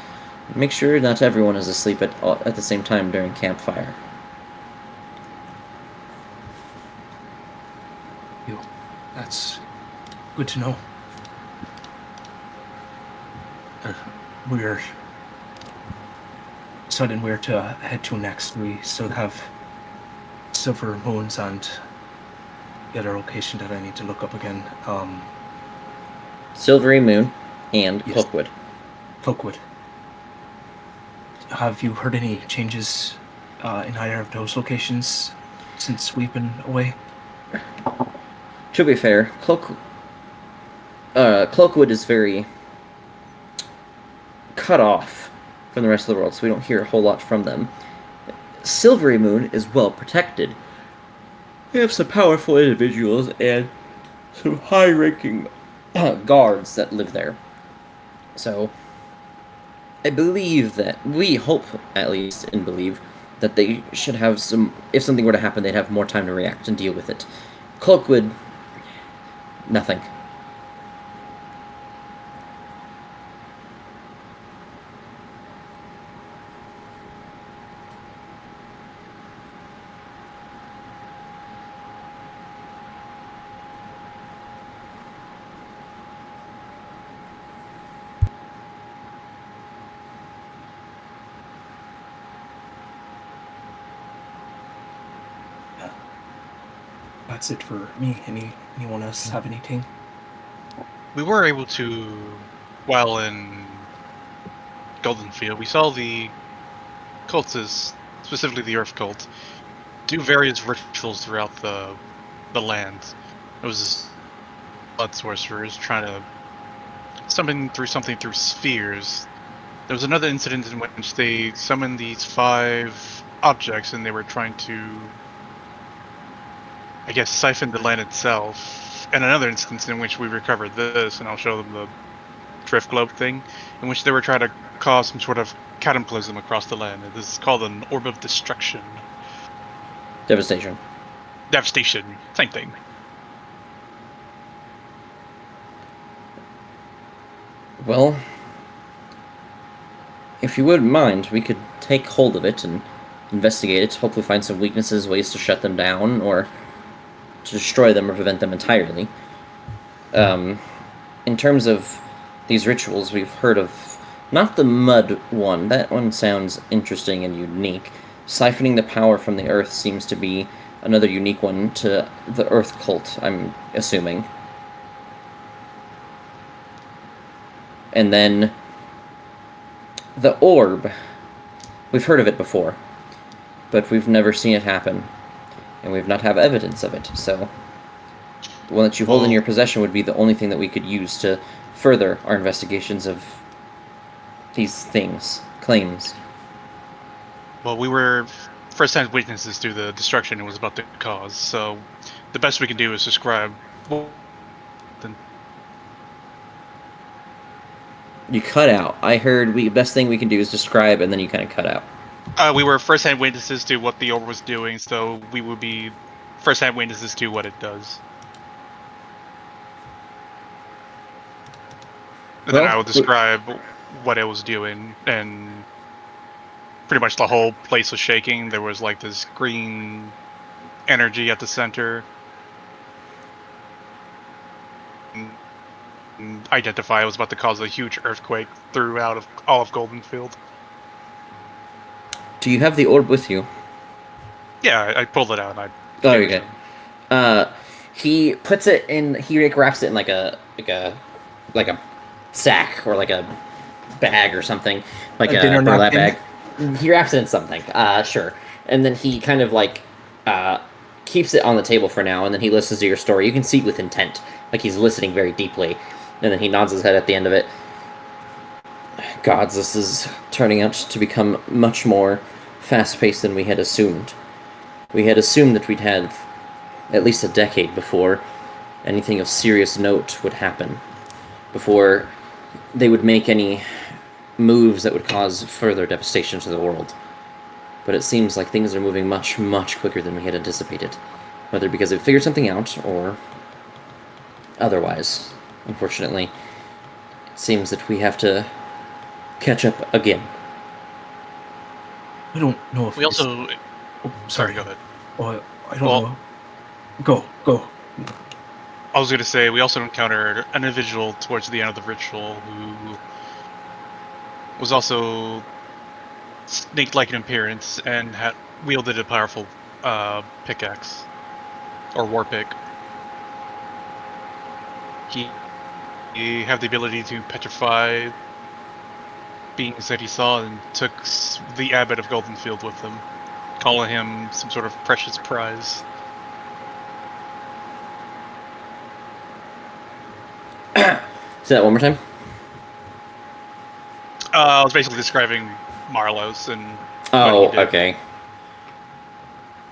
Make sure not everyone is asleep at the same time during campfire. That's good to know. We're deciding where to head to next. We still have Silver Moons and the other location that I need to look up again. Silvery Moon and Yes. Cloakwood. Folkwood. Have you heard any changes in either of those locations since we've been away? To be fair, Cloakwood is very cut off from the rest of the world, so we don't hear a whole lot from them. Silvery Moon is well protected. We have some powerful individuals and some high-ranking guards that live there. So, I believe that, we hope at least, and believe, that they should have some, if something were to happen, they'd have more time to react and deal with it. Cloakwood, nothing. That's it for me. Anyone else have anything? We were able to, while in Goldenfield, we saw the cultists, specifically the Earth cult, do various rituals throughout the land. It was blood sorcerers trying to summon through something through spheres. There was another incident in which they summoned these 5 objects and they were trying to, I guess, siphon the land itself. And another instance in which we recovered this, and I'll show them the drift globe thing, in which they were trying to cause some sort of cataclysm across the land. This is called an Orb of Destruction. Devastation. Devastation, same thing. Well, if you wouldn't mind, we could take hold of it and investigate it, hopefully find some weaknesses, ways to shut them down, or to destroy them or prevent them entirely. In terms of these rituals, we've heard of not the mud one. That one sounds interesting and unique. Siphoning the power from the earth seems to be another unique one to the earth cult, I'm assuming. And then the orb. We've heard of it before, but we've never seen it happen, and we've not have evidence of it, so the one that you hold in your possession would be the only thing that we could use to further our investigations of these claims. Well, we were first-hand witnesses to the destruction it was about to cause, so the best we can do is describe. You cut out. I heard best thing we can do is describe, and then you kind of cut out. We were first-hand witnesses to what the orb was doing, so we would be first-hand witnesses to what it does. And then I will describe what it was doing, and pretty much the whole place was shaking. There was like this green energy at the center. And identify it was about to cause a huge earthquake throughout all of Goldenfield. Do you have the orb with you? Yeah, I pulled it out. And oh, okay. He puts it in. He wraps it in like a sack or like a bag or something, like a burlap bag. He wraps it in something. Sure. And then he kind of like keeps it on the table for now. And then he listens to your story. You can see with intent, like he's listening very deeply. And then he nods his head at the end of it. Gods, this is turning out to become much more fast-paced than we had assumed. We had assumed that we'd have at least a decade before anything of serious note would happen, before they would make any moves that would cause further devastation to the world. But it seems like things are moving much, much quicker than we had anticipated, whether because they've figured something out or otherwise. Unfortunately, it seems that we have to catch up again. I don't know if we also... Oh, sorry, go ahead. Oh, I don't know. Go. I was going to say, we also encountered an individual towards the end of the ritual who was also snake-like in appearance and had wielded a powerful pickaxe, or war pick. He had the ability to petrify beings that he saw and took the abbot of Goldenfield with him. calling him some sort of precious prize. Say that one more time. I was basically describing Marlos and Oh, what he did. okay.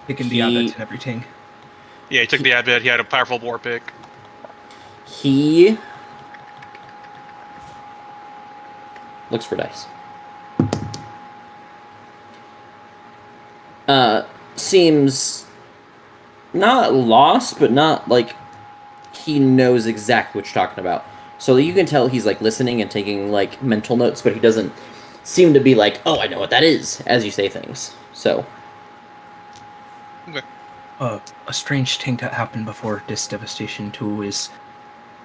Taking the He- abbot and everything. Yeah, he took the abbot. He had a powerful war pick. He looks for dice. Seems not lost, but not like he knows exactly what you're talking about. So you can tell he's like listening and taking like mental notes, but he doesn't seem to be like, "Oh, I know what that is," as you say things. So Okay. A strange thing that happened before this devastation too is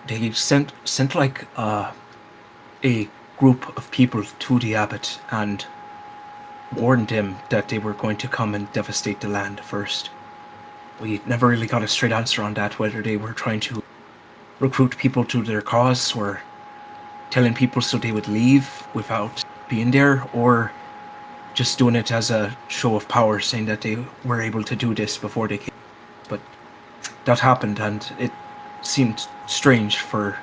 they sent like a group of people to the abbot and warned him that they were going to come and devastate the land first. We never really got a straight answer on that, whether they were trying to recruit people to their cause or telling people so they would leave without being there, or just doing it as a show of power, saying that they were able to do this before they came. But that happened, and it seemed strange for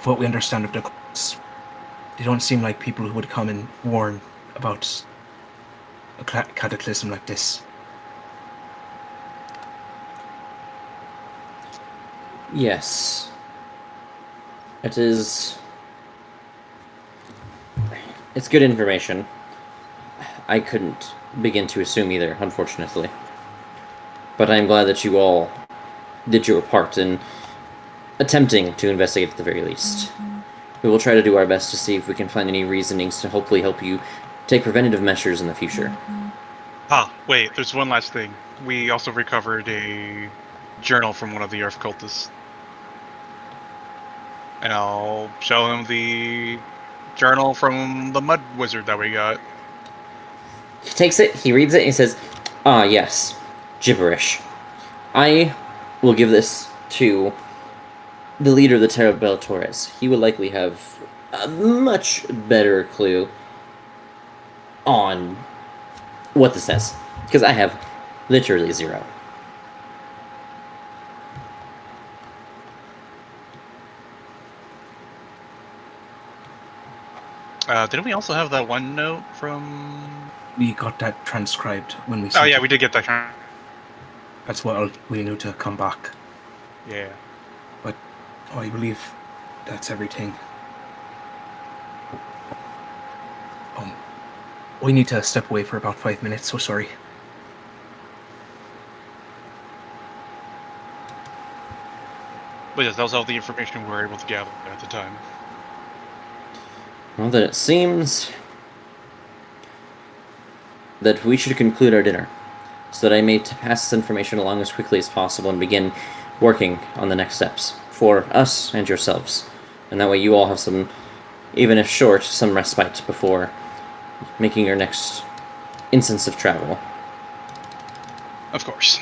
what we understand of the cause. They don't seem like people who would come and warn about a cataclysm like this. yes, it is. It's good information. I couldn't begin to assume either, unfortunately. But I'm glad that you all did your part in attempting to investigate at the very least. We will try to do our best to see if we can find any reasonings to hopefully help you take preventative measures in the future. Ah, wait, there's one last thing. We also recovered a journal from one of the Earth cultists. And I'll show him the journal from the Mud Wizard that we got. He takes it, he reads it, and he says, "Ah, yes. Gibberish. I will give this to the leader of the Terra Bella Torres. He will likely have a much better clue on what this says. Because I have literally zero." Didn't we also have that one note from... We got that transcribed when we Oh sent yeah, it. we did get that. That's what we knew to come back. Yeah. But I believe that's everything. We need to step away for about 5 minutes, so sorry. But yes, that was all the information we were able to gather at the time. Well, then it seems that we should conclude our dinner, so that I may pass this information along as quickly as possible and begin working on the next steps for us and yourselves. And that way you all have some, even if short, some respite before making your next instance of travel. Of course.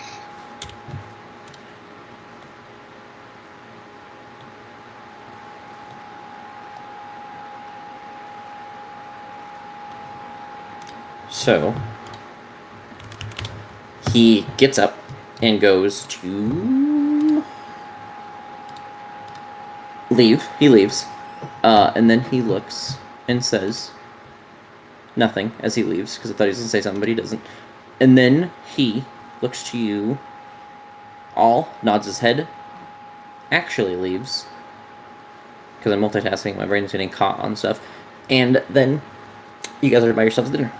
So, he gets up and goes to leave. He leaves. And then he looks and says nothing as he leaves, because I thought he was going to say something, but he doesn't. And then he looks to you all, nods his head, actually leaves, because I'm multitasking, my brain is getting caught on stuff, and then you guys are by yourselves at dinner.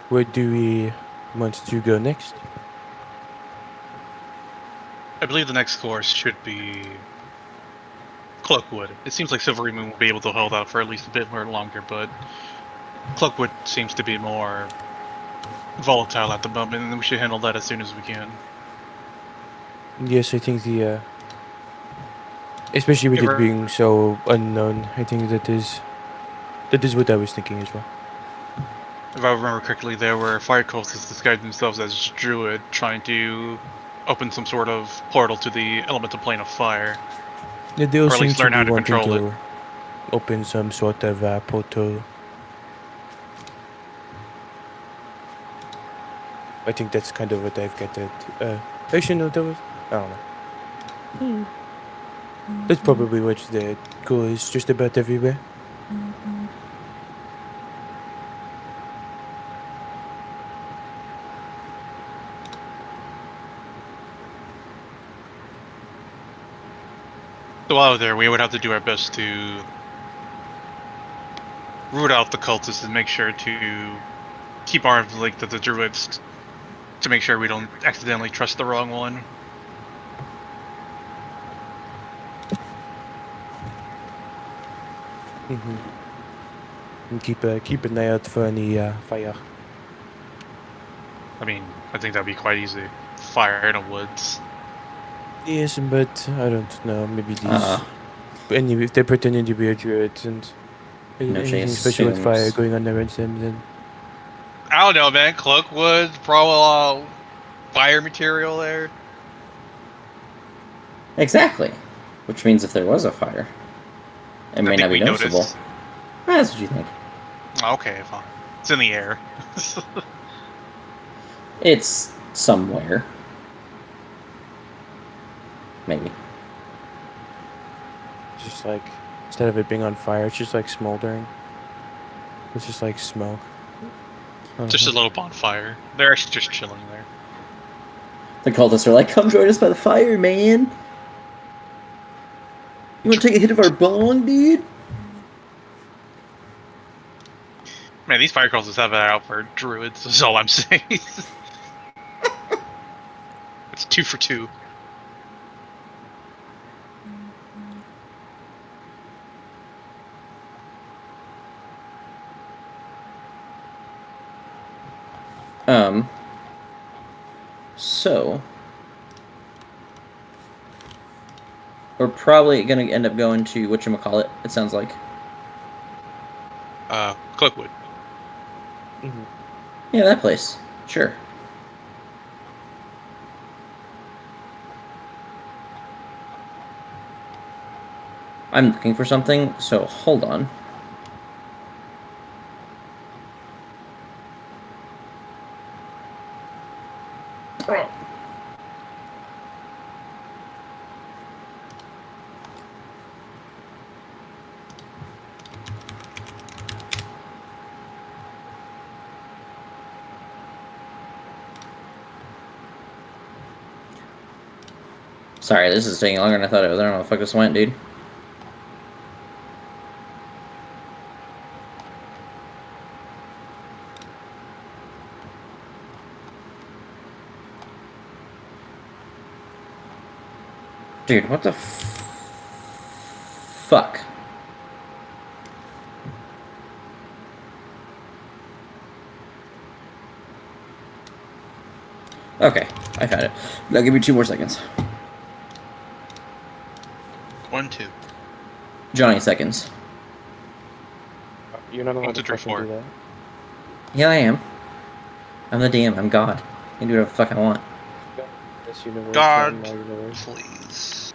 Where do we want to go next? I believe the next course should be Cloakwood. It seems like Silvery Moon will be able to hold out for at least a bit more longer, but Cloakwood seems to be more volatile at the moment, and we should handle that as soon as we can. Yes, I think the especially with it being so unknown, I think that is what I was thinking as well. If I remember correctly, there were fire cultists disguised themselves as druid trying to open some sort of portal to the elemental plane of fire. Yeah, they all Or at seem least to learn be how to wanting control to open some sort of portal. I think that's kind of what I've gathered. Actually, no, that was... I don't know. That's probably what the goal is, just about everywhere. So while there, we would have to do our best to root out the cultists and make sure to keep arms linked to the druids to make sure we don't accidentally trust the wrong one. And keep an eye out for any fire. I mean, I think that'd be quite easy. Fire in the woods. Yes, but I don't know. Maybe these... Uh, if they're pretending to be a druid and Noche anything special with fire assumes. going on around them, then... I don't know, man. Cloakwood, probably fire material there. Exactly. Which means if there was a fire, it may not be noticeable. Noticed. That's what you think. Okay, fine. It's in the air. It's somewhere. Maybe. Just like, instead of it being on fire, it's just like smoldering. It's just like smoke. Just a little bonfire. They're actually just chilling there. The cultists are like, come join us by the fire, man. You want to take a hit of our bong, dude? Man, these fire cultists have it out for druids, is all I'm saying. It's 2 for 2. So we're probably gonna end up going to whatchamacallit, it sounds like. Cloakwood. Yeah, that place. Sure. I'm looking for something, so hold on. Sorry, this is taking longer than I thought it was. I don't know where the fuck this went, dude. Dude, what the fuck? Okay, I found it. Now give me 2 more seconds. 1, 2. Johnny seconds. You're not allowed 1, 2, to 3, fucking 4. do that. Yeah, I am. I'm the DM. I'm God. I can do whatever the fuck I want. This universe, God, not my universe. please.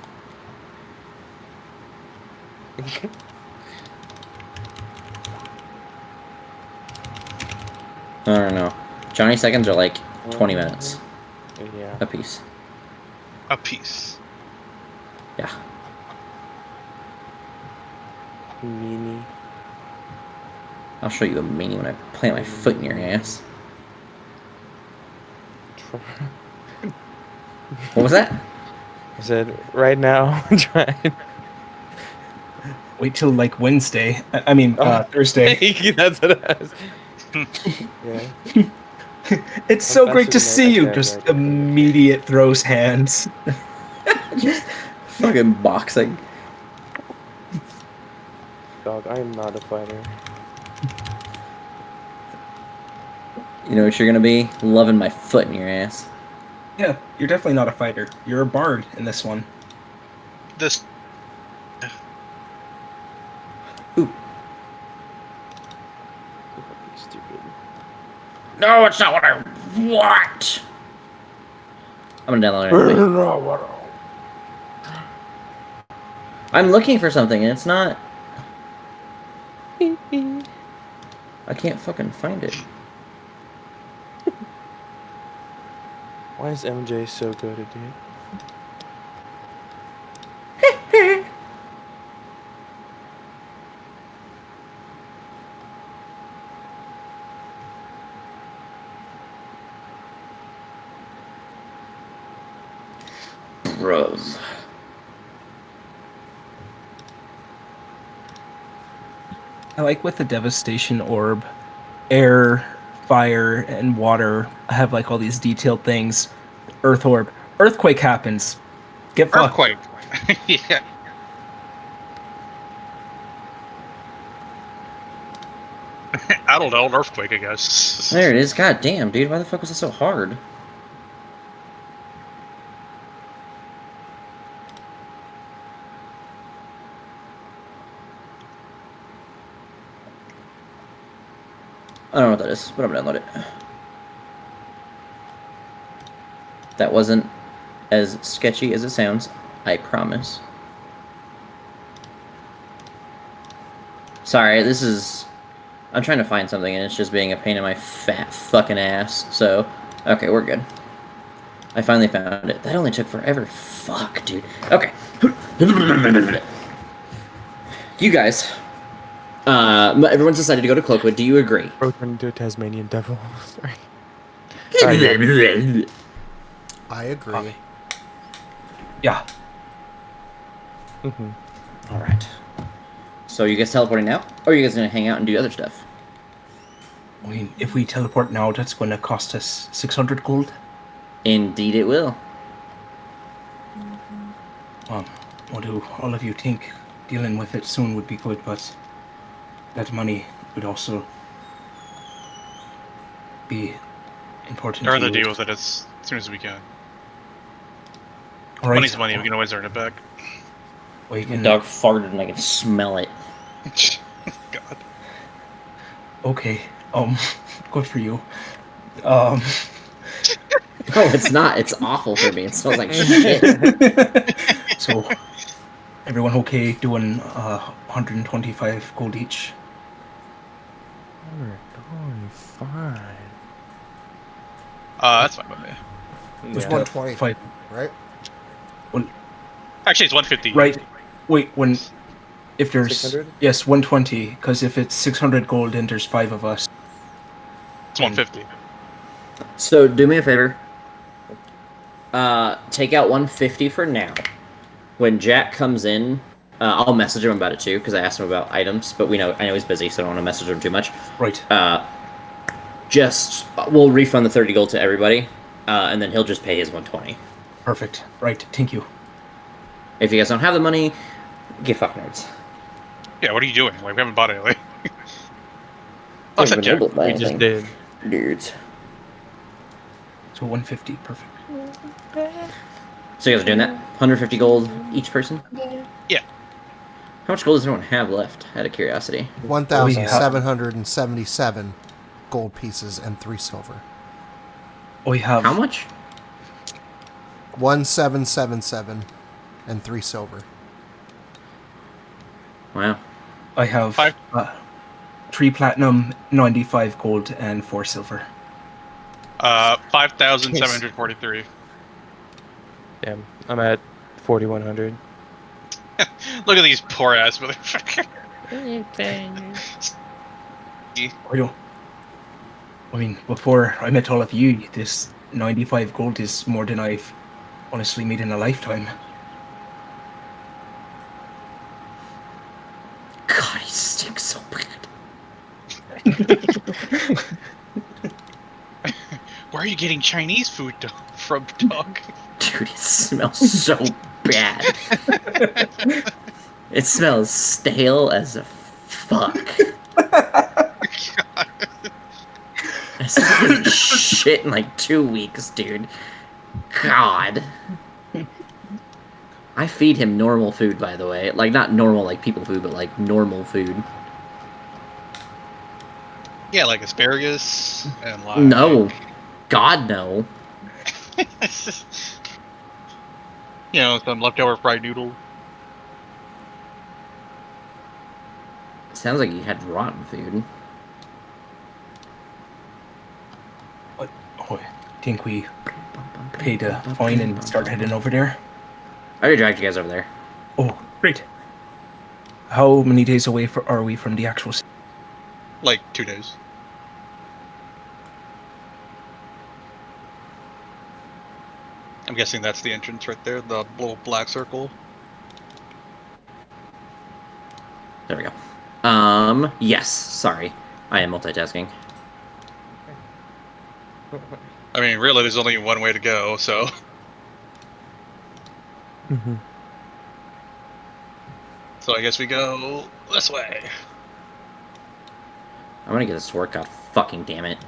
I don't know. Johnny seconds are like 20 minutes Yeah. a piece. A piece. Yeah. Meanie. I'll show you a meanie when I plant my foot in your ass. What was that? I said, right now, trying. Wait till like Wednesday. Thursday. That's what I was. Yeah. It's so I'm great to faster see than you. I Just can. immediate throws hands. Just fucking boxing. Dog, I am not a fighter. You know what you're gonna be? Loving my foot in your ass. Yeah, you're definitely not a fighter. You're a bard in this one. This. Ooh. Stupid. No, it's not what I want! I'm gonna download it anyway. I'm looking for something and it's not. I can't fucking find it. Why is MJ so good at it? Bros. I like with the devastation orb, air, fire, and water have like all these detailed things. Earth orb, earthquake happens. Get fucked. Earthquake. Yeah. I don't know, an earthquake, I guess. There it is. God damn, dude. Why the fuck was it so hard? I don't know what that is, but I'm gonna download it. That wasn't as sketchy as it sounds, I promise. Sorry, this is... I'm trying to find something and it's just being a pain in my fat fucking ass, so... Okay, we're good. I finally found it. That only took forever. Fuck, dude. Okay. You guys... everyone's decided to go to Cloakwood. Do you agree? Broke into a Tasmanian devil. Sorry. I agree. Yeah. Mm-hmm. Alright. So you guys teleporting now? Or are you guys gonna hang out and do other stuff? I mean, if we teleport now, that's going to cost us 600 gold. Indeed it will. What do all of you think? Dealing with it soon would be good, but that money would also be important. I'd rather to you. deal with it as soon as we can. All right. Money's money, we can always earn it back. Well, you The can, dog farted and I can smell it. God. okay. Good for you. No, it's not. It's awful for me. It smells like shit. So, everyone okay doing 125 gold each? We're doing fine. That's fine with me. It was Yeah. 120, Five. right? Actually, it's 150. Right. Wait, if there's 600? yes, 120. Because if it's 600 gold, then there's 5 of us. It's 150. So do me a favor. Take out 150 for now. When Jack comes in, I'll message him about it too, because I asked him about items, but I know he's busy, so I don't want to message him too much. Right. We'll refund the 30 gold to everybody, and then he'll just pay his 120. Perfect. Right. Thank you. If you guys don't have the money, get fuck nerds. Yeah, what are you doing? Like, we haven't bought anything. Oh, Except Jack. We just did. Dudes. So 150. Perfect. So you guys are doing that? 150 gold each person? Yeah. How much gold does everyone have left, out of curiosity? 1,777 gold pieces and 3 silver. We have How much? 1,777 and 3 silver. Wow. I have 5. 3 platinum, 95 gold, and 4 silver. 5,743. Damn. I'm at 4,100. Look at these poor ass motherfuckers. I mean, before I met all of you, this 95 gold is more than I've honestly made in a lifetime. God, he stinks so bad. Where are you getting Chinese food from, dog? Dude, it smells so bad. It smells stale as a fuck. I smelled shit in like 2 weeks, dude. God. I feed him normal food, by the way. Like, not normal like people food, but like normal food. Yeah, like asparagus and like... No. God, no. You know, some leftover fried noodle. Sounds like you had rotten food. Oh, I think we pay the fine and start heading over there. I already dragged you guys over there. Oh, great. How many days away are we from the actual city? Like 2 days. I'm guessing that's the entrance right there, the little black circle. There we go. Yes. Sorry, I am multitasking. I mean, really, there's only one way to go, so. Mm-hmm. So I guess we go this way. I'm gonna get a sword. God fucking damn it.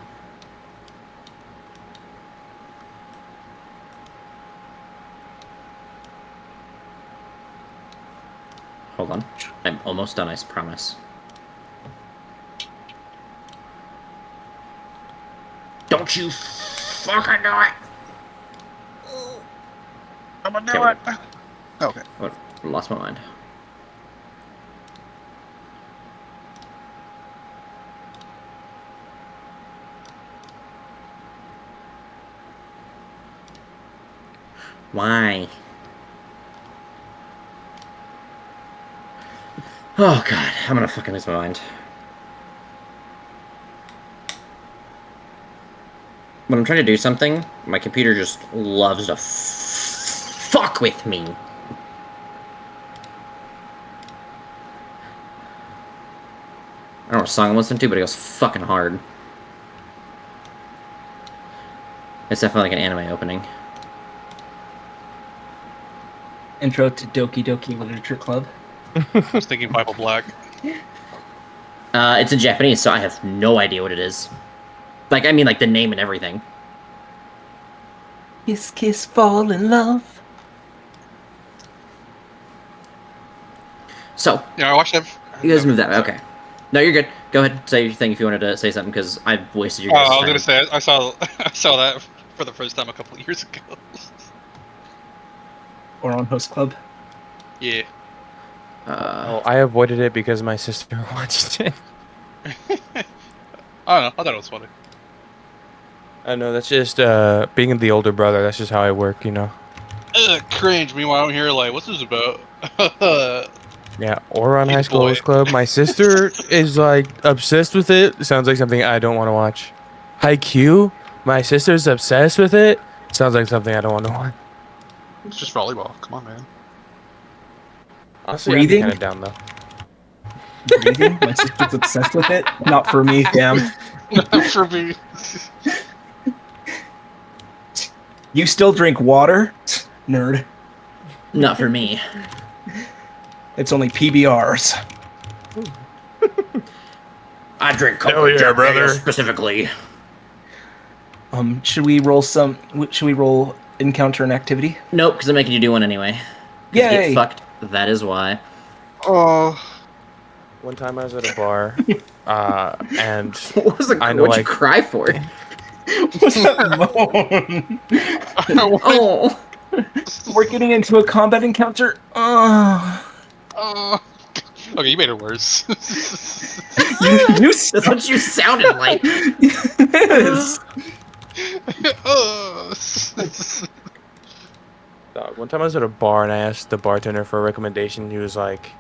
Hold on. I'm almost done, I promise. Don't you fucking do it! I'm gonna do it. Okay. I lost my mind. Why? Oh god, I'm gonna fucking lose my mind. When I'm trying to do something, my computer just loves to fuck with me. I don't know what song I'm listening to, but it goes fucking hard. It's definitely like an anime opening. Intro to Doki Doki Literature Club. I was thinking Bible Black. It's in Japanese, so I have no idea what it is. Like, I mean, like, the name and everything. Kiss, kiss, fall in love. So, Yeah, I watched that. you guys move that way. Okay. No, you're good. Go ahead, say your thing if you wanted to say something, because I've wasted your guys' I was time. gonna say I saw that for the first time a couple of years ago. Or on Host Club. Yeah. Oh, I avoided it because my sister watched it. I don't know. I thought it was funny. I know, that's just being the older brother. That's just how I work, you know. Ugh, cringe. Meanwhile, I'm here like, what's this about? Yeah, or on He's High School boy. Host Club. My sister is like obsessed with it. Sounds like something I don't want to watch. Haikyuu. My sister's obsessed with it. Sounds like something I don't want to watch. It's just volleyball. Come on, man. Honestly, Reading? I'm kind of down though. Reading? My sister's obsessed with it. Not for me, damn. Not for me. You still drink water? Nerd. Not for me. It's only PBRs. I drink Hell Coke yeah, Jack brother. Daniels specifically. Should we roll encounter and activity? Nope, because I'm making you do one anyway. 'Cause you Yay! get fucked. That is why. Oh. One time I was at a bar, and What was the I know, what'd you like- cry for? What's that moan? Oh. We're getting into a combat encounter. Okay, you made it worse. You That's what you sounded like. Yes. Dog, one time I was at a bar and I asked the bartender for a recommendation. He was like,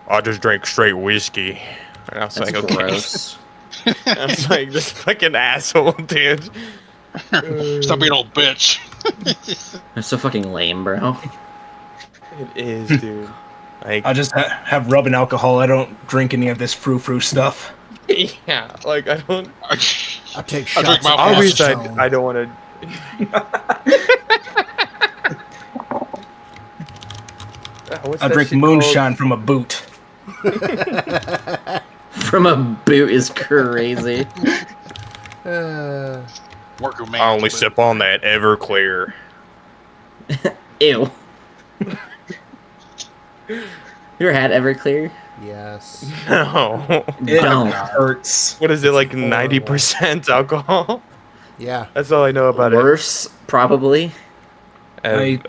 "I'll just drink straight whiskey." And I was That's like, "Okay." gross. I was like, "This fucking asshole, dude." Stop being old bitch. That's so fucking lame, bro. It is, dude. Like, I just have rub and alcohol. I don't drink any of this frou-frou stuff. yeah, like I don't. I take I drink shots of my Obviously, acetone. I don't want to. I drink moonshine from a boot. From a boot is crazy. Work man. I only sip on that Everclear. Ew. You ever had Everclear? Yes. No. It Don't. hurts. What is it, like 90% alcohol? Yeah. That's all I know about Worse, probably. it.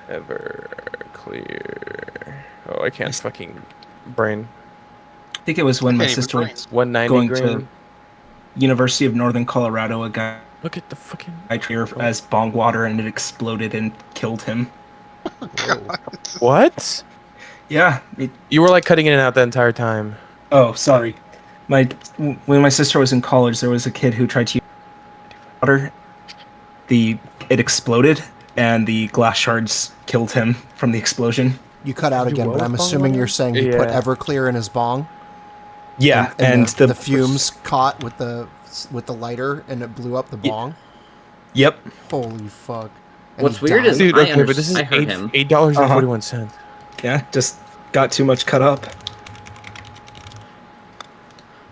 Everclear. Oh, I can't fucking brain. I think it was when my Can't even sister brain. was 190 going green. to University of Northern Colorado. A guy Look at the fucking. here as bong water, and it exploded and killed him. Whoa. What? Yeah. You were like cutting in and out the entire time. Oh, sorry. When my sister was in college, there was a kid who tried to use water. It exploded, and the glass shards killed him from the explosion. You cut out You again, what but with I'm bong assuming water? you're saying he put Yeah. Everclear in his bong. Yeah, and the fumes caught with the lighter, and it blew up the bong. Yep. Holy fuck! And What's he weird is died? Dude, okay, but this is I heard him. $8.41. Yeah, just got too much cut up.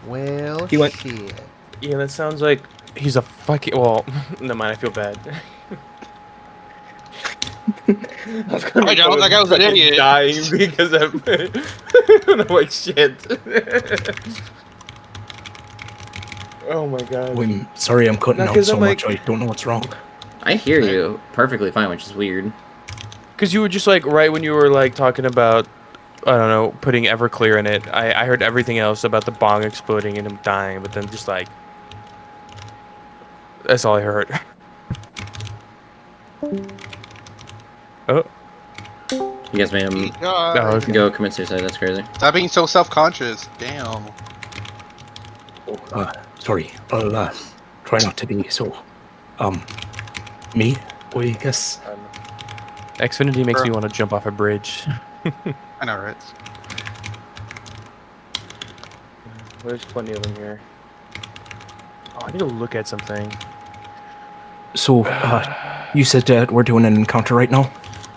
Well, He went- shit. Yeah, that sounds like he's a fucking. Well, never mind. I feel bad. I don't think I was an idiot. Dying because of. I'm like shit. Oh my god. I'm sorry, I'm cutting No, out 'cause so I'm much. like- I don't know what's wrong. I hear you perfectly fine, which is weird. Because you were just like right when you were like talking about, I don't know, putting Everclear in it. I heard everything else about the bong exploding and him dying, but then just like that's all I heard. Oh, You guys made him oh, okay. go commit suicide. That's crazy. Stop being so self-conscious. Damn. Sorry. I'll try not to be so. Me? I guess. Xfinity makes Bro. me want to jump off a bridge. I know, right? There's plenty of them here. Oh, I need to look at something. So, you said that we're doing an encounter right now?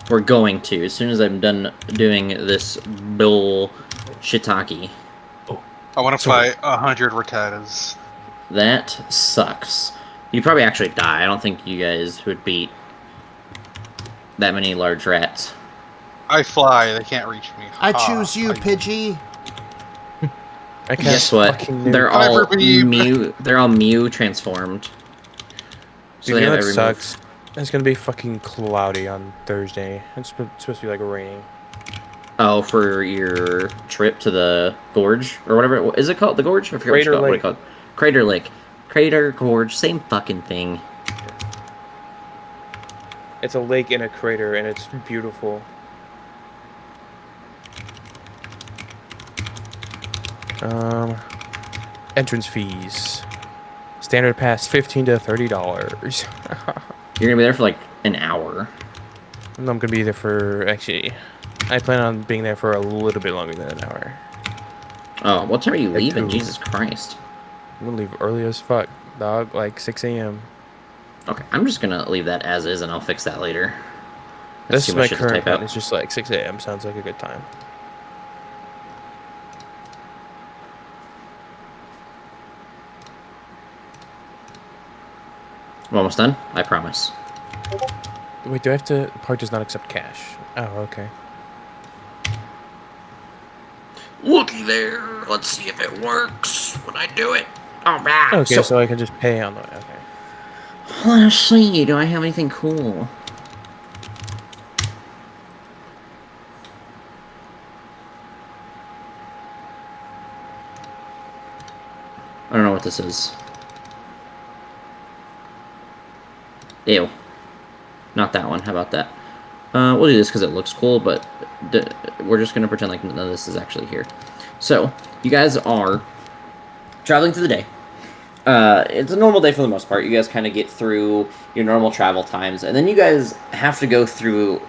We're going to as soon as I'm done doing this bull shiitake. I want to fight 100 Rattatas. That sucks. You'd probably actually die. I don't think you guys would beat that many large rats. I fly, they can't reach me. I choose you, I- Pidgey. I can't Guess what? fucking do- They're all Hyper beam. Mew. They're all Mew transformed. So Dude, they you know have what every move. sucks? It's gonna be fucking cloudy on Thursday. It's supposed to be like raining. Oh, for your trip to the gorge or whatever. Is it called the gorge? I forget Crater what Lake. it's called. Crater Lake. Crater Gorge. Same fucking thing. It's a lake in a crater, and it's beautiful. Entrance fees. Standard pass $15 to $30. You're gonna be there for like an hour. I'm gonna be there for actually. I plan on being there for a little bit longer than an hour. Oh, what time are you At leaving? 2. Jesus Christ. I'm gonna leave early as fuck, dog. Like 6 a.m. Okay, I'm just gonna leave that as is, and I'll fix that later. That's too my much shit to current type plan. out. It's just like 6 a.m. sounds like a good time. I'm almost done. I promise. Wait, do I have to? Park does not accept cash. Oh, okay. Looky there. Let's see if it works when I do it. All right. Okay, so I can just pay on the. Okay. Let's see. Do I have anything cool? I don't know what this is. Ew. Not that one. How about that? We'll do this because it looks cool, but we're just going to pretend like none of this is actually here. So, you guys are traveling through the day. It's a normal day for the most part. You guys kind of get through your normal travel times, and then you guys have to go through...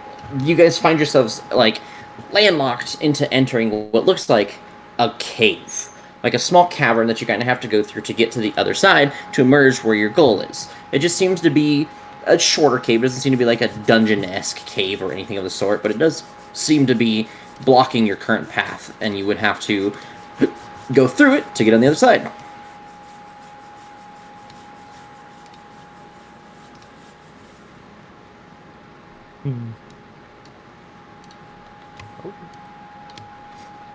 You guys find yourselves, like, landlocked into entering what looks like a cave. Like a small cavern that you kind of have to go through to get to the other side to emerge where your goal is. It just seems to be a shorter cave. It doesn't seem to be like a dungeon-esque cave or anything of the sort, but it does seem to be blocking your current path, and you would have to go through it to get on the other side.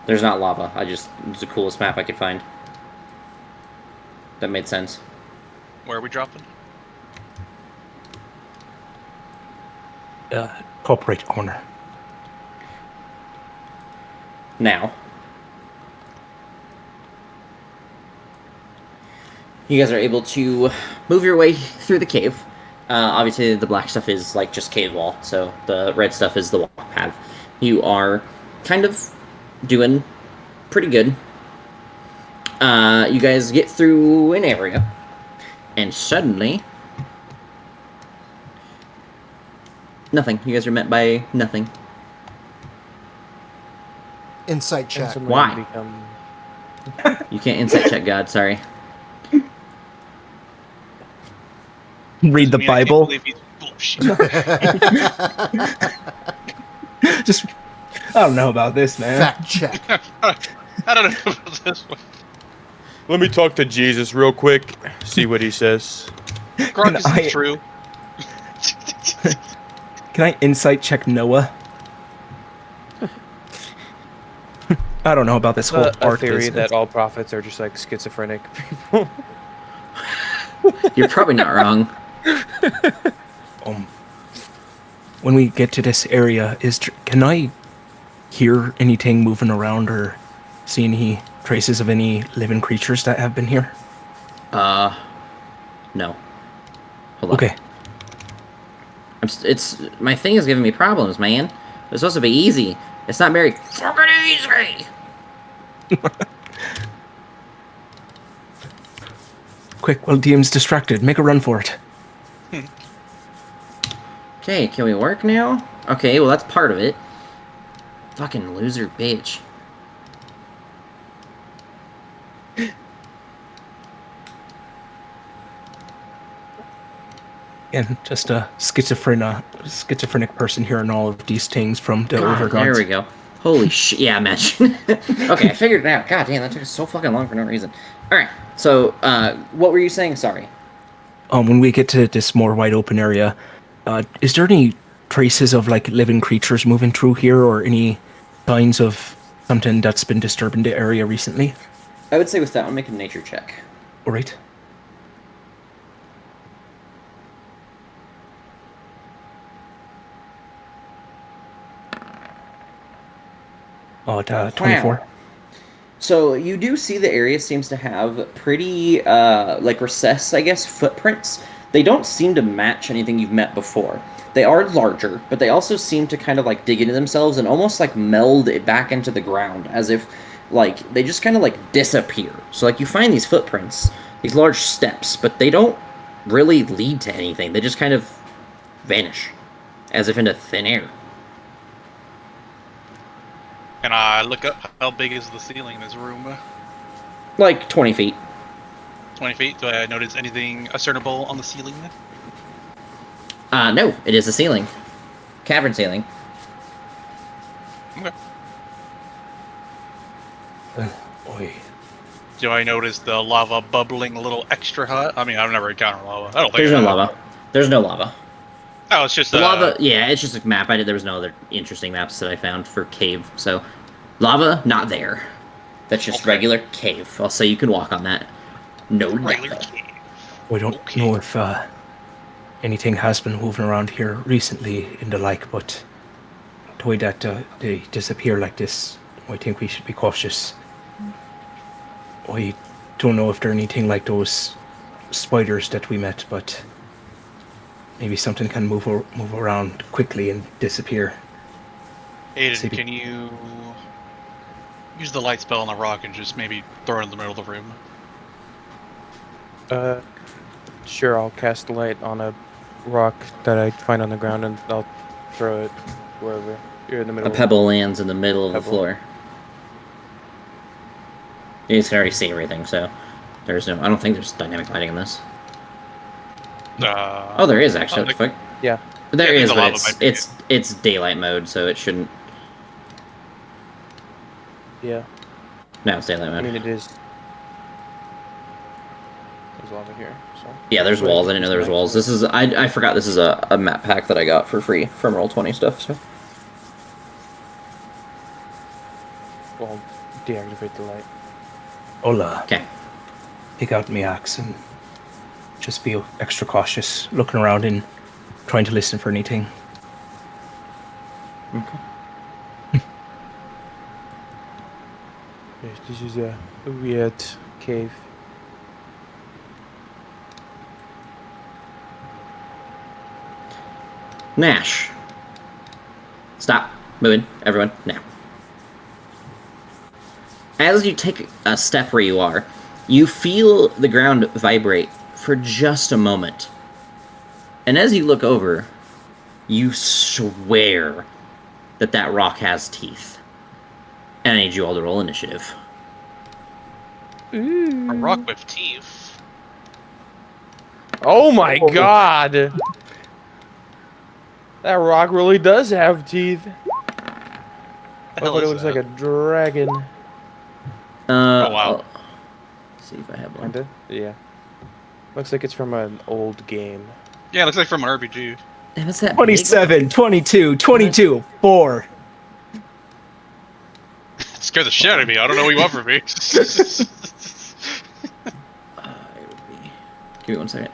There's not lava. It's the coolest map I could find. That made sense. Where are we dropping? top right corner. Now, you guys are able to move your way through the cave. Obviously, the black stuff is like just cave wall, so the red stuff is the walk path. You are kind of doing pretty good. You guys get through an area, and suddenly, nothing. You guys are met by nothing. Insight check. And Why? become- You can't insight check God. Sorry. Read the I mean, I can't Bible. believe he's bullshit. Just, I don't know about this, man. Fact check. I don't know about this one. Let me talk to Jesus real quick. See what he says. Grog, is I- this true? Can I insight check Noah? I don't know about this whole A art theory business. that all prophets are just like schizophrenic people. You're probably not wrong. When we get to this area, can I hear anything moving around or see any traces of any living creatures that have been here? No. Hold on. Okay. It's my thing is giving me problems, man. It's supposed to be easy. It's not very fucking easy. Quick, while DM's distracted, make a run for it. Okay, can we work now? Okay, well that's part of it. Fucking loser bitch. And just a schizophrenic person hearing all of these things from the God, overgods. there we go. Holy shit, yeah, imagine. Okay, I figured it out. God damn, that took us so fucking long for no reason. Alright, so, what were you saying? Sorry. When we get to this more wide open area, is there any traces of like living creatures moving through here, or any signs of something that's been disturbing the area recently? I would say with that one, make a nature check. All right. Oh, 24. Wow. So you do see the area seems to have pretty, like recessed, I guess, footprints. They don't seem to match anything you've met before. They are larger, but they also seem to kind of like dig into themselves and almost like meld it back into the ground, as if like they just kind of like disappear. So like you find these footprints, these large steps, but they don't really lead to anything. They just kind of vanish, as if into thin air. Can I look up how big is the ceiling in this room? Like 20 feet. 20 feet? Do I notice anything discernible on the ceiling? No, it is a ceiling. Cavern ceiling. Okay. Oi. Do I notice the lava bubbling a little extra hot? I mean, I've never encountered lava. I don't think There's I no have. lava. There's no lava. Oh, it's just The lava, yeah, it's just a map. There was no other interesting maps that I found for cave. So, lava, not there. That's just Okay. regular cave. I'll say you can walk on that. No regular lava. cave. We don't Okay. know if anything has been moving around here recently in the like, but the way that they disappear like this, I think we should be cautious. I don't know if they're anything like those spiders that we met, but maybe something can move around quickly and disappear. Aedyn, See- can you use the light spell on the rock and just maybe throw it in the middle of the room? Sure, I'll cast light on a rock that I find on the ground and I'll throw it wherever. You're in the middle. A pebble lands in the middle of the Pebble. floor. You guys can already see everything, so there's no. I don't think there's dynamic lighting in this. Oh, there is actually. What the fuck? Yeah. There Yeah, I think is, the but lava might be it's daylight mode, so it shouldn't. Yeah. No, it's daylight I mode. mean, it is. There's lava here, so. Yeah, there's Right, walls. I didn't know there was right. walls. This is I forgot this is a map pack that I got for free from Roll20 stuff. So Well, deactivate the light. I'll okay, pick out my axe and just be extra cautious, looking around and trying to listen for anything. Okay. Yes, this is a weird cave. Nash. Stop. Moving. Everyone, now. As you take a step where you are, you feel the ground vibrate for just a moment. And as you look over, you swear that that rock has teeth. And I need you all to roll initiative. A rock with teeth. Oh my god! That rock really does have teeth. The hell It is looks that? like a dragon. Oh, wow. See if I have one. Kinda? Yeah. Looks like it's from an old game. Yeah, it looks like from an RPG. Damn, it's that big? 27, 22, 22, 4. It scared the shit out of me. I don't know what you want from me. It would be... Give me 1 second.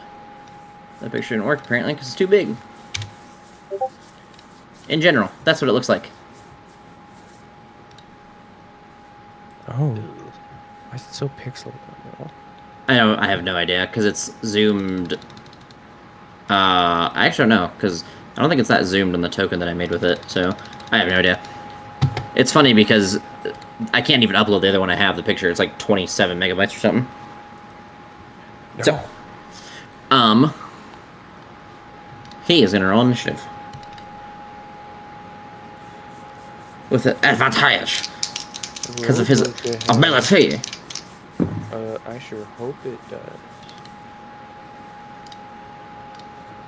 That picture didn't work, apparently, because it's too big. In general, that's what it looks like. Oh. Why is it so pixelated? I have no idea, because it's zoomed... I actually don't know, because I don't think it's that zoomed on the token that I made with it, so I have no idea. It's funny because I can't even upload the other one I have, the picture. It's like 27 megabytes or something. No. So, he is going to roll initiative. With an advantage. Because of his ability. I sure hope it does.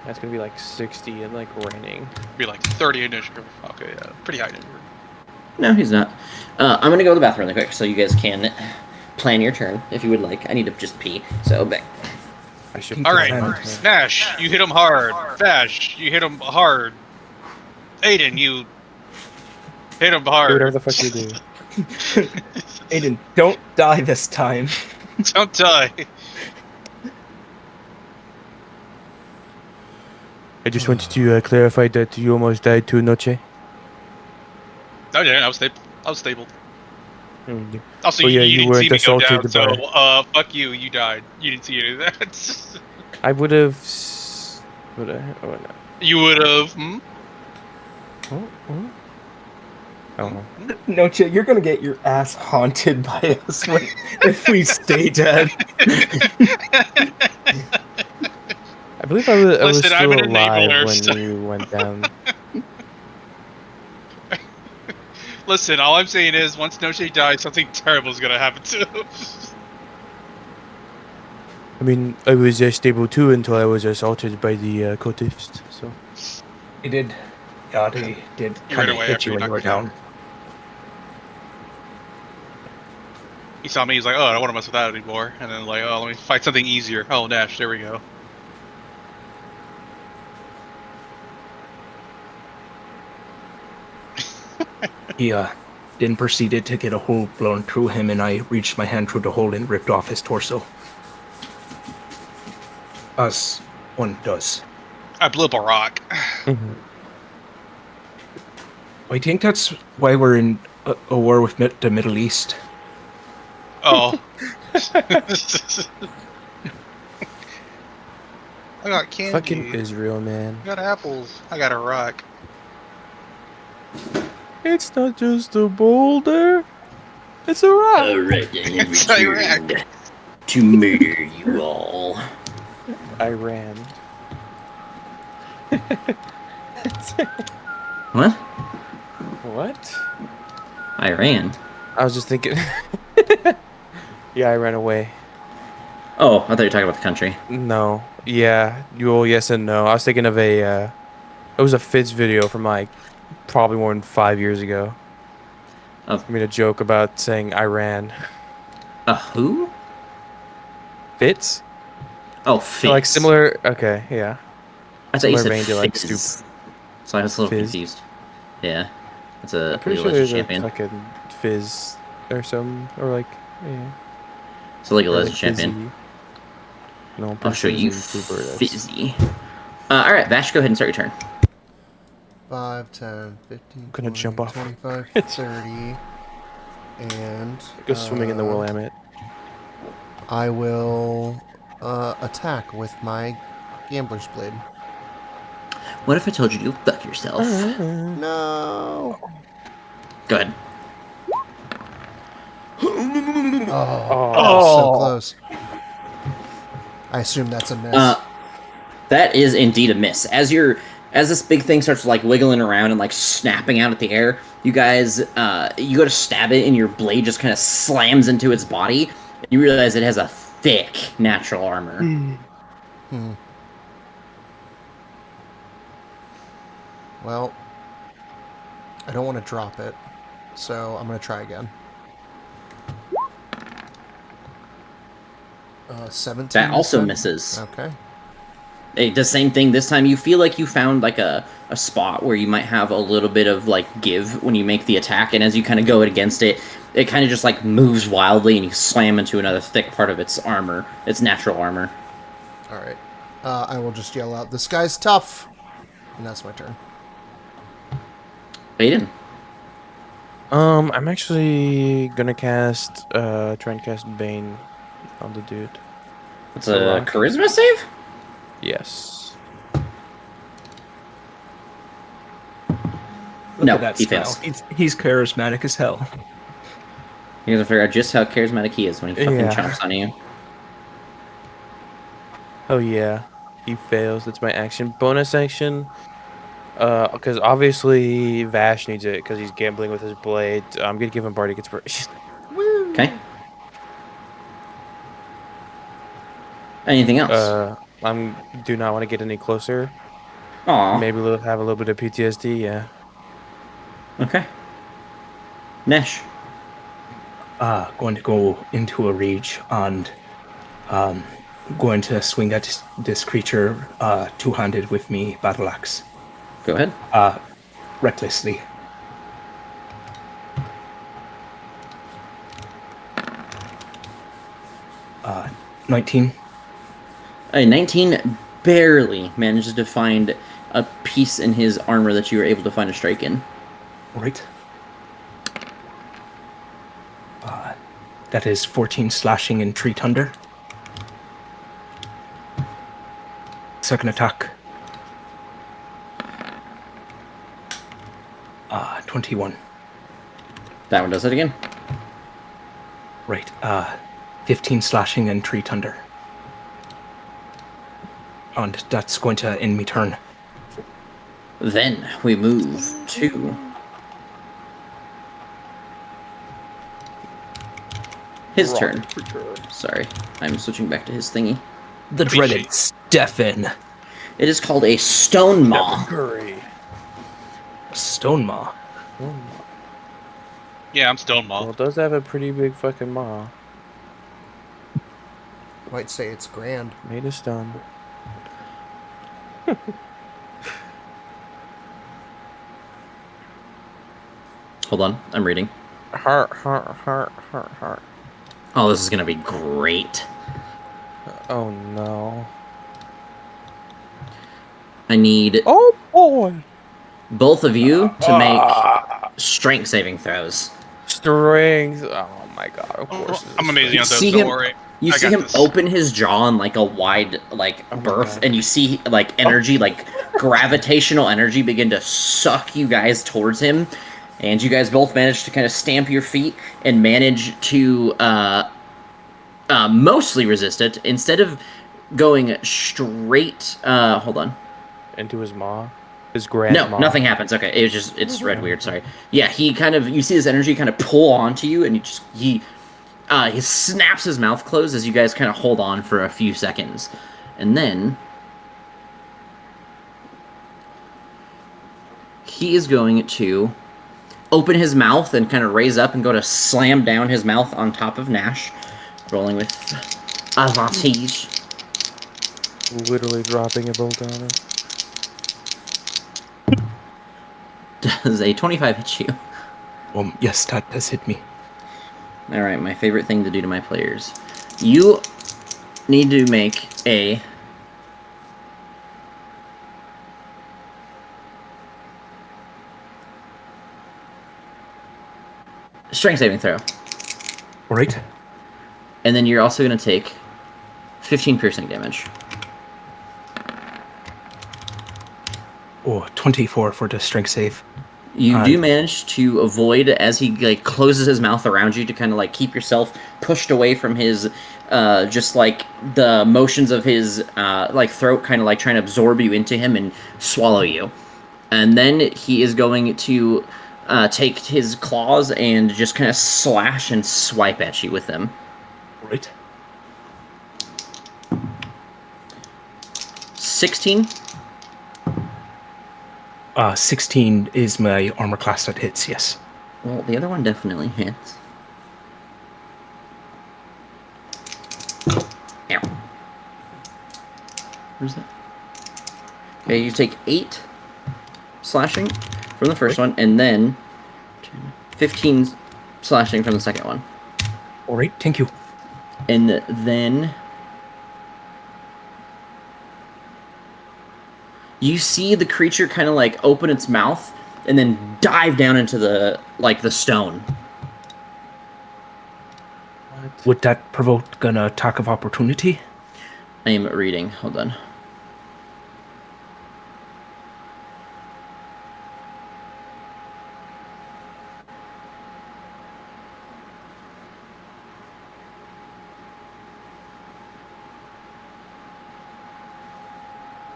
That's gonna be like 60 and like raining. Be like 30 initiative. Okay, yeah, pretty high initiative. No, he's not. I'm going to go to the bathroom really quick so you guys can plan your turn if you would like. I need to just pee, so back. I should. All right, Nash, you hit him hard. Vash, you hit him hard. Aedyn, you hit him Do hard. whatever the fuck you do. Aedyn, don't die this time. Don't die. I just wanted to clarify that you almost died too, Noche. No, yeah, I was stable. I was stable. Mm. Also, Well, yeah, you you didn't see weren't me go down, assaulted so fuck you. You died. You didn't see any of that. I would have. Would I? Oh no. You would have. Hmm? Oh, oh. Oh no. Noche, you're gonna get your ass haunted by us if we stay dead. I believe I was Listen, I'm still an alive enabler, when so- you went down. Listen, all I'm saying is, once Noche dies, something terrible is gonna happen to him. I mean, I was stable too until I was assaulted by the cultist. So. He did. Yeah, he did He kind ran of away hit after you you when you were knocked him down. He saw me, he's like, oh, I don't want to mess with that anymore. And then like, oh, let me fight something easier. Oh, Nash, there we go. He then proceeded to get a hole blown through him, and I reached my hand through the hole and ripped off his torso. As one does. I blew up a rock. Mm-hmm. I think that's why we're in a war with the Middle East. Oh. I got candy. Fucking Israel, man. I got apples. I got a rock. It's not just a boulder. It's a rock. Alright, I have It's returned Iraq. to murder you all. I ran. What? What? I ran. I was just thinking. Yeah, I ran away. Oh, I thought you were talking about the country. No. Yeah. Well, yes and no. I was thinking of a. It was a Fitz video from like probably more than 5 years ago. Oh. I made a joke about saying I ran. Who? Fitz? Oh, Fizz. Like similar. Okay. Yeah. I thought you similar said vein to, like, Fizz. So I was a little Fizz. confused. Yeah. It's a I'm pretty League sure of there's Legends champion. a fucking Fizz or something, or like, yeah. It's a League of or, Legends like, champion. Fizzy. No, I'm I'll pretty show sure you there's a YouTuber that's- Fizzy. Alright, Vash, go ahead and start your turn. 5, 10, 15, gonna 20, jump off. 25, 30, and Go swimming in the Willamette. I will attack with my gambler's blade. What if I told you to fuck yourself? No. Go ahead. Oh, so close. I assume that's a miss. That is indeed a miss. As this big thing starts like wiggling around and like snapping out at the air, you guys you go to stab it and your blade just kind of slams into its body. You realize it has a thick natural armor. Well, I don't want to drop it, so I'm going to try again. 17. That also then? misses. Okay. It does the same thing this time. You feel like you found like a spot where you might have a little bit of like give when you make the attack, and as you kind of go against it, it kind of just like moves wildly, and you slam into another thick part of its armor, its natural armor. All right. I will just yell out, "This guy's tough," and that's my turn. Aedyn. I'm actually gonna try and cast Bane on the dude. It's a charisma save? Yes. Look No, at that he smile. fails. He's charismatic as hell. You guys figure out just how charismatic he is when he fucking Yeah. chomps on you. Oh yeah, he fails. That's my action. Bonus action. Because obviously Vash needs it because he's gambling with his blade. I'm gonna give him Bardic Inspiration. Okay. Anything else? Do not want to get any closer. Aw. Maybe have a little bit of PTSD. Yeah. Okay. Nesh. Going to go into a rage and going to swing at this creature two-handed with me battle axe. Go ahead. Recklessly. Uh, 19. A 19 barely manages to find a piece in his armor that you were able to find a strike in. Right. That is 14 slashing and 3 thunder. Second attack. 21. That one does it again. Right. 15 slashing and 3 thunder. And that's going to end me turn. Then we move to his turn. Sorry, I'm switching back to his thingy. The dreaded Stefan. It is called a stone maw. Stone Maw. Yeah, I'm Stone Well, Maw. it does have a pretty big fucking maw. Might say it's grand. Made of stone. Hold on, I'm reading. Heart. Oh, this is gonna be great. Oh no. I need Oh boy. both of you to make strength saving throws. Strength. Oh my god. Of course. I'm amazing on those, see don't him- worry. You I see got him this. open his jaw in like a wide like berth, God. and you see like energy, like gravitational energy, begin to suck you guys towards him, and you guys both manage to kind of stamp your feet and manage to mostly resist it. Instead of going straight, hold on. Into his maw. His grand No, maw. nothing happens. Okay, it's read weird. Sorry. Yeah, he kind of you see his energy kind of pull onto you, and he snaps his mouth closed as you guys kind of hold on for a few seconds, and then he is going to open his mouth and kind of raise up and go to slam down his mouth on top of Nash, rolling with advantage. Literally dropping a bolt on him. Does a 25 hit you? Yes, that has hit me. Alright, my favorite thing to do to my players. You need to make a Strength saving throw. All right. And then you're also going to take 15 piercing damage. Oh, 24 for the strength save. You do manage to avoid as he like closes his mouth around you to kind of like keep yourself pushed away from his just like the motions of his like throat kind of like trying to absorb you into him and swallow you. And then he is going to take his claws and just kind of slash and swipe at you with them. Right. 16. 16 is my armor class that hits, yes. Well, the other one definitely hits. Ow. Where's that? Okay, you take 8 slashing from the first one, and then 15 slashing from the second one. All right, thank you. And then you see the creature kind of like open its mouth and then dive down into the stone. Would that provoke an attack of opportunity? I am reading. Hold on.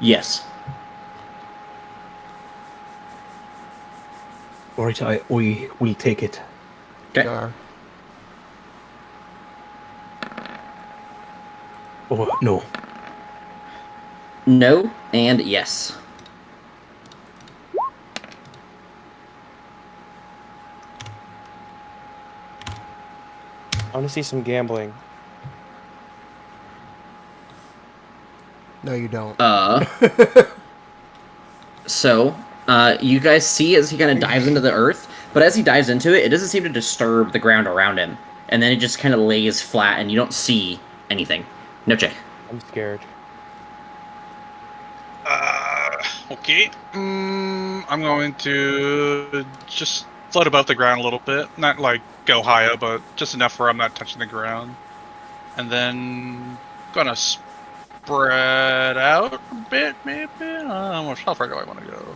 Yes. All right, we take it. Okay. Oh, no. No and yes. I want to see some gambling. No, you don't. So, you guys see as he kind of dives into the earth, but as he dives into it, it doesn't seem to disturb the ground around him. And then it just kind of lays flat, and you don't see anything. Noche. I'm scared. Okay. I'm going to just float above the ground a little bit. Not like go high up, but just enough where I'm not touching the ground. And then gonna spread out a bit, maybe? How far do I want to go?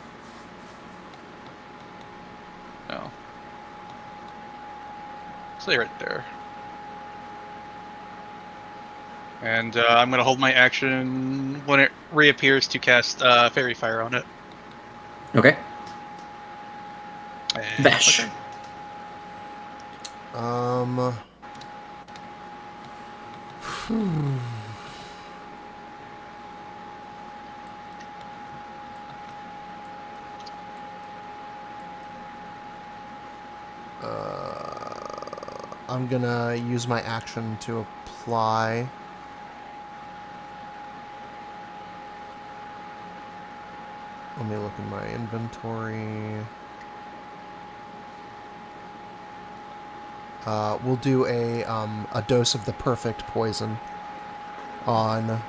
No. Stay right there. And I'm going to hold my action when it reappears to cast Fairy Fire on it. Okay. And Vash. okay. I'm gonna use my action to apply. Let me look in my inventory. We'll do a dose of the perfect poison on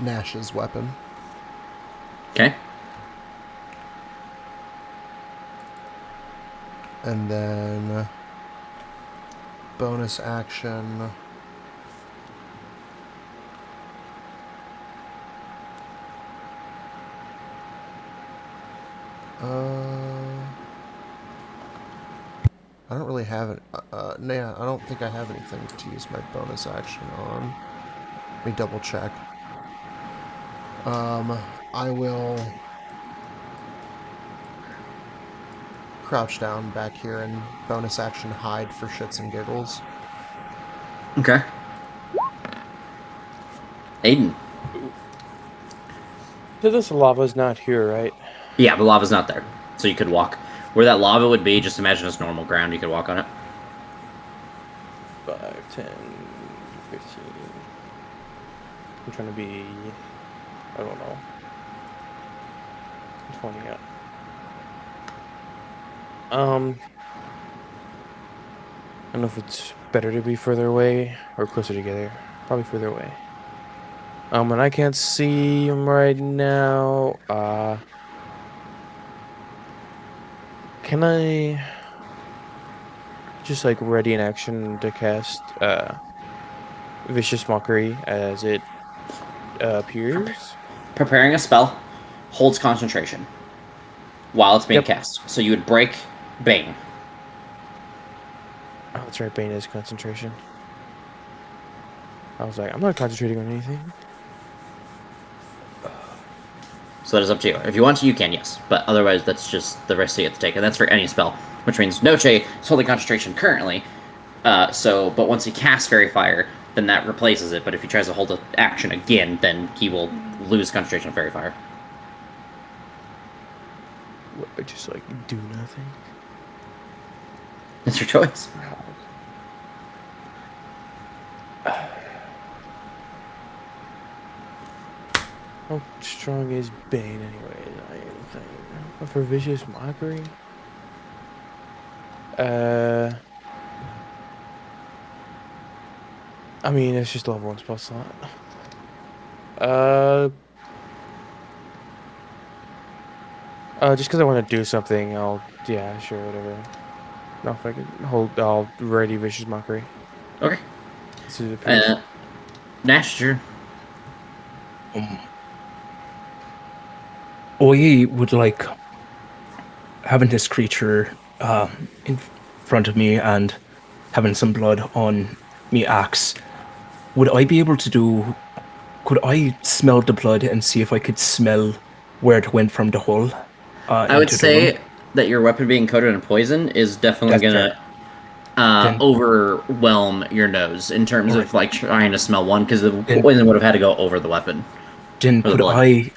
Nash's weapon. Okay. And then bonus action. I don't really have it. Nah, I don't think I have anything to use my bonus action on. Let me double check. I will crouch down back here and bonus action hide for shits and giggles. Okay. Aedyn. So this lava's not here, right? Yeah, the lava's not there. So you could walk. Where that lava would be, just imagine it's normal ground. You could walk on it. 5, 10, 15. I'm trying to be... I don't know. 20 up. I don't know if it's better to be further away or closer together. Probably further away. And I can't see him right now. Can I just like ready in action to cast Vicious Mockery as it appears? Preparing a spell holds concentration while it's being Yep. cast. So you would break Bane. Oh, that's right. Bane is concentration. I was like, I'm not concentrating on anything. So that is up to you. If you want to, you can, yes. But otherwise, that's just the risk you have to take. And that's for any spell, which means Noche is holding concentration currently. But once he casts Fairy Fire, then that replaces it. But if he tries to hold an action again, then he will lose concentration of Fairy Fire. What, just like do nothing. It's your choice. How strong is Bane anyway? For Vicious Mockery? I mean, it's just level 1 spell slot. Just because I want to do something, yeah, sure, whatever. No, if I can I'll ready Vicious Mockery. Okay. This is a Nash, sure. I would like having this creature in front of me and having some blood on me axe. Would I be able to do? Could I smell the blood and see if I could smell where it went from the hole? I would into the say room? that your weapon being coated in poison is definitely That's going to Then- overwhelm your nose in terms of like trying to smell one, because the Then- poison would have had to go over the weapon. Then Or the could blood.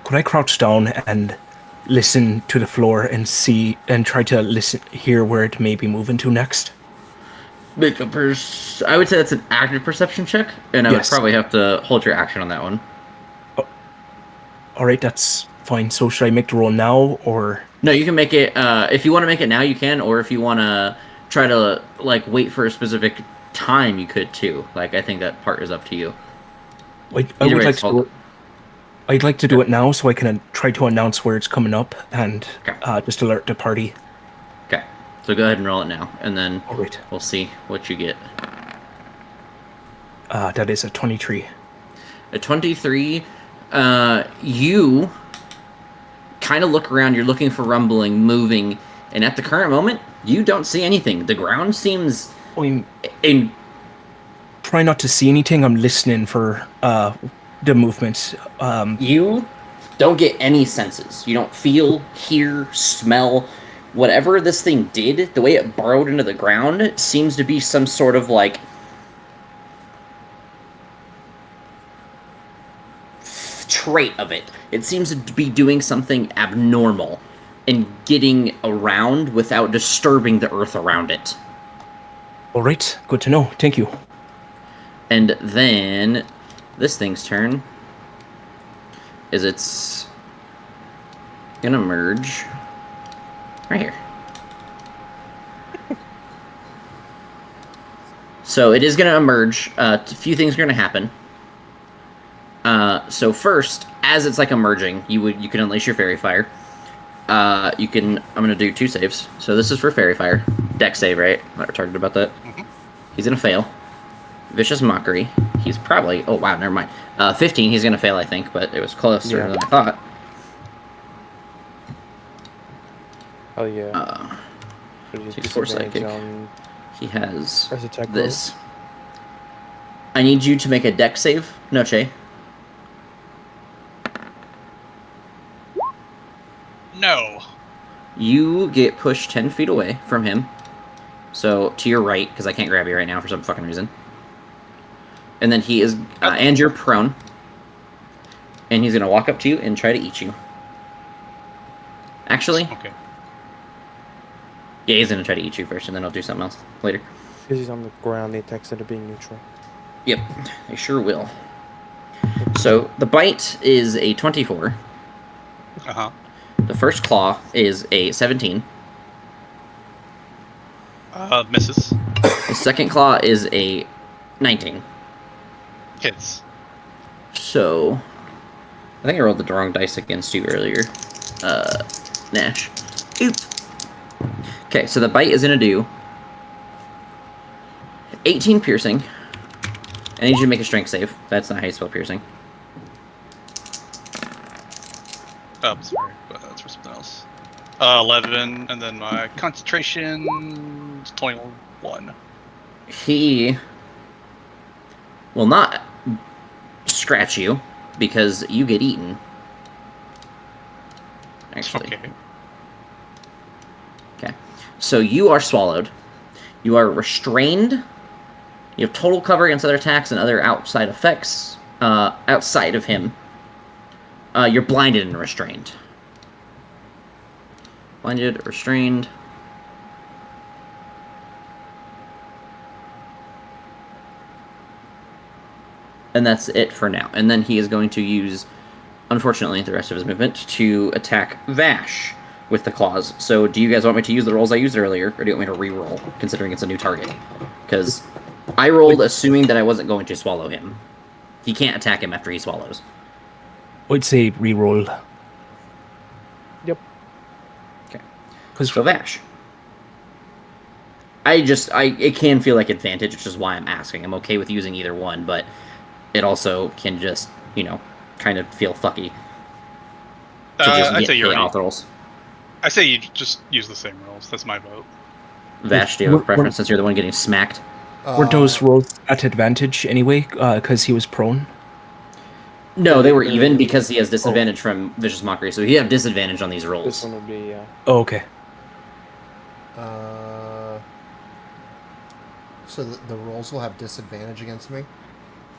could I crouch down and listen to the floor and see and try to hear where it may be moving to next? Make a I would say that's an active perception check, and I would Yes. probably have to hold your action on that one. All right, that's fine. So should I make the roll now or? No, you can make it. If you want to make it now, you can, or if you want to try to like wait for a specific time, you could too. Like, I think that part is up to you. I Either would way, like it's to do it. I'd like to do it now so I can try to announce where it's coming up and Okay. just alert the party. Okay, so go ahead and roll it now, and then All right. we'll see what you get. That is a 23. A 23. You kind of look around. You're looking for rumbling, moving, and at the current moment, you don't see anything. The ground seems I'm in. trying not to see anything. I'm listening for the movements. You don't get any senses. You don't feel, hear, smell. Whatever this thing did, the way it burrowed into the ground, seems to be some sort of like trait of it. It seems to be doing something abnormal and getting around without disturbing the earth around it. All right, good to know. Thank you. And then this thing's turn is it's gonna merge right here. So it is gonna emerge. A few things are gonna happen. So first, as it's like emerging, you can unleash your fairy fire. I'm gonna do 2 saves. So this is for fairy fire, deck save, right? I'm not retarded about that. Mhm. He's gonna fail. Vicious Mockery. He's probably... Oh, wow, never mind. 15, he's going to fail, I think, but it was closer Yeah. than I thought. Oh yeah. So Just he's 4 disadvantage psychic. on He has first attack this. I need you to make a deck save, Noche. No. You get pushed 10 feet away from him. So, to your right, because I can't grab you right now for some fucking reason. And then he is... and you're prone. And he's going to walk up to you and try to eat you. Actually, Okay. yeah, he's going to try to eat you first, and then I'll do something else later. Because he's on the ground, the attacks that are being neutral. Yep, they sure will. So, the bite is a 24. Uh-huh. The first claw is a 17. Misses. The second claw is a 19. Hits. So, I think I rolled the wrong dice against you earlier. Nash. Oop. Okay, so the bite is gonna do 18 piercing. I need you to make a strength save. That's not how you spell piercing. Oh, sorry, but that's for something else. 11, and then my concentration is 21. He will not scratch you because you get eaten. Actually. Okay. So you are swallowed. You are restrained. You have total cover against other attacks and other outside effects outside of him. You're blinded and restrained. Blinded, restrained. And that's it for now. And then he is going to use, unfortunately, the rest of his movement to attack Vash with the claws. So do you guys want me to use the rolls I used earlier, or do you want me to re-roll, considering it's a new target? Because I rolled assuming that I wasn't going to swallow him. He can't attack him after he swallows. I'd say re-roll. Yep. Okay. Because So Vash. It can feel like advantage, which is why I'm asking. I'm okay with using either one, but it also can just, kind of feel fucky. To just I get say the you're auth-rolls. I say you just use the same rolls. That's my vote. Vash, do you have a preference since you're the one getting smacked? weren't those rolls at advantage anyway? Because he was prone. No, they were even because he has disadvantage from Vicious Mockery, so he have disadvantage on these rolls. This one would be, Oh, okay. So the rolls will have disadvantage against me?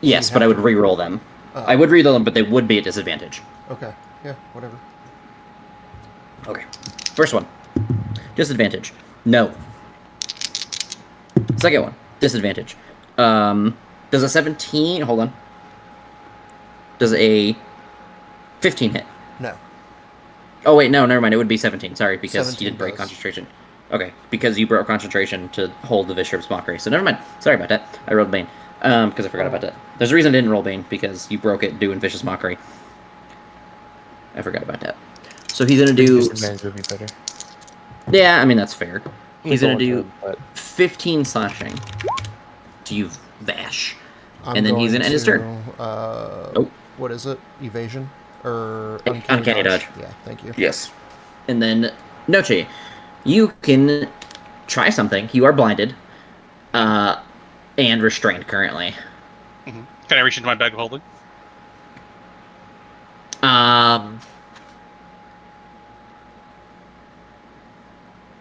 Yes, So you but I have would to- re-roll them. Oh. I would re-roll them, but they would be at disadvantage. Okay, yeah, whatever. Okay. First one. Disadvantage. No. Second one. Disadvantage. Does a 17... Hold on. Does a 15 hit? No. Oh, wait, no, never mind. It would be 17. Sorry, because you 17 did break does. concentration. Okay, because you broke concentration to hold the Vicious Mockery. So never mind. Sorry about that. I rolled Bane. Because I forgot about that. There's a reason I didn't roll Bane, because you broke it doing Vicious Mockery. I forgot about that. So he's gonna do... disadvantage would be better. Yeah, I mean, that's fair. He's gonna do But 15 slashing to you, Vash. I'm And then he's going gonna end his turn. Nope. What is it? Evasion? Or Uncanny dodge. Yeah, thank you. Yes. And then, Noche, you can try something. You are blinded. And restrained currently. Can I reach into my bag of holding?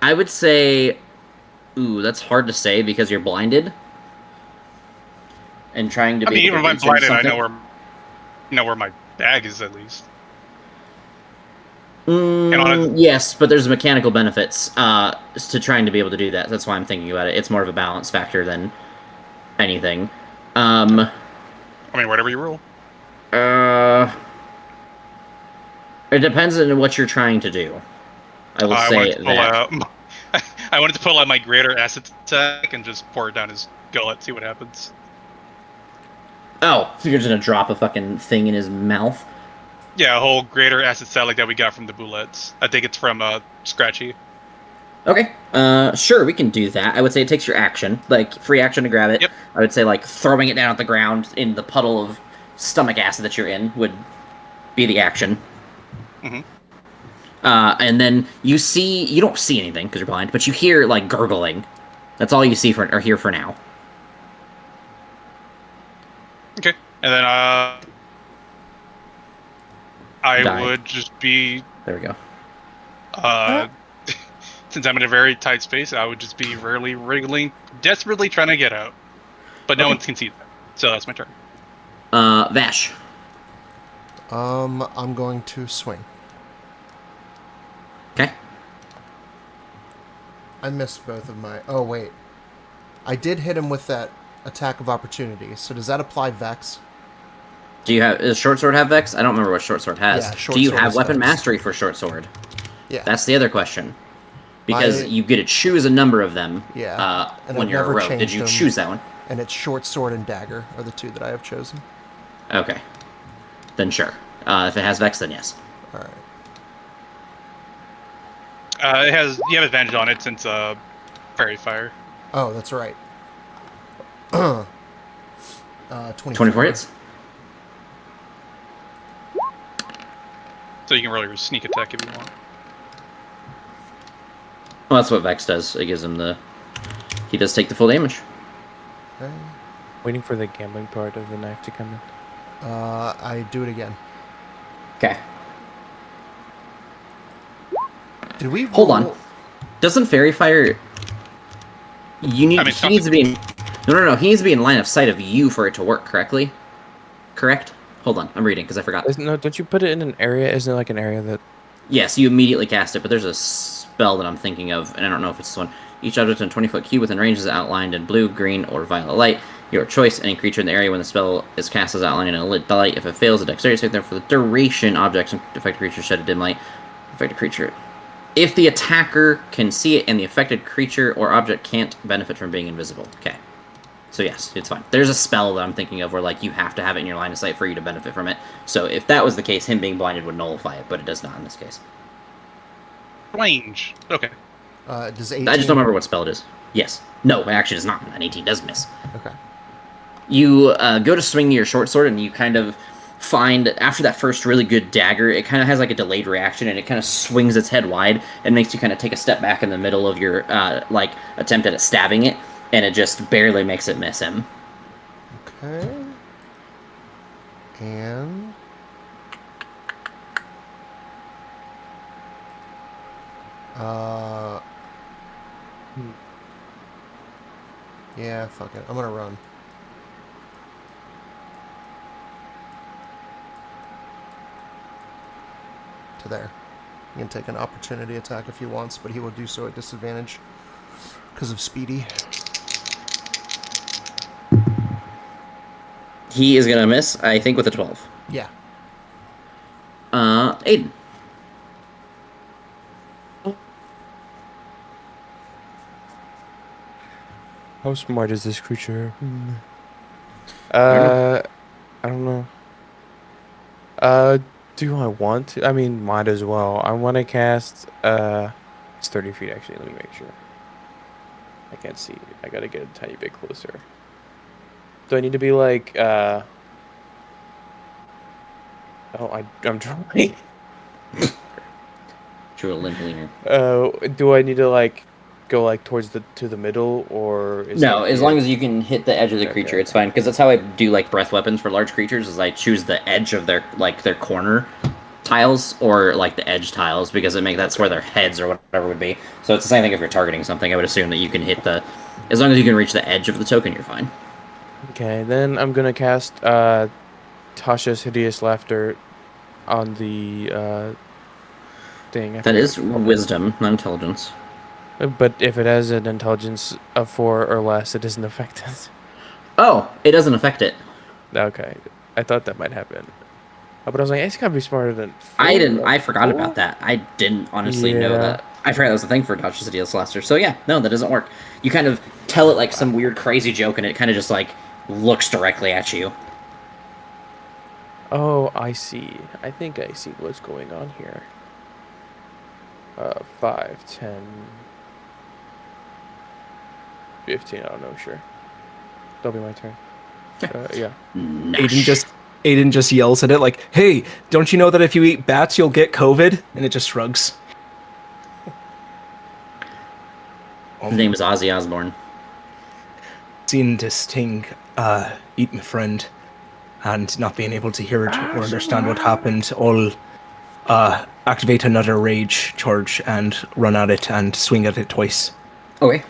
I would say... Ooh, that's hard to say because you're blinded. And trying to I be mean, able even to if I'm reach blinded, I something. know where my bag is at least. on Yes, but there's mechanical benefits to trying to be able to do that. That's why I'm thinking about it. It's more of a balance factor than anything. I mean, whatever you roll. It depends on what you're trying to do. I will say that. I wanted to pull out my greater acid attack and just pour it down his gullet, see what happens. Oh, so you're just gonna drop a fucking thing in his mouth? Yeah, a whole greater acid salad that we got from the bullets. I think it's from Scratchy. Okay. Sure, we can do that. I would say it takes your action, like free action to grab it. Yep. I would say like throwing it down at the ground in the puddle of stomach acid that you're in would be the action. Mm-hmm. And then you don't see anything because you're blind, but you hear like gurgling. That's all you see or hear for now. Okay, and then I Die. would just be There we go. since I'm in a very tight space, I would just be really wriggling, desperately trying to get out, but no Okay. one can see that. So that's my turn. Vash. I'm going to swing. Okay. I missed both of my... Oh, wait. I did hit him with that attack of opportunity, so does that apply Vex? Does short sword have Vex? I don't remember what short sword has. Yeah, short Do you sword have is weapon Vex. mastery for short sword? Yeah. That's the other question. Because I- you get to choose a number of them Yeah, and when I've you're a never rogue. Did changed you them. choose that one? And it's short sword and dagger are the two that I have chosen. Okay. Then sure. If it has Vex, then yes. Alright. You have advantage on it since fairy fire. Oh, that's right. 24. 24 hits. So you can roll your sneak attack if you want. Well, that's what Vex does. It gives him the... He does take the full damage. Okay. Waiting for the gambling part of the knife to come in. I do it again. Okay. Did we Hold on. roll- Doesn't Fairy Fire... You need... I mean, he needs to be in... No. He needs to be in line of sight of you for it to work correctly. Correct? Hold on. I'm reading because I forgot. No, don't you put it in an area? Isn't it like an area that... Yes, you immediately cast it, but there's a spell that I'm thinking of, and I don't know if it's this one. Each object in a 20-foot cube within range is outlined in blue, green, or violet light. Your choice. Any creature in the area when the spell is cast is outlined in a lit light. If it fails, a dexterity save there for the duration. Objects and affected creatures shed a dim light. Affected creature. If the attacker can see it and the affected creature or object can't benefit from being invisible. Okay. So yes, it's fine. There's a spell that I'm thinking of where like you have to have it in your line of sight for you to benefit from it. So if that was the case, him being blinded would nullify it, but it does not in this case. Range. Okay. Does 18... I just don't remember what spell it is. Yes. No, it actually does not. An 18 does miss. Okay. You go to swing your short sword, and you kind of find, after that first really good dagger, it kind of has like a delayed reaction, and it kind of swings its head wide, and makes you kind of take a step back in the middle of your, like, attempt at stabbing it, and it just barely makes it miss him. Okay. And... Yeah, fuck it. I'm gonna run. To there. He can take an opportunity attack if he wants, but he will do so at disadvantage because of speedy. He is gonna miss, I think, with a 12. Yeah. Aedyn. How smart is this creature? I don't know. Do I want to? I mean, might as well. I want to cast, it's 30 feet actually, let me make sure. I can't see. I gotta get a tiny bit closer. Do I need to be like, oh, I'm trying. True, a limp leaner. Do I need to like go like towards the middle, or is No, it as long as you can hit the edge of the Okay, creature, okay. it's fine. Because that's how I do like breath weapons for large creatures. Is I choose the edge of their their corner tiles or like the edge tiles because that's where their heads or whatever would be. So it's the same thing if you're targeting something. I would assume that you can hit as long as you can reach the edge of the token, you're fine. Okay, then I'm gonna cast Tasha's Hideous Laughter on the thing. That is wisdom, not intelligence. But if it has an intelligence of 4 or less, it doesn't affect it. Oh, it doesn't affect it. Okay, I thought that might happen. But I was like, it's gotta be smarter than 4. I forgot about that. I didn't honestly know Yeah. that. I forgot that was the thing for Dodge City Celester. So yeah, no, that doesn't work. You kind of tell it like some weird crazy joke and it kind of just like looks directly at you. Oh, I see. I think I see what's going on here. 5, 10, 15, I don't know, sure. That'll be my turn. Yeah. Aedyn just yells at it like, "Hey, don't you know that if you eat bats, you'll get COVID?" And it just shrugs. His name is Ozzy Osbourne. Seeing this thing eat my friend and not being able to hear it or understand what happened, I'll activate another rage charge and run at it and swing at it twice. Okay.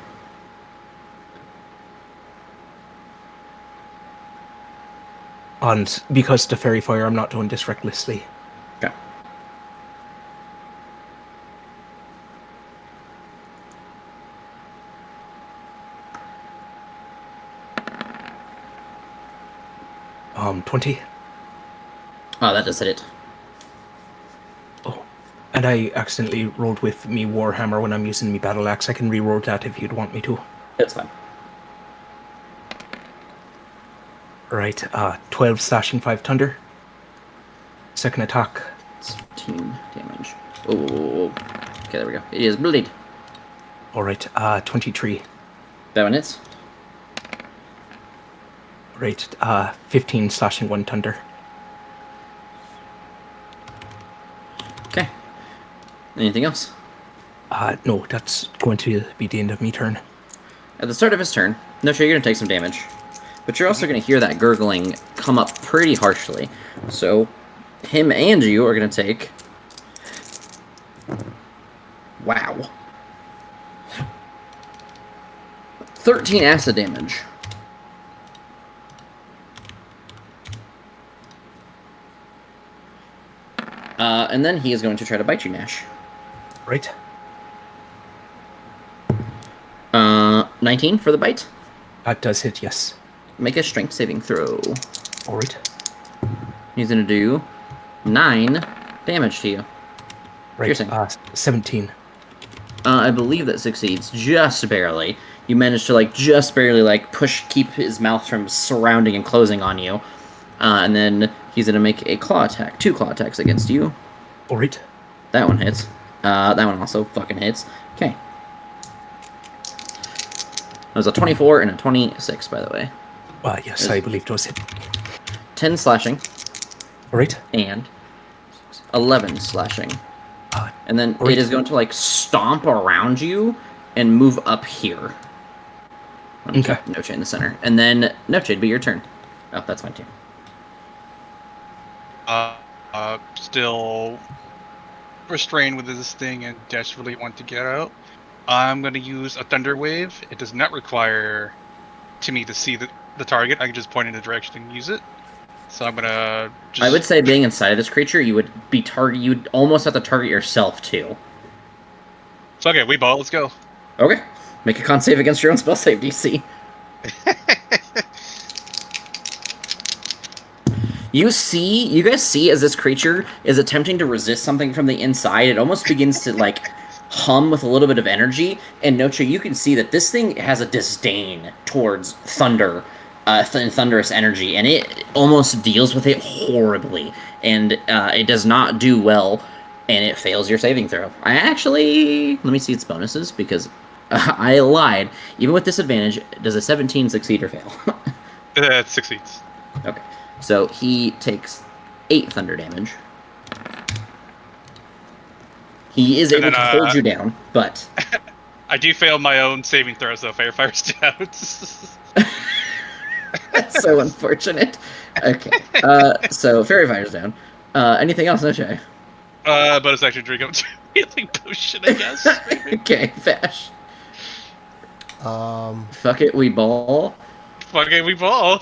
And because the fairy fire, I'm not doing this recklessly. Okay. Um, 20. Oh, that does hit it. Oh, and I accidentally rolled with me Warhammer when I'm using me battle axe. I can re-roll that if you'd want me to. That's fine. Right, 12 slashing, 5 thunder. Second attack. It's 15 damage. Oh. Okay, there we go. It is bleed. All right. 23. That one hits. Right. 15 slashing, 1 thunder. Okay. Anything else? No, that's going to be the end of me turn. At the start of his turn, no, sure, you're going to take some damage. But you're also going to hear that gurgling come up pretty harshly. So, him and you are going to take... Wow. 13 acid damage. And then he is going to try to bite you, Nash. Right. 19 for the bite. That does hit, yes. Make a strength saving throw. All right. He's going to do 9 damage to you. Right. Piercing. 17. I believe that succeeds just barely. You manage to just barely keep his mouth from surrounding and closing on you. And then he's gonna make a claw attack, 2 claw attacks against you. All right. That one hits. That one also fucking hits. Okay. That was a 24 and a 26, by the way. Yes, I believe those hit. 10 slashing. All right. And 11 slashing. And then right. it is going to stomp around you and move up here. Okay. Noche in the center. And then Noche, it'd be your turn. Oh, that's fine too. Still restrained with this thing and desperately want to get out. I'm going to use a thunder wave. It does not require me to see the target. I can just point in a direction and use it. So I'm gonna just... I would say being inside of this creature, you would you'd almost have to target yourself too. So okay, we ball. Let's go. Okay. Make a con save against your own spell save DC. You guys see as this creature is attempting to resist something from the inside, it almost begins to hum with a little bit of energy. And Noche, you can see that this thing has a disdain towards thunder. Thunderous energy, and it almost deals with it horribly, and it does not do well, and it fails your saving throw. Let me see its bonuses, because I lied. Even with disadvantage, does a 17 succeed or fail? It succeeds. Okay, so he takes 8 thunder damage. He is able to hold you down, but... I do fail my own saving throw, so Firefire's down. That's so unfortunate. Okay. So Fairy Fire's down. Anything else, Noche? But it's actually drink up healing potion, I guess. Okay, Fash. Fuck it, we ball. Fuck it, we ball.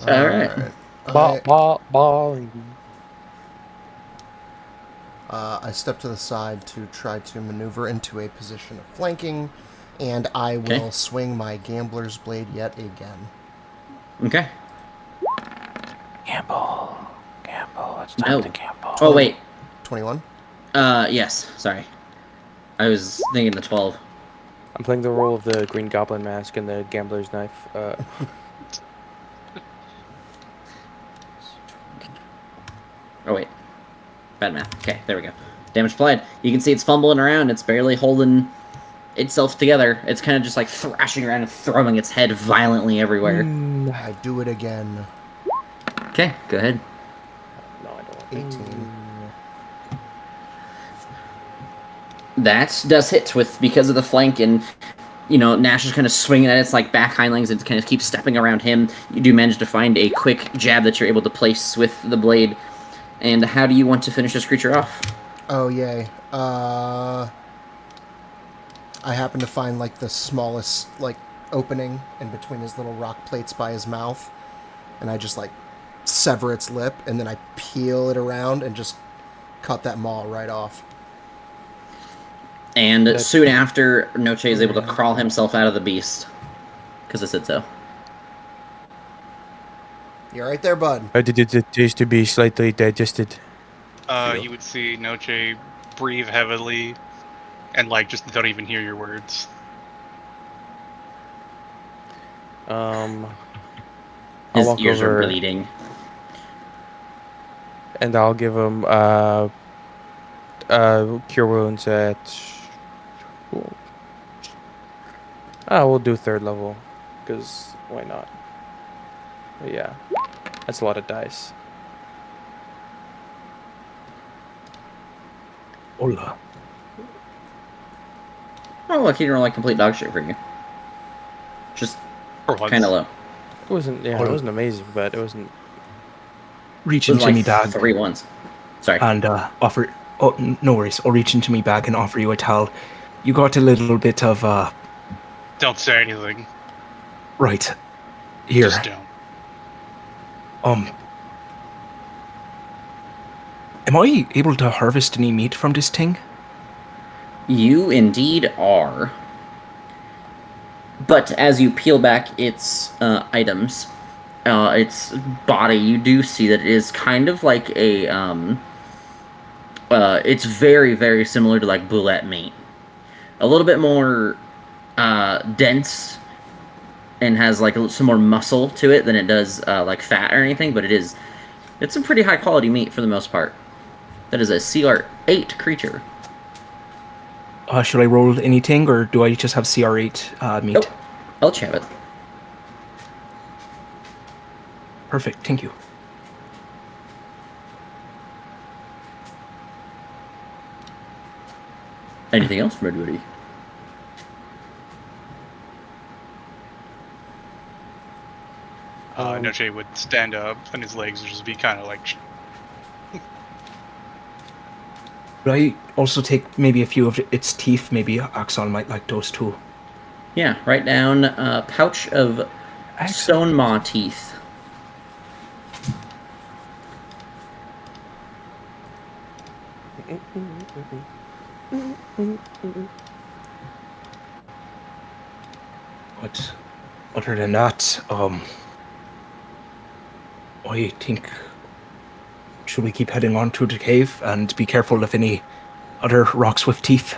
Alright. Ball. I step to the side to try to maneuver into a position of flanking, and I will swing my Gambler's Blade yet again. Okay. Gamble. It's time to gamble. Oh, wait. 21? Yes. Sorry. I was thinking the 12. I'm playing the role of the Green Goblin mask and the Gambler's Knife. Oh, wait. Bad math. Okay, there we go. Damage applied. You can see it's fumbling around. It's barely holding itself together. It's kind of just thrashing around and throwing its head violently everywhere. I do it again. Okay, go ahead. No, I don't. 18. That does hit because of the flank, and Nash is kind of swinging at its back hind legs and kind of keeps stepping around him. You do manage to find a quick jab that you're able to place with the blade. And how do you want to finish this creature off? Oh, yay. I happen to find the smallest opening in between his little rock plates by his mouth, and I just sever its lip, and then I peel it around and just cut that maw right off. And soon after, Noche is able to crawl himself out of the beast, because it said so. You're right there, bud. How did it taste to be slightly digested? You would see Noche breathe heavily and just don't even hear your words. His ears are bleeding. And I'll give him cure wounds at Oh, we'll do 3rd level, because why not? But yeah, that's a lot of dice. Hola. Oh, look, he didn't roll like complete dog shit for you. Just For once. kind of low. It wasn't, yeah, it wasn't amazing, but it wasn't. Reach It was into me like bag 3 ones. Sorry. and offer. Oh, no worries. I'll reach into me bag and offer you a towel. You got a little bit of Don't say anything. right here. Just don't. Am I able to harvest any meat from this thing? You indeed are. But as you peel back its items, its body, you do see that it is kind of like a it's very, very similar to like boulette meat. A little bit more dense and has like some more muscle to it than it does like fat or anything, but it's some pretty high quality meat for the most part. That is a CR8 creature. Should I roll anything, or do I just have CR8 meat? Nope. I'll chat it. Perfect, thank you. Anything else from everybody? Noche would stand up, and his legs would just be kind of like. Could I also take maybe a few of its teeth? Maybe Axon might like those too. Yeah, write down a pouch of stone maw teeth. But other than that, I think should we keep heading on to the cave and be careful of any other rocks with teeth?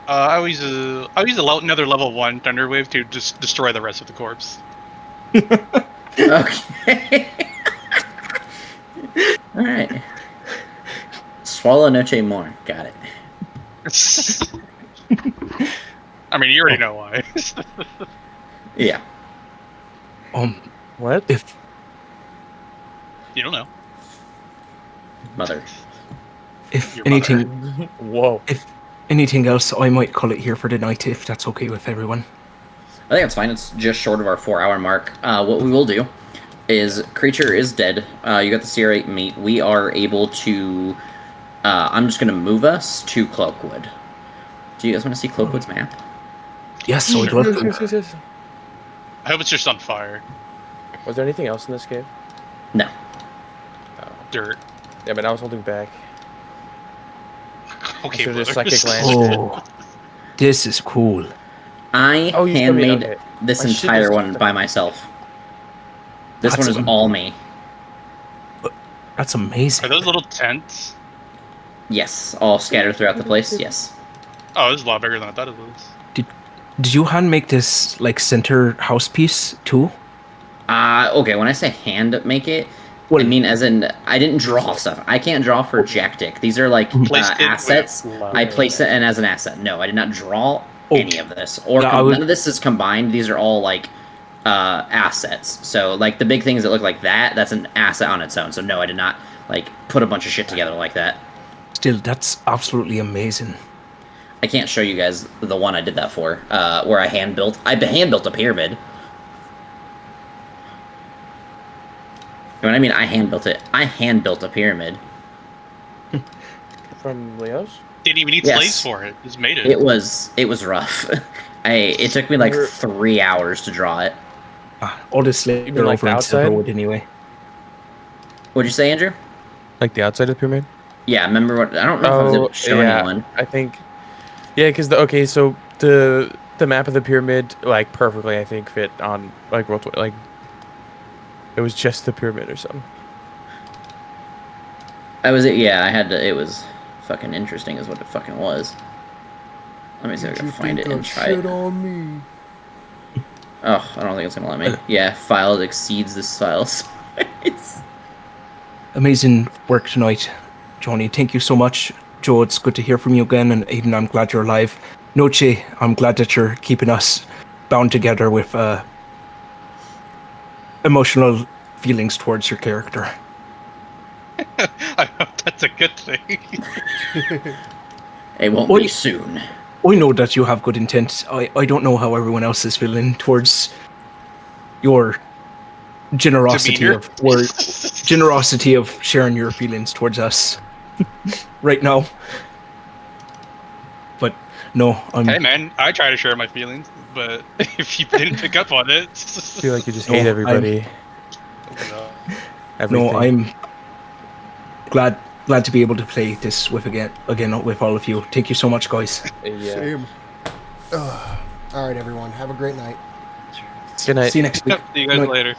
I'll use another level 1 Thunder Wave to just destroy the rest of the corpse. Okay. All right. Swallow Noche more. Got it. I mean, you already know why. Yeah. What? If You don't know. Mother. Your anything, Whoa. if anything else, I might call it here for the night if that's okay with everyone. I think it's fine. It's just short of our 4-hour mark. What we will do is creature is dead. You got the CR8 meat. We are able to. I'm just going to move us to Cloakwood. Do you guys want to see Cloakwood's map? Yes, so Sure. Yes. I hope it's just on fire. Was there anything else in this cave? No. Dirt. Yeah, but I was holding back. Okay, Should have just brother. psychic lanced it. Oh, this is cool. I Oh, you still handmade made- okay. this I should entire just- one by myself. This That's one is all me. That's amazing. Are those little tents? Yes, all scattered throughout the place. Yes. Oh, this is a lot bigger than I thought it was. Did you hand make this like center house piece too? Okay. When I say hand make it, I Well- mean as in I didn't draw stuff. I can't draw for Jack Dick. These are like Placed it with assets. love. I place it and as an asset. No, I did not draw any of this. Or Yeah, none of this is combined. These are all like assets. So like the big things that look like that, that's an asset on its own. So no, I did not like put a bunch of shit together like that. Still, that's absolutely amazing. I can't show you guys the one I did that for, where I hand built a pyramid. When I mean I hand built it, I hand built a pyramid. From Leo's? Didn't even need Yes. slaves for it. Just made it. It was rough. It took me like 3 hours to draw it. All this You later mean like over the in outside? Silverwood anyway. What'd you say, Andrew? Like the outside of the pyramid? Yeah, remember what? I don't know if I was able to show anyone. I think. Yeah, because so the map of the pyramid like perfectly I think fit on like like it was just the pyramid or something. Yeah, I had to. It was fucking interesting, is what it fucking was. Let me see if I can find it and try it. on me. Oh, I don't think it's gonna let me. Yeah, file exceeds this file size. Amazing work tonight, Johnny. Thank you so much. Joe, it's good to hear from you again, and Aiden, I'm glad you're alive. Noche, I'm glad that you're keeping us bound together with emotional feelings towards your character. I hope that's a good thing. It won't be soon. I know that you have good intent. I don't know how everyone else is feeling towards your generosity of sharing your feelings towards us right now. But no, Hey man, I try to share my feelings, but if you didn't pick up on it, I feel like you just hate everybody. No, I'm glad to be able to play this with again with all of you. Thank you so much, guys. Yeah. Same. All right, everyone. Have a great night. Good night. See you next week. See you guys Night. later.